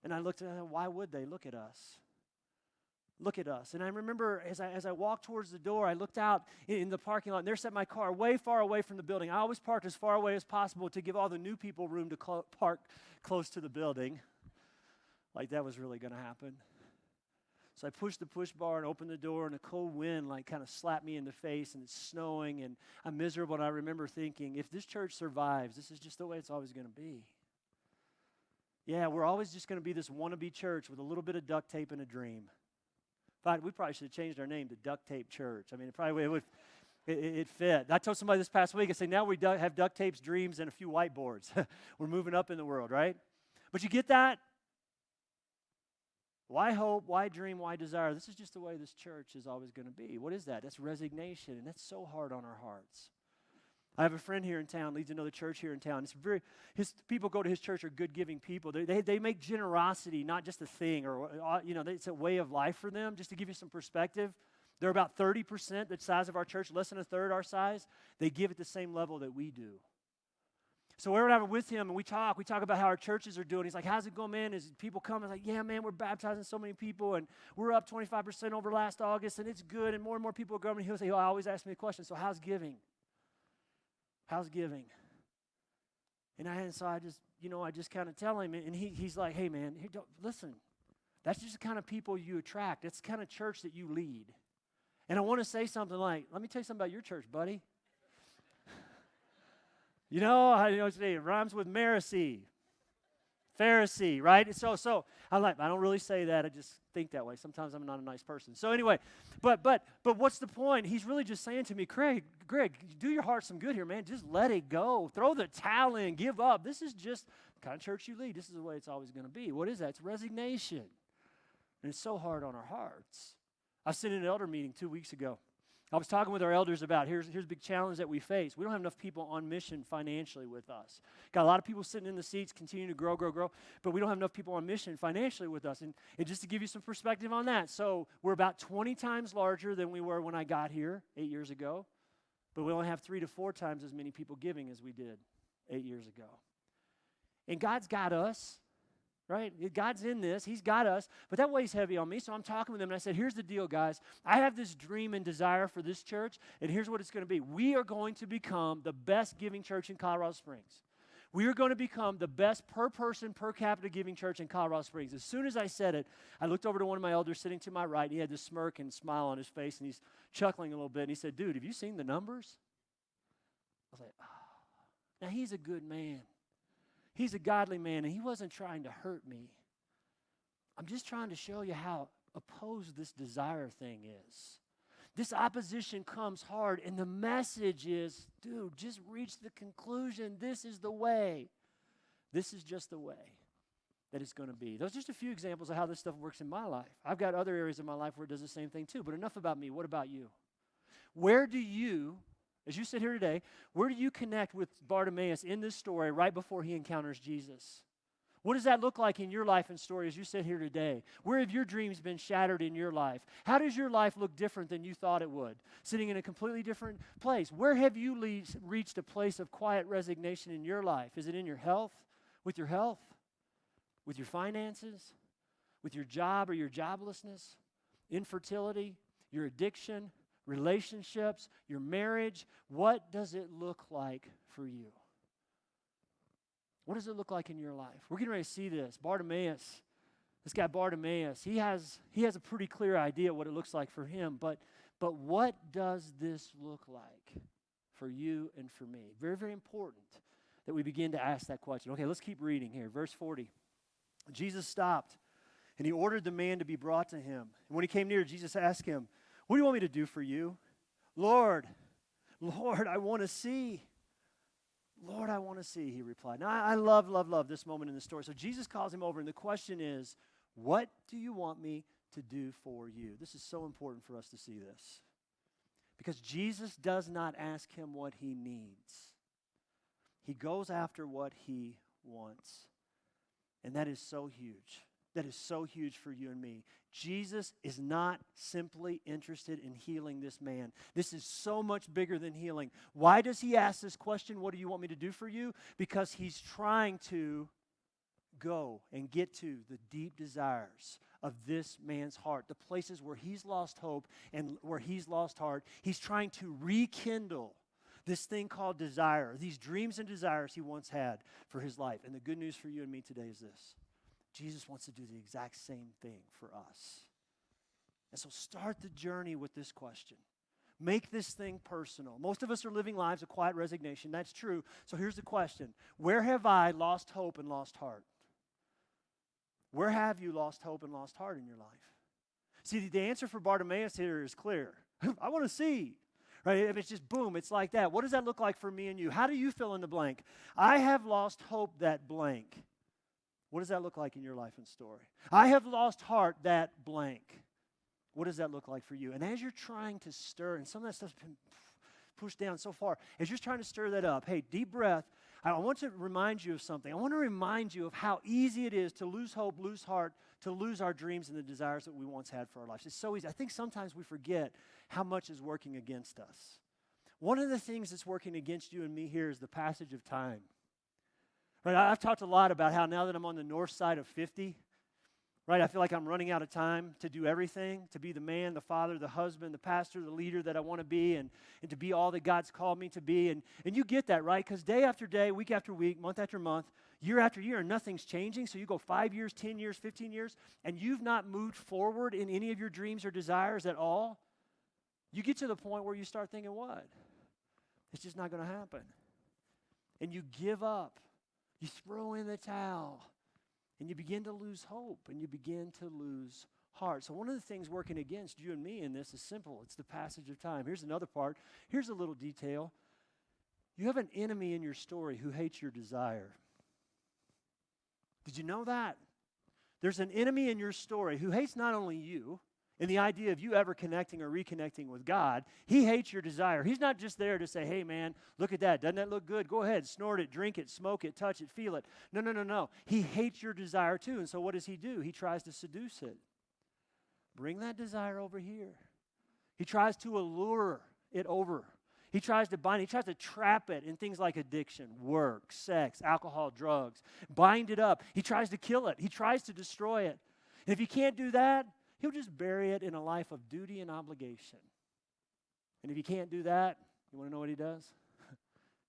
Speaker 9: And I looked at them, why would they? Look at us. Look at us. And I remember as I walked towards the door, I looked out in the parking lot, and there sat my car way far away from the building. I always parked as far away as possible to give all the new people room to park close to the building. Like that was really going to happen. So I pushed the push bar and opened the door, and a cold wind kind of slapped me in the face, and it's snowing, and I'm miserable. And I remember thinking, if this church survives, this is just the way it's always going to be. Yeah, we're always just going to be this wannabe church with a little bit of duct tape and a dream. In fact, we probably should have changed our name to Duct Tape Church. I mean, it fit. I told somebody this past week, I say, now we have duct tapes, dreams, and a few whiteboards. We're moving up in the world, right? But you get that? Why hope? Why dream? Why desire? This is just the way this church is always going to be. What is that? That's resignation, and that's so hard on our hearts. I have a friend here in town, leads another church here in town. His people go to his church are good giving people. They make generosity not just a thing or, it's a way of life for them. Just to give you some perspective, they're about 30% the size of our church, less than a third our size. They give at the same level that we do. So we're out with him and we talk about how our churches are doing. He's like, how's it going, man? As people come, I'm like, yeah, man, we're baptizing so many people and we're up 25% over last August and it's good and more people are going. He'll always ask me a question, so how's giving? How's giving? And so I just kind of tell him, and he's like, hey, man, listen, that's just the kind of people you attract. That's the kind of church that you lead. And I want to say something like, let me tell you something about your church, buddy. It rhymes with Pharisee, right? So I don't really say that. I just think that way. Sometimes I'm not a nice person. So anyway, but what's the point? He's really just saying to me, Greg, do your heart some good here, man. Just let it go. Throw the towel in. Give up. This is just the kind of church you lead. This is the way it's always going to be. What is that? It's resignation. And it's so hard on our hearts. I was sitting in an elder meeting 2 weeks ago. I was talking with our elders about here's a big challenge that we face. We don't have enough people on mission financially with us. Got a lot of people sitting in the seats, continuing to grow, but we don't have enough people on mission financially with us. And just to give you some perspective on that, so we're about 20 times larger than we were when I got here 8 years ago, but we only have 3 to 4 times as many people giving as we did 8 years ago. And God's got us. Right? God's in this. He's got us. But that weighs heavy on me. So I'm talking with them, and I said, here's the deal, guys. I have this dream and desire for this church, and here's what it's going to be. We are going to become the best giving church in Colorado Springs. We are going to become the best per person, per capita giving church in Colorado Springs. As soon as I said it, I looked over to one of my elders sitting to my right, and he had this smirk and smile on his face, and he's chuckling a little bit. And he said, dude, have you seen the numbers? I was like, oh. Now, he's a good man. He's a godly man, and he wasn't trying to hurt me. I'm just trying to show you how opposed this desire thing is. This opposition comes hard, and the message is, dude, just reach the conclusion. This is the way. This is just the way that it's going to be. Those are just a few examples of how this stuff works in my life. I've got other areas of my life where it does the same thing too, but enough about me. What about you? Where do you, as you sit here today, where do you connect with Bartimaeus in this story right before he encounters Jesus? What does that look like in your life and story as you sit here today? Where have your dreams been shattered in your life? How does your life look different than you thought it would? Sitting in a completely different place. Where have you reached a place of quiet resignation in your life? Is it in your health? With your health? With your finances? With your job or your joblessness? Infertility? Your addiction? Relationships? Your marriage? What does it look like for you? What does it look like in your life? We're getting ready to see this. Bartimaeus, this guy Bartimaeus, he has a pretty clear idea what it looks like for him, but what does this look like for you and for me? Very, very important that we begin to ask that question. Okay, let's keep reading here. Verse 40. Jesus stopped, and he ordered the man to be brought to him. And when he came near, Jesus asked him, "What do you want me to do for you?" Lord, I want to see. Lord, I want to see, he replied. Now, I love this moment in the story. So Jesus calls him over, and the question is, what do you want me to do for you? This is so important for us to see this. Because Jesus does not ask him what he needs. He goes after what he wants. And that is so huge. That is so huge for you and me. Jesus is not simply interested in healing this man. This is so much bigger than healing. Why does he ask this question, what do you want me to do for you? Because he's trying to go and get to the deep desires of this man's heart, the places where he's lost hope and where he's lost heart. He's trying to rekindle this thing called desire, these dreams and desires he once had for his life. And the good news for you and me today is this. Jesus wants to do the exact same thing for us. And so start the journey with this question. Make this thing personal. Most of us are living lives of quiet resignation. That's true. So here's the question. Where have I lost hope and lost heart? Where have you lost hope and lost heart in your life? See, the answer for Bartimaeus here is clear. I want to see. Right? If it's just boom, it's like that. What does that look like for me and you? How do you fill in the blank? I have lost hope that blank. What does that look like in your life and story? I have lost heart that blank. What does that look like for you? And as you're trying to stir, and some of that stuff's pushed down so far. As you're trying to stir that up, hey, deep breath. I want to remind you of something. I want to remind you of how easy it is to lose hope, lose heart, to lose our dreams and the desires that we once had for our lives. It's so easy. I think sometimes we forget how much is working against us. One of the things that's working against you and me here is the passage of time. Right? I've talked a lot about how now that I'm on the north side of 50, right, I feel like I'm running out of time to do everything, to be the man, the father, the husband, the pastor, the leader that I want to be, and to be all that God's called me to be. And you get that, right? Because day after day, week after week, month after month, year after year, and nothing's changing. So you go 5 years, 10 years, 15 years, and you've not moved forward in any of your dreams or desires at all. You get to the point where you start thinking, what? It's just not going to happen. And you give up. You throw in the towel. And you begin to lose hope, and you begin to lose heart. So one of the things working against you and me in this is simple. It's the passage of time. Here's another part. Here's a little detail. You have an enemy in your story who hates your desire. Did you know that? There's an enemy in your story who hates not only you and the idea of you ever connecting or reconnecting with God. He hates your desire. He's not just there to say, hey, man, look at that. Doesn't that look good? Go ahead, snort it, drink it, smoke it, touch it, feel it. No. He hates your desire too. And so what does he do? He tries to seduce it. Bring that desire over here. He tries to allure it over. He tries to bind it. He tries to trap it in things like addiction, work, sex, alcohol, drugs. Bind it up. He tries to kill it. He tries to destroy it. And if he can't do that, he'll just bury it in a life of duty and obligation. And if he can't do that, you want to know what he does?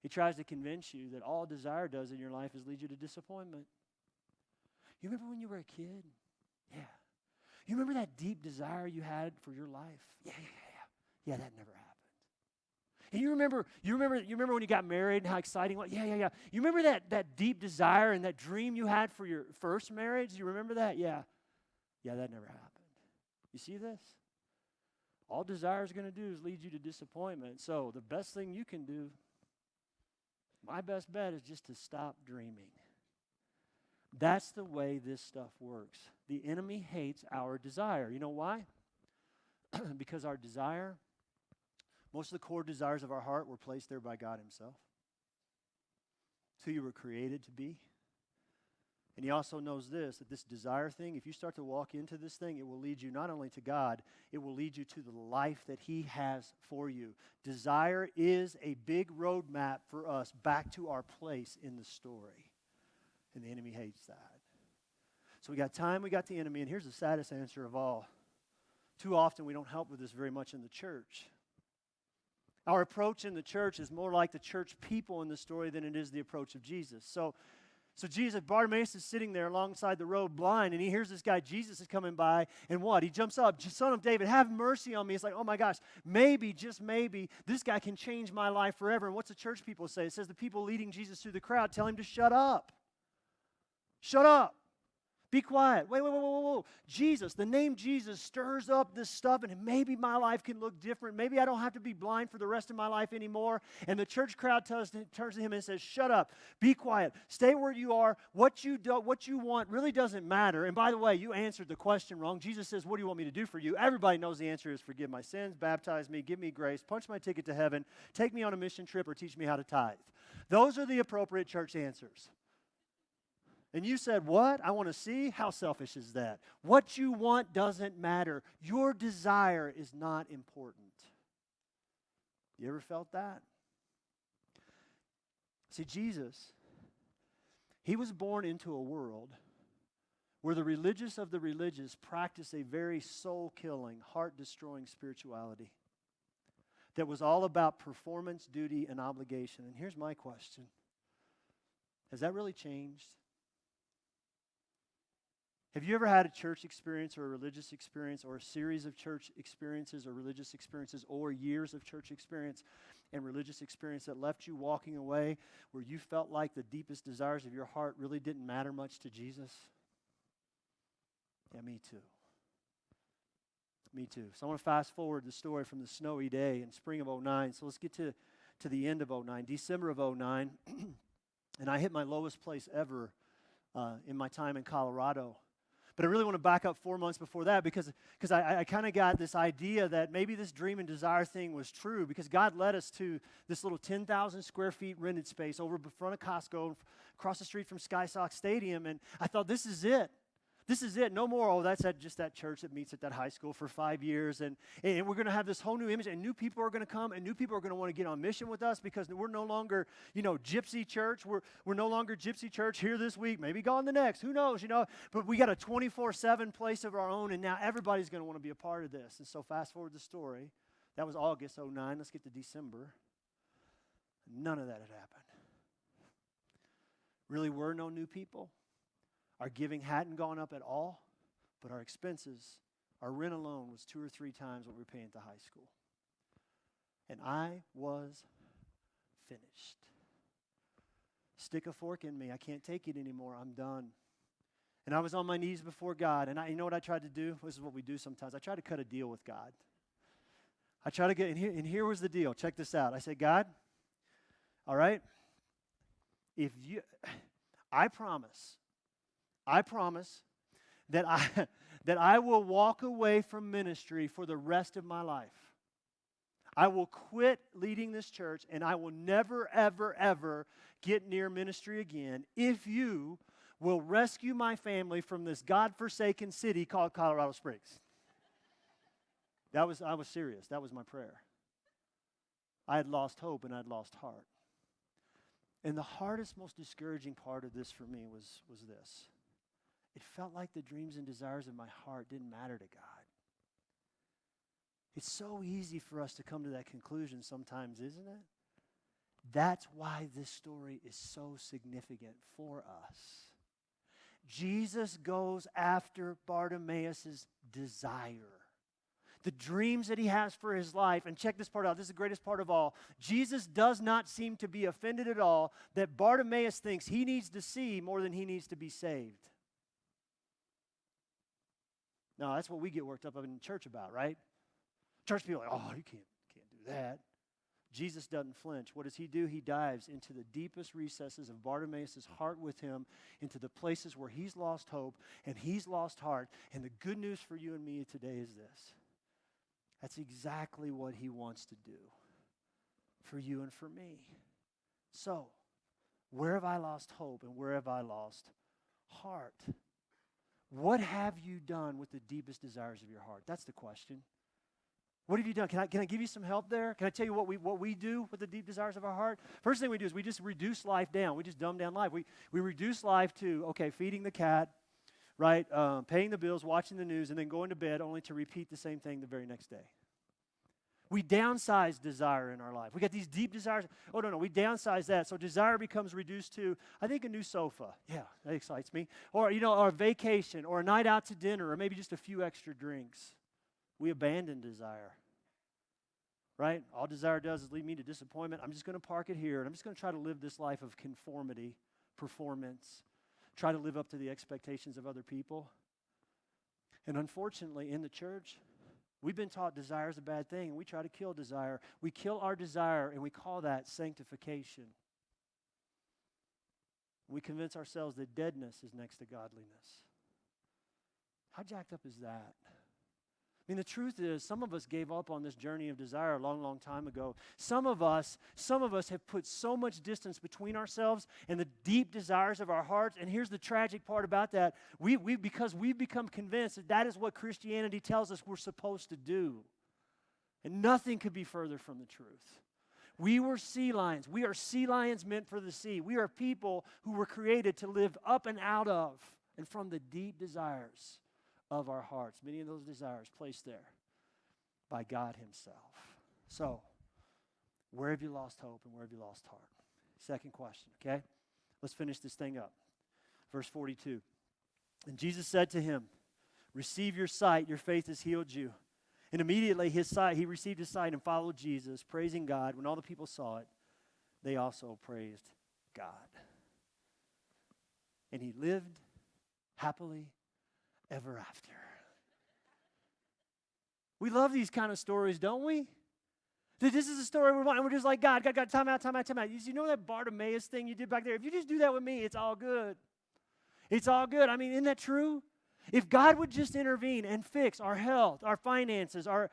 Speaker 9: He tries to convince you that all desire does in your life is lead you to disappointment. You remember when you were a kid? Yeah. You remember that deep desire you had for your life? Yeah. Yeah, that never happened. And you remember when you got married and how exciting it was? Yeah. You remember that deep desire and that dream you had for your first marriage? You remember that? Yeah. Yeah, that never happened. You see this? All desire is going to do is lead you to disappointment. So the best thing you can do, my best bet, is just to stop dreaming. That's the way this stuff works. The enemy hates our desire. You know why? Because our desire, most of the core desires of our heart were placed there by God himself. It's who you were created to be. And he also knows this, that this desire thing, if you start to walk into this thing, it will lead you not only to God, it will lead you to the life that he has for you. Desire is a big roadmap for us back to our place in the story. And the enemy hates that. So we got time, we got the enemy, and here's the saddest answer of all. Too often we don't help with this very much in the church. Our approach in the church is more like the church people in the story than it is the approach of Jesus. So Jesus, Bartimaeus is sitting there alongside the road blind, and he hears this guy, Jesus, is coming by, and what? He jumps up, Son of David, have mercy on me. It's like, oh my gosh, maybe, just maybe, this guy can change my life forever. And what's the church people say? It says the people leading Jesus through the crowd tell him to shut up. Shut up. Be quiet. Whoa. Jesus, the name Jesus stirs up this stuff, and maybe my life can look different. Maybe I don't have to be blind for the rest of my life anymore. And the church crowd turns to him and says, shut up. Be quiet. Stay where you are. What you want really doesn't matter. And by the way, you answered the question wrong. Jesus says, what do you want me to do for you? Everybody knows the answer is forgive my sins, baptize me, give me grace, punch my ticket to heaven, take me on a mission trip, or teach me how to tithe. Those are the appropriate church answers. And you said, what? I want to see? How selfish is that? What you want doesn't matter. Your desire is not important. You ever felt that? See, Jesus, he was born into a world where the religious of the religious practice a very soul-killing, heart-destroying spirituality that was all about performance, duty, and obligation. And here's my question. Has that really changed? Have you ever had a church experience or a religious experience or a series of church experiences or religious experiences or years of church experience and religious experience that left you walking away where you felt like the deepest desires of your heart really didn't matter much to Jesus? Yeah, me too. Me too. So I want to fast forward the story from the snowy day in spring of 2009. So let's get to the end of 2009, December of 2009. And I hit my lowest place ever in my time in Colorado. But I really want to back up 4 months before that because I kind of got this idea that maybe this dream and desire thing was true because God led us to this little 10,000 square feet rented space over in front of Costco, across the street from SkySox Stadium, and I thought, this is it. This is it. No more, oh, that's just that church that meets at that high school for 5 years. And we're going to have this whole new image, and new people are going to come, and new people are going to want to get on mission with us because we're no longer, gypsy church. We're no longer gypsy church here this week, maybe gone the next. Who knows, But we got a 24/7 place of our own, and now everybody's going to want to be a part of this. And so fast forward the story. That was August 09. Let's get to December. None of that had happened. Really were no new people. Our giving hadn't gone up at all, but our expenses, our rent alone was 2 or 3 times what we were paying at the high school. And I was finished. Stick a fork in me. I can't take it anymore. I'm done. And I was on my knees before God, and you know what I tried to do? This is what we do sometimes. I try to cut a deal with God. I try to get, and here was the deal. Check this out. I said, God, all right, I promise that I will walk away from ministry for the rest of my life. I will quit leading this church, and I will never, ever, ever get near ministry again if you will rescue my family from this godforsaken city called Colorado Springs. I was serious. That was my prayer. I had lost hope, and I'd lost heart. And the hardest, most discouraging part of this for me was this. It felt like the dreams and desires of my heart didn't matter to God. It's so easy for us to come to that conclusion sometimes, isn't it? That's why this story is so significant for us. Jesus goes after Bartimaeus' desire. The dreams that he has for his life, and check this part out, this is the greatest part of all. Jesus does not seem to be offended at all that Bartimaeus thinks he needs to see more than he needs to be saved. No, that's what we get worked up in church about, right? Church people are like, oh, you can't do that. Jesus doesn't flinch. What does he do? He dives into the deepest recesses of Bartimaeus' heart with him, into the places where he's lost hope and he's lost heart. And the good news for you and me today is this. That's exactly what he wants to do for you and for me. So, where have I lost hope and where have I lost heart? What have you done with the deepest desires of your heart? That's the question. What have you done? Can I give you some help there? Can I tell you what we do with the deep desires of our heart? First thing we do is we just reduce life down. We just dumb down life. We reduce life to, okay, feeding the cat, right? Paying the bills, watching the news, and then going to bed only to repeat the same thing the very next day. We downsize desire in our life. We got these deep desires. Oh, no, we downsize that. So desire becomes reduced to, I think, a new sofa. Yeah, that excites me. Or, or a vacation, or a night out to dinner, or maybe just a few extra drinks. We abandon desire. Right? All desire does is lead me to disappointment. I'm just going to park it here, and I'm just going to try to live this life of conformity, performance, try to live up to the expectations of other people. And unfortunately, in the church, we've been taught desire is a bad thing, and we try to kill desire. We kill our desire, and we call that sanctification. We convince ourselves that deadness is next to godliness. How jacked up is that? I mean, the truth is, some of us gave up on this journey of desire a long, long time ago. Some of us have put so much distance between ourselves and the deep desires of our hearts. And here's the tragic part about that. Because we've become convinced that is what Christianity tells us we're supposed to do. And nothing could be further from the truth. We were sea lions. We are sea lions meant for the sea. We are people who were created to live up and out of and from the deep desires of our hearts. Many of those desires placed there by God himself. So, where have you lost hope and where have you lost heart? Second question, okay? Let's finish this thing up. Verse 42. And Jesus said to him, receive your sight, your faith has healed you. And immediately he received his sight and followed Jesus, praising God. When all the people saw it, they also praised God. And he lived happily ever after. We love these kind of stories, don't we? This is a story we're just like, God, time out. You know that Bartimaeus thing you did back there? If you just do that with me, it's all good. It's all good. I mean, isn't that true? If God would just intervene and fix our health, our finances, our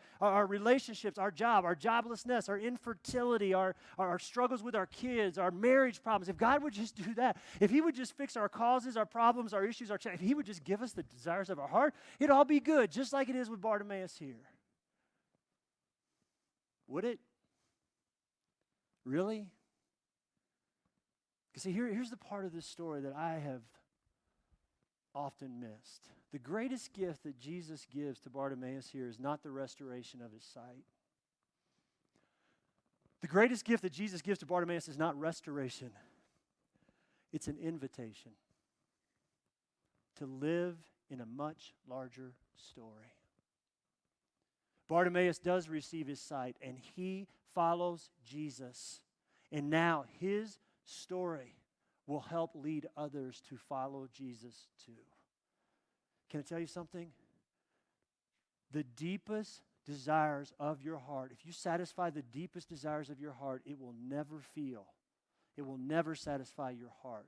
Speaker 9: relationships, our job, our joblessness, our infertility, our struggles with our kids, our marriage problems, if God would just do that, if He would just fix our causes, our problems, our issues, if He would just give us the desires of our heart, it'd all be good, just like it is with Bartimaeus here. Would it? Really? Because see, here's the part of this story that I have often missed. The greatest gift that Jesus gives to Bartimaeus here is not the restoration of his sight. The greatest gift that Jesus gives to Bartimaeus is not restoration. It's an invitation to live in a much larger story. Bartimaeus does receive his sight, and he follows Jesus. And now his story will help lead others to follow Jesus too. Can I tell you something? The deepest desires of your heart, if you satisfy the deepest desires of your heart, it will never satisfy your heart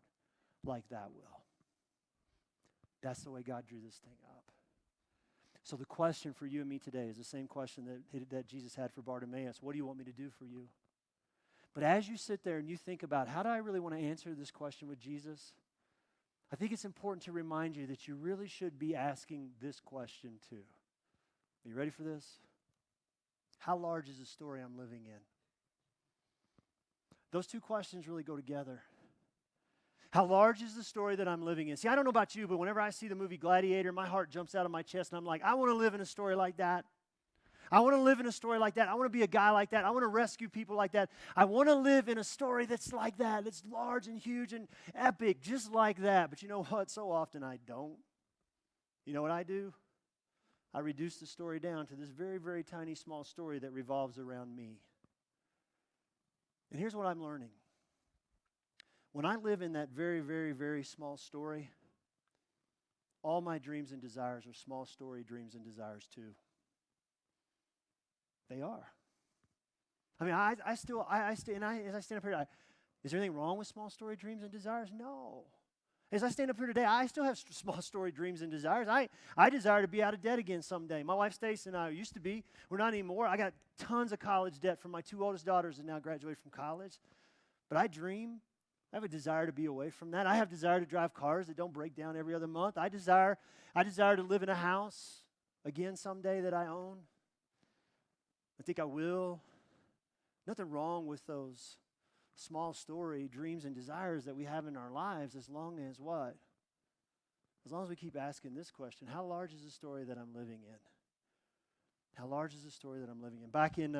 Speaker 9: like that will. That's the way God drew this thing up. So the question for you and me today is the same question that Jesus had for Bartimaeus. What do you want me to do for you? But as you sit there and you think about, how do I really want to answer this question with Jesus? I think it's important to remind you that you really should be asking this question too. Are you ready for this? How large is the story I'm living in? Those two questions really go together. How large is the story that I'm living in? See, I don't know about you, but whenever I see the movie Gladiator, my heart jumps out of my chest and I'm like, I want to live in a story like that. I want to live in a story like that. I want to be a guy like that. I want to rescue people like that. I want to live in a story that's like that, that's large and huge and epic, just like that. But you know what? So often I don't. You know what I do? I reduce the story down to this very, very tiny, small story that revolves around me. And here's what I'm learning. When I live in that very, very, very small story, all my dreams and desires are small story dreams and desires too. They are. I mean, as I stand up here, is there anything wrong with small story dreams and desires? No. As I stand up here today, I still have small story dreams and desires. I desire to be out of debt again someday. My wife Stacy and I used to be. We're not anymore. I got tons of college debt from my two oldest daughters that now graduated from college. But I dream. I have a desire to be away from that. I have desire to drive cars that don't break down every other month. I desire to live in a house again someday that I own. I think I will. Nothing wrong with those small story dreams and desires that we have in our lives, as long as what? As long as we keep asking this question: how large is the story that I'm living in? How large is the story that I'm living in? Back in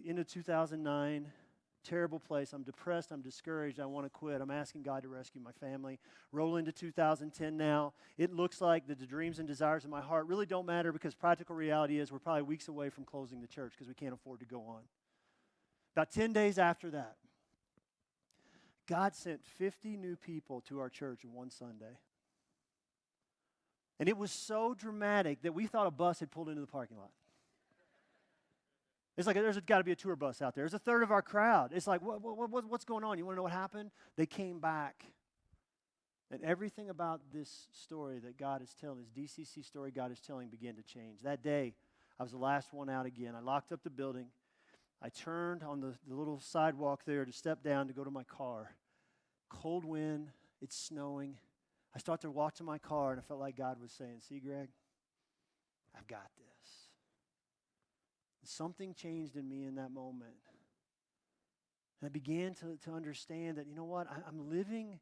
Speaker 9: into 2009, terrible place. I'm depressed. I'm discouraged. I want to quit. I'm asking God to rescue my family. Roll into 2010 now. It looks like the dreams and desires of my heart really don't matter, because practical reality is we're probably weeks away from closing the church because we can't afford to go on. About 10 days after that, God sent 50 new people to our church in one Sunday. And it was so dramatic that we thought a bus had pulled into the parking lot. It's like there's got to be a tour bus out there. There's a third of our crowd. It's like, what's going on? You want to know what happened? They came back. And everything about this story that God is telling, this DCC story God is telling, began to change. That day, I was the last one out again. I locked up the building. I turned on the little sidewalk there to step down to go to my car. Cold wind. It's snowing. I start to walk to my car, and I felt like God was saying, see, Greg, I've got this. Something changed in me in that moment. And I began to understand that, you know what, I'm living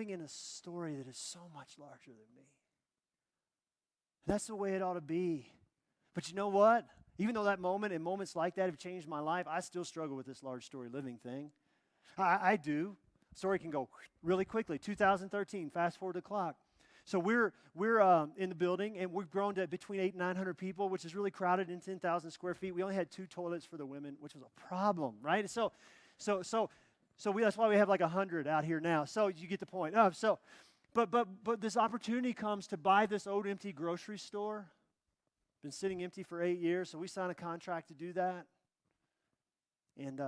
Speaker 9: in a story that is so much larger than me. That's the way it ought to be. But you know what? Even though that moment and moments like that have changed my life, I still struggle with this large story living thing. I do. Story can go really quickly. 2013, fast forward the clock. So we're in the building, and we've grown to between 800 and 900 people, which is really crowded in 10,000 square feet. We only had 2 toilets for the women, which was a problem, right? So that's why we have like 100 out here now. So you get the point. But this opportunity comes to buy this old empty grocery store. Been sitting empty for 8 years, so we signed a contract to do that. And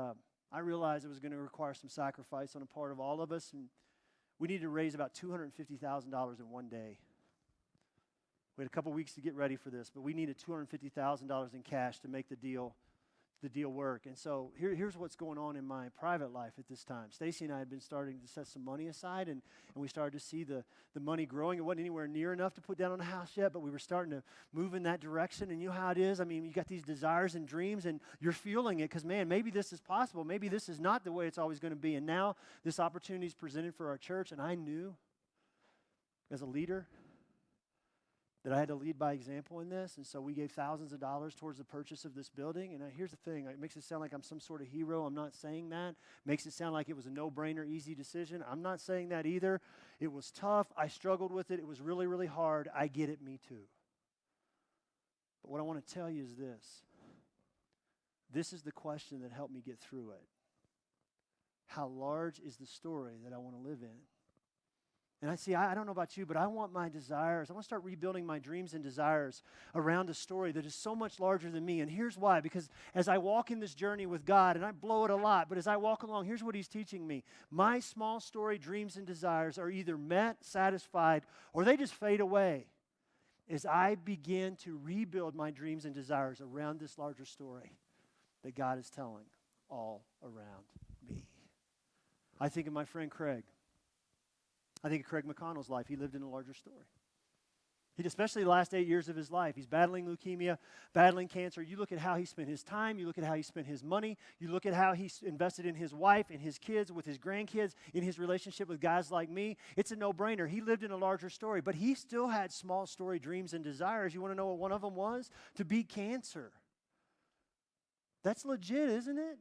Speaker 9: I realized it was going to require some sacrifice on the part of all of us, and we needed to raise about $250,000 in one day. We had a couple weeks to get ready for this, but we needed $250,000 in cash to make the deal work. And so here's what's going on in my private life at this time. Stacy and I had been starting to set some money aside, and we started to see the money growing. It wasn't anywhere near enough to put down on a house yet, but we were starting to move in that direction. And you know how it is? I mean, you got these desires and dreams, and you're fueling it because, man, maybe this is possible. Maybe this is not the way it's always going to be. And now this opportunity is presented for our church, and I knew as a leader that I had to lead by example in this, and so we gave thousands of dollars towards the purchase of this building. And here's the thing, it makes it sound like I'm some sort of hero. I'm not saying that. Makes it sound like it was a no-brainer, easy decision. I'm not saying that either. It was tough. I struggled with it. It was really, really hard. I get it, me too. But what I want to tell you is this. This is the question that helped me get through it. How large is the story that I want to live in? And I don't know about you, but I want my desires. I want to start rebuilding my dreams and desires around a story that is so much larger than me. And here's why. Because as I walk in this journey with God, and I blow it a lot, but as I walk along, here's what He's teaching me. My small story dreams and desires are either met, satisfied, or they just fade away as I begin to rebuild my dreams and desires around this larger story that God is telling all around me. I think of my friend Craig. I think of Craig McConnell's life. He lived in a larger story. Especially the last 8 years of his life. He's battling leukemia, battling cancer. You look at how he spent his time. You look at how he spent his money. You look at how he invested in his wife, in his kids, with his grandkids, in his relationship with guys like me. It's a no-brainer. He lived in a larger story, but he still had small story dreams and desires. You want to know what one of them was? To beat cancer. That's legit, isn't it?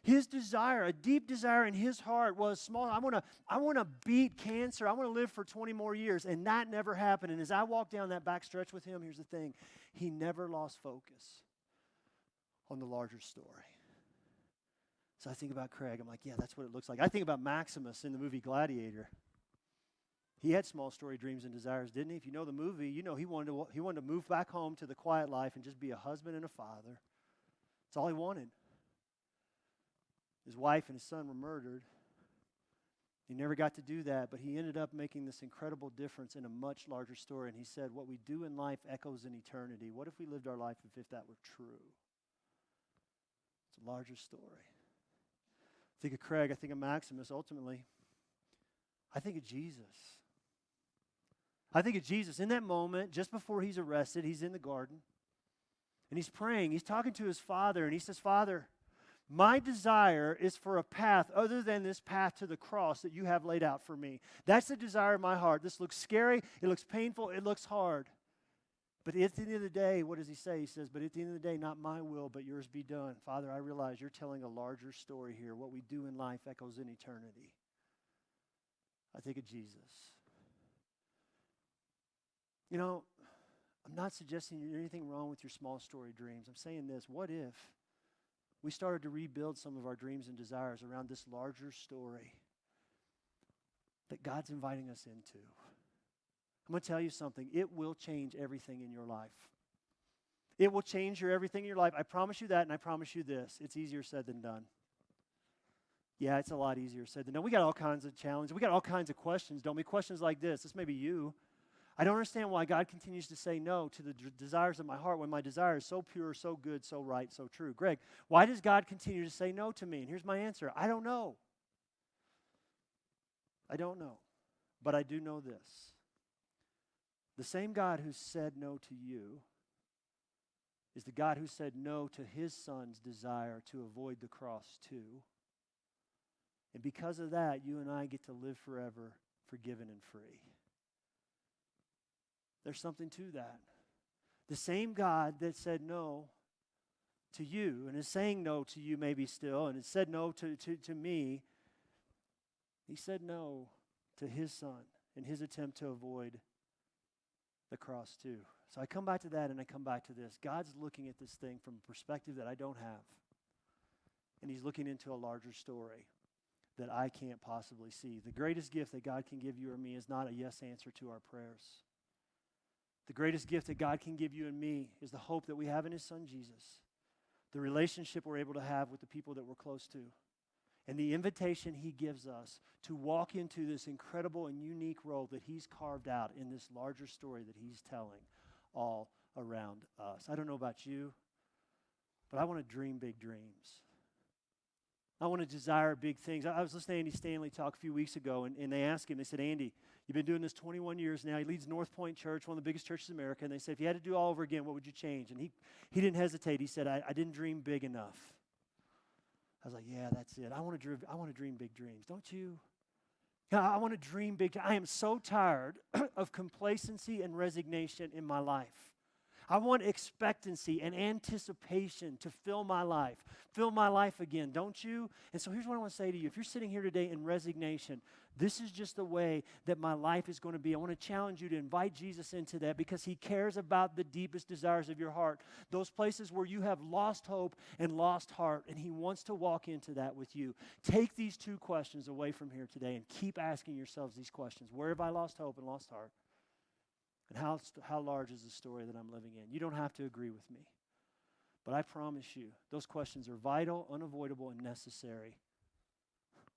Speaker 9: His desire, a deep desire in his heart was small. I want to beat cancer. I want to live for 20 more years. And that never happened. And as I walked down that back stretch with him, here's the thing. He never lost focus on the larger story. So I think about Craig. I'm like, yeah, that's what it looks like. I think about Maximus in the movie Gladiator. He had small story dreams and desires, didn't he? If you know the movie, you know he wanted to move back home to the quiet life and just be a husband and a father. That's all he wanted. His wife and his son were murdered. He never got to do that, but he ended up making this incredible difference in a much larger story. And he said, what we do in life echoes in eternity. What if we lived our life as if that were true? It's a larger story. I think of Craig. I think of Maximus ultimately. I think of Jesus. I think of Jesus in that moment, just before he's arrested, he's in the garden. And he's praying. He's talking to his Father, and he says, Father, my desire is for a path other than this path to the cross that you have laid out for me. That's the desire of my heart. This looks scary. It looks painful. It looks hard. But at the end of the day, what does he say? He says, but at the end of the day, not my will, but yours be done. Father, I realize you're telling a larger story here. What we do in life echoes in eternity. I think of Jesus. You know, I'm not suggesting there's anything wrong with your small story dreams. I'm saying this. What if we started to rebuild some of our dreams and desires around this larger story that God's inviting us into? I'm going to tell you something. It will change everything in your life. It will change everything in your life. I promise you that, and I promise you this. It's easier said than done. Yeah, it's a lot easier said than done. We got all kinds of challenges. We got all kinds of questions, don't we? Questions like this. This may be you. I don't understand why God continues to say no to the desires of my heart when my desire is so pure, so good, so right, so true. Greg, why does God continue to say no to me? And here's my answer. I don't know. I don't know. But I do know this. The same God who said no to you is the God who said no to his son's desire to avoid the cross too. And because of that, you and I get to live forever, forgiven and free. There's something to that. The same God that said no to you and is saying no to you maybe still and has said no to me, he said no to his son in his attempt to avoid the cross too. So I come back to that and I come back to this. God's looking at this thing from a perspective that I don't have. And he's looking into a larger story that I can't possibly see. The greatest gift that God can give you or me is not a yes answer to our prayers. The greatest gift that God can give you and me is the hope that we have in his son Jesus, the relationship we're able to have with the people that we're close to, and the invitation he gives us to walk into this incredible and unique role that he's carved out in this larger story that he's telling all around us. I don't know about you, but I want to dream big dreams. I want to desire big things. I was listening to Andy Stanley talk a few weeks ago, and they asked him, they said, Andy, you've been doing this 21 years now. He leads North Point Church, one of the biggest churches in America. And they said, if you had to do it all over again, what would you change? And he didn't hesitate. He said, I didn't dream big enough. I was like, yeah, that's it. I want to dream big dreams. Don't you? Yeah, I want to dream big. I am so tired of complacency and resignation in my life. I want expectancy and anticipation to fill my life again, don't you? And so here's what I want to say to you. If you're sitting here today in resignation, this is just the way that my life is going to be. I want to challenge you to invite Jesus into that because he cares about the deepest desires of your heart, those places where you have lost hope and lost heart, and he wants to walk into that with you. Take these two questions away from here today and keep asking yourselves these questions. Where have I lost hope and lost heart? And how large is the story that I'm living in? You don't have to agree with me. But I promise you, those questions are vital, unavoidable, and necessary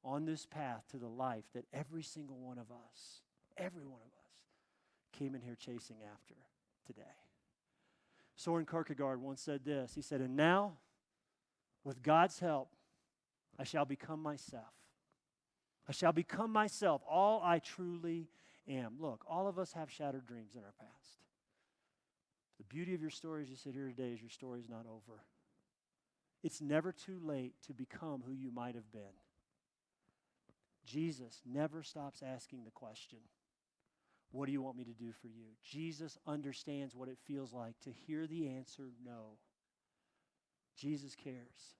Speaker 9: on this path to the life that every single one of us, came in here chasing after today. Soren Kierkegaard once said this. He said, and now, with God's help, I shall become myself. I shall become myself, all I truly am. Look, all of us have shattered dreams in our past. The beauty of your story as you sit here today is your story is not over. It's never too late to become who you might have been. Jesus never stops asking the question, what do you want me to do for you? Jesus understands what it feels like to hear the answer no. Jesus cares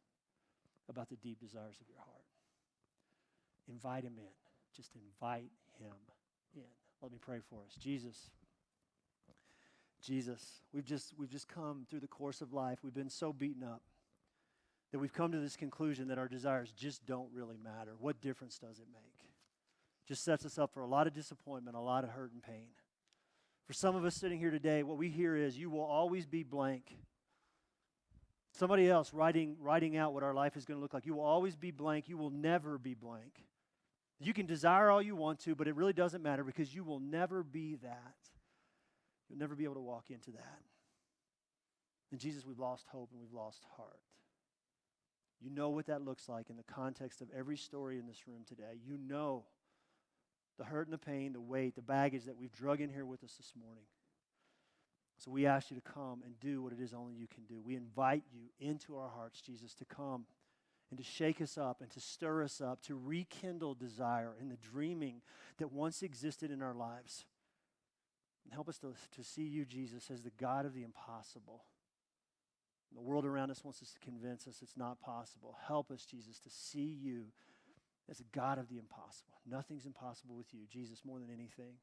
Speaker 9: about the deep desires of your heart. Invite him in. Just invite him in. Let me pray for us. Jesus, we've just come through the course of life. We've been so beaten up that we've come to this conclusion that our desires just don't really matter. What difference does it make? Just sets us up for a lot of disappointment, a lot of hurt and pain. For some of us sitting here today, what we hear is you will always be blank. Somebody else writing out what our life is going to look like. You will always be blank. You will never be blank. You can desire all you want to, but it really doesn't matter because you will never be that. You'll never be able to walk into that. And Jesus, we've lost hope and we've lost heart. You know what that looks like in the context of every story in this room today. You know the hurt and the pain, the weight, the baggage that we've drug in here with us this morning. So we ask you to come and do what it is only you can do. We invite you into our hearts, Jesus, to come and to shake us up and to stir us up, to rekindle desire and the dreaming that once existed in our lives. And help us to see you, Jesus, as the God of the impossible. The world around us wants us to convince us it's not possible. Help us, Jesus, to see you as a God of the impossible. Nothing's impossible with you, Jesus, more than anything.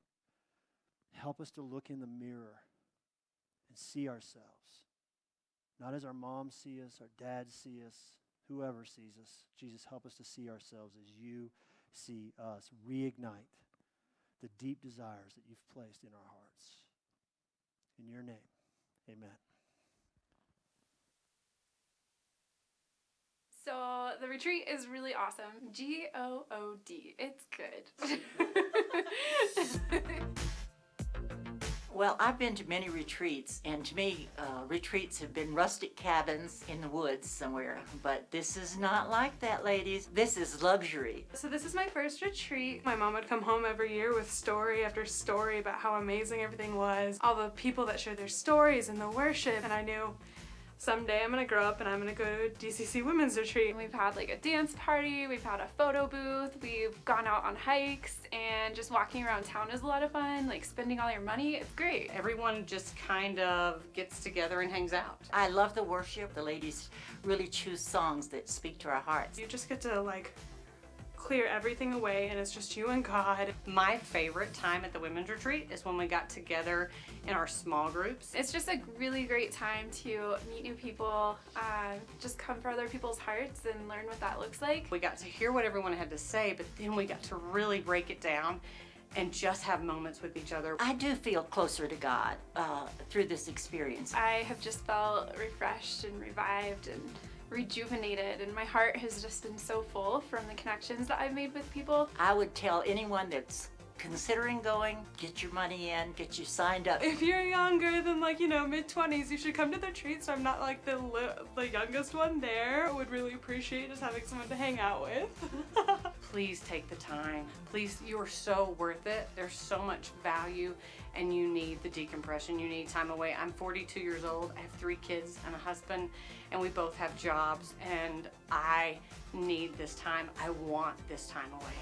Speaker 9: Help us to look in the mirror and see ourselves. Not as our moms see us, our dads see us, whoever sees us. Jesus, help us to see ourselves as you see us. Reignite the deep desires that you've placed in our hearts. In your name, amen.
Speaker 4: So the retreat is really awesome. G-O-O-D. It's good.
Speaker 10: Well, I've been to many retreats, and to me, retreats have been rustic cabins in the woods somewhere. But this is not like that, ladies. This is luxury.
Speaker 4: So this is my first retreat. My mom would come home every year with story after story about how amazing everything was, all the people that share their stories and the worship, and I knew someday I'm gonna grow up and I'm gonna go to a DCC women's retreat. We've had like a dance party, we've had a photo booth, we've gone out on hikes, and just walking around town is a lot of fun, like spending all your money, it's great.
Speaker 11: Everyone just kind of gets together and hangs out.
Speaker 10: I love the worship. The ladies really choose songs that speak to our hearts.
Speaker 4: You just get to like clear everything away and it's just you and God.
Speaker 11: My favorite time at the women's retreat is when we got together in our small groups.
Speaker 4: It's just a really great time to meet new people, just come for other people's hearts and learn what that looks like.
Speaker 11: We got to hear what everyone had to say, but then we got to really break it down and just have moments with each other.
Speaker 10: I do feel closer to God through this experience.
Speaker 4: I have just felt refreshed and revived and rejuvenated, and my heart has just been so full from the connections that I've made with people.
Speaker 10: I would tell anyone that's considering going, get your money in, get you signed up.
Speaker 4: If you're younger than mid-20s, you should come to the retreat, so I'm not like the youngest one there. I would really appreciate just having someone to hang out with.
Speaker 11: Please take the time. Please, you are so worth it. There's so much value and you need the decompression. You need time away. I'm 42 years old. I have 3 kids and a husband, and we both have jobs, and I need this time. I want this time away.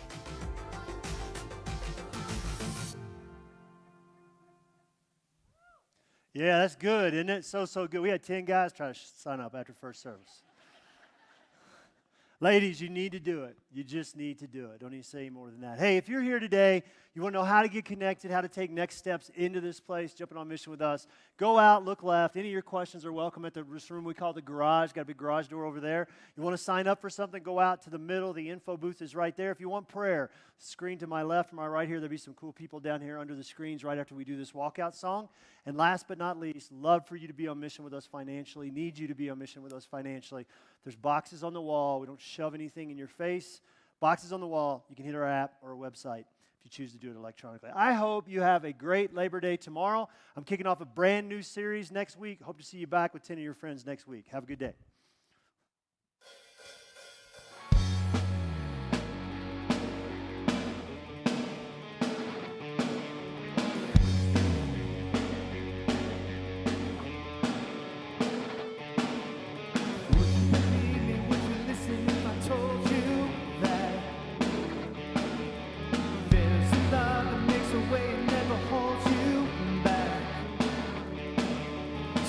Speaker 9: Yeah, that's good, isn't it? So good. We had 10 guys try to sign up after first service. Ladies, you need to do it. You just need to do it. Don't need to say any more than that. Hey, if you're here today, you want to know how to get connected, how to take next steps into this place, jumping on mission with us, go out, look left. Any of your questions are welcome at this room we call the garage. Got a big garage door over there. You want to sign up for something, go out to the middle. The info booth is right there. If you want prayer, screen to my left or my right here, there'll be some cool people down here under the screens right after we do this walkout song. And last but not least, love for you to be on mission with us financially, need you to be on mission with us financially. There's boxes on the wall. We don't shove anything in your face. Boxes on the wall. You can hit our app or our website if you choose to do it electronically. I hope you have a great Labor Day tomorrow. I'm kicking off a brand new series next week. Hope to see you back with 10 of your friends next week. Have a good day.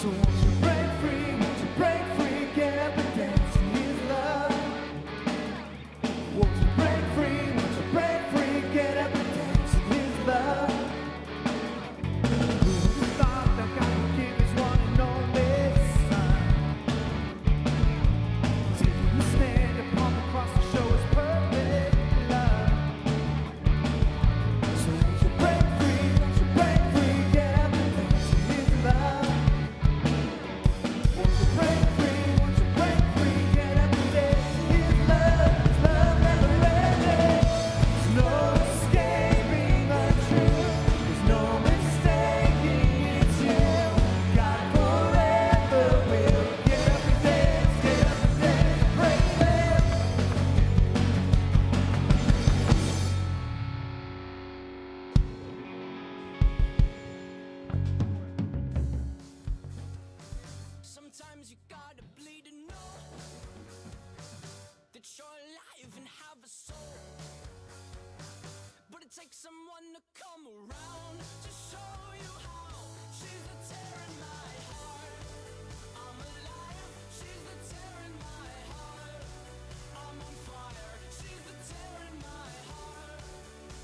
Speaker 1: So won't you break free, won't you break free, get up and dance in his love. Won't you break free, won't you break free, get up and dance in his love. Who would have thought that God would give his one and only son? Taking a stand upon the cross to show his perfect love. So won't you break free, get up and dance in his love.
Speaker 12: Sometimes you gotta bleed to know that you're alive and have a soul. But it takes someone to come around to show you how. She's the tear in my heart. I'm alive. She's the tear in my heart. I'm on fire. She's the tear in my heart.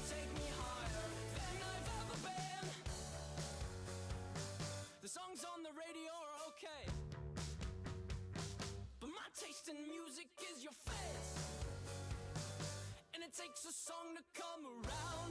Speaker 12: Take me higher than I've ever been. The songs on the radio are okay, but my taste in music is your face. And it takes a song to come around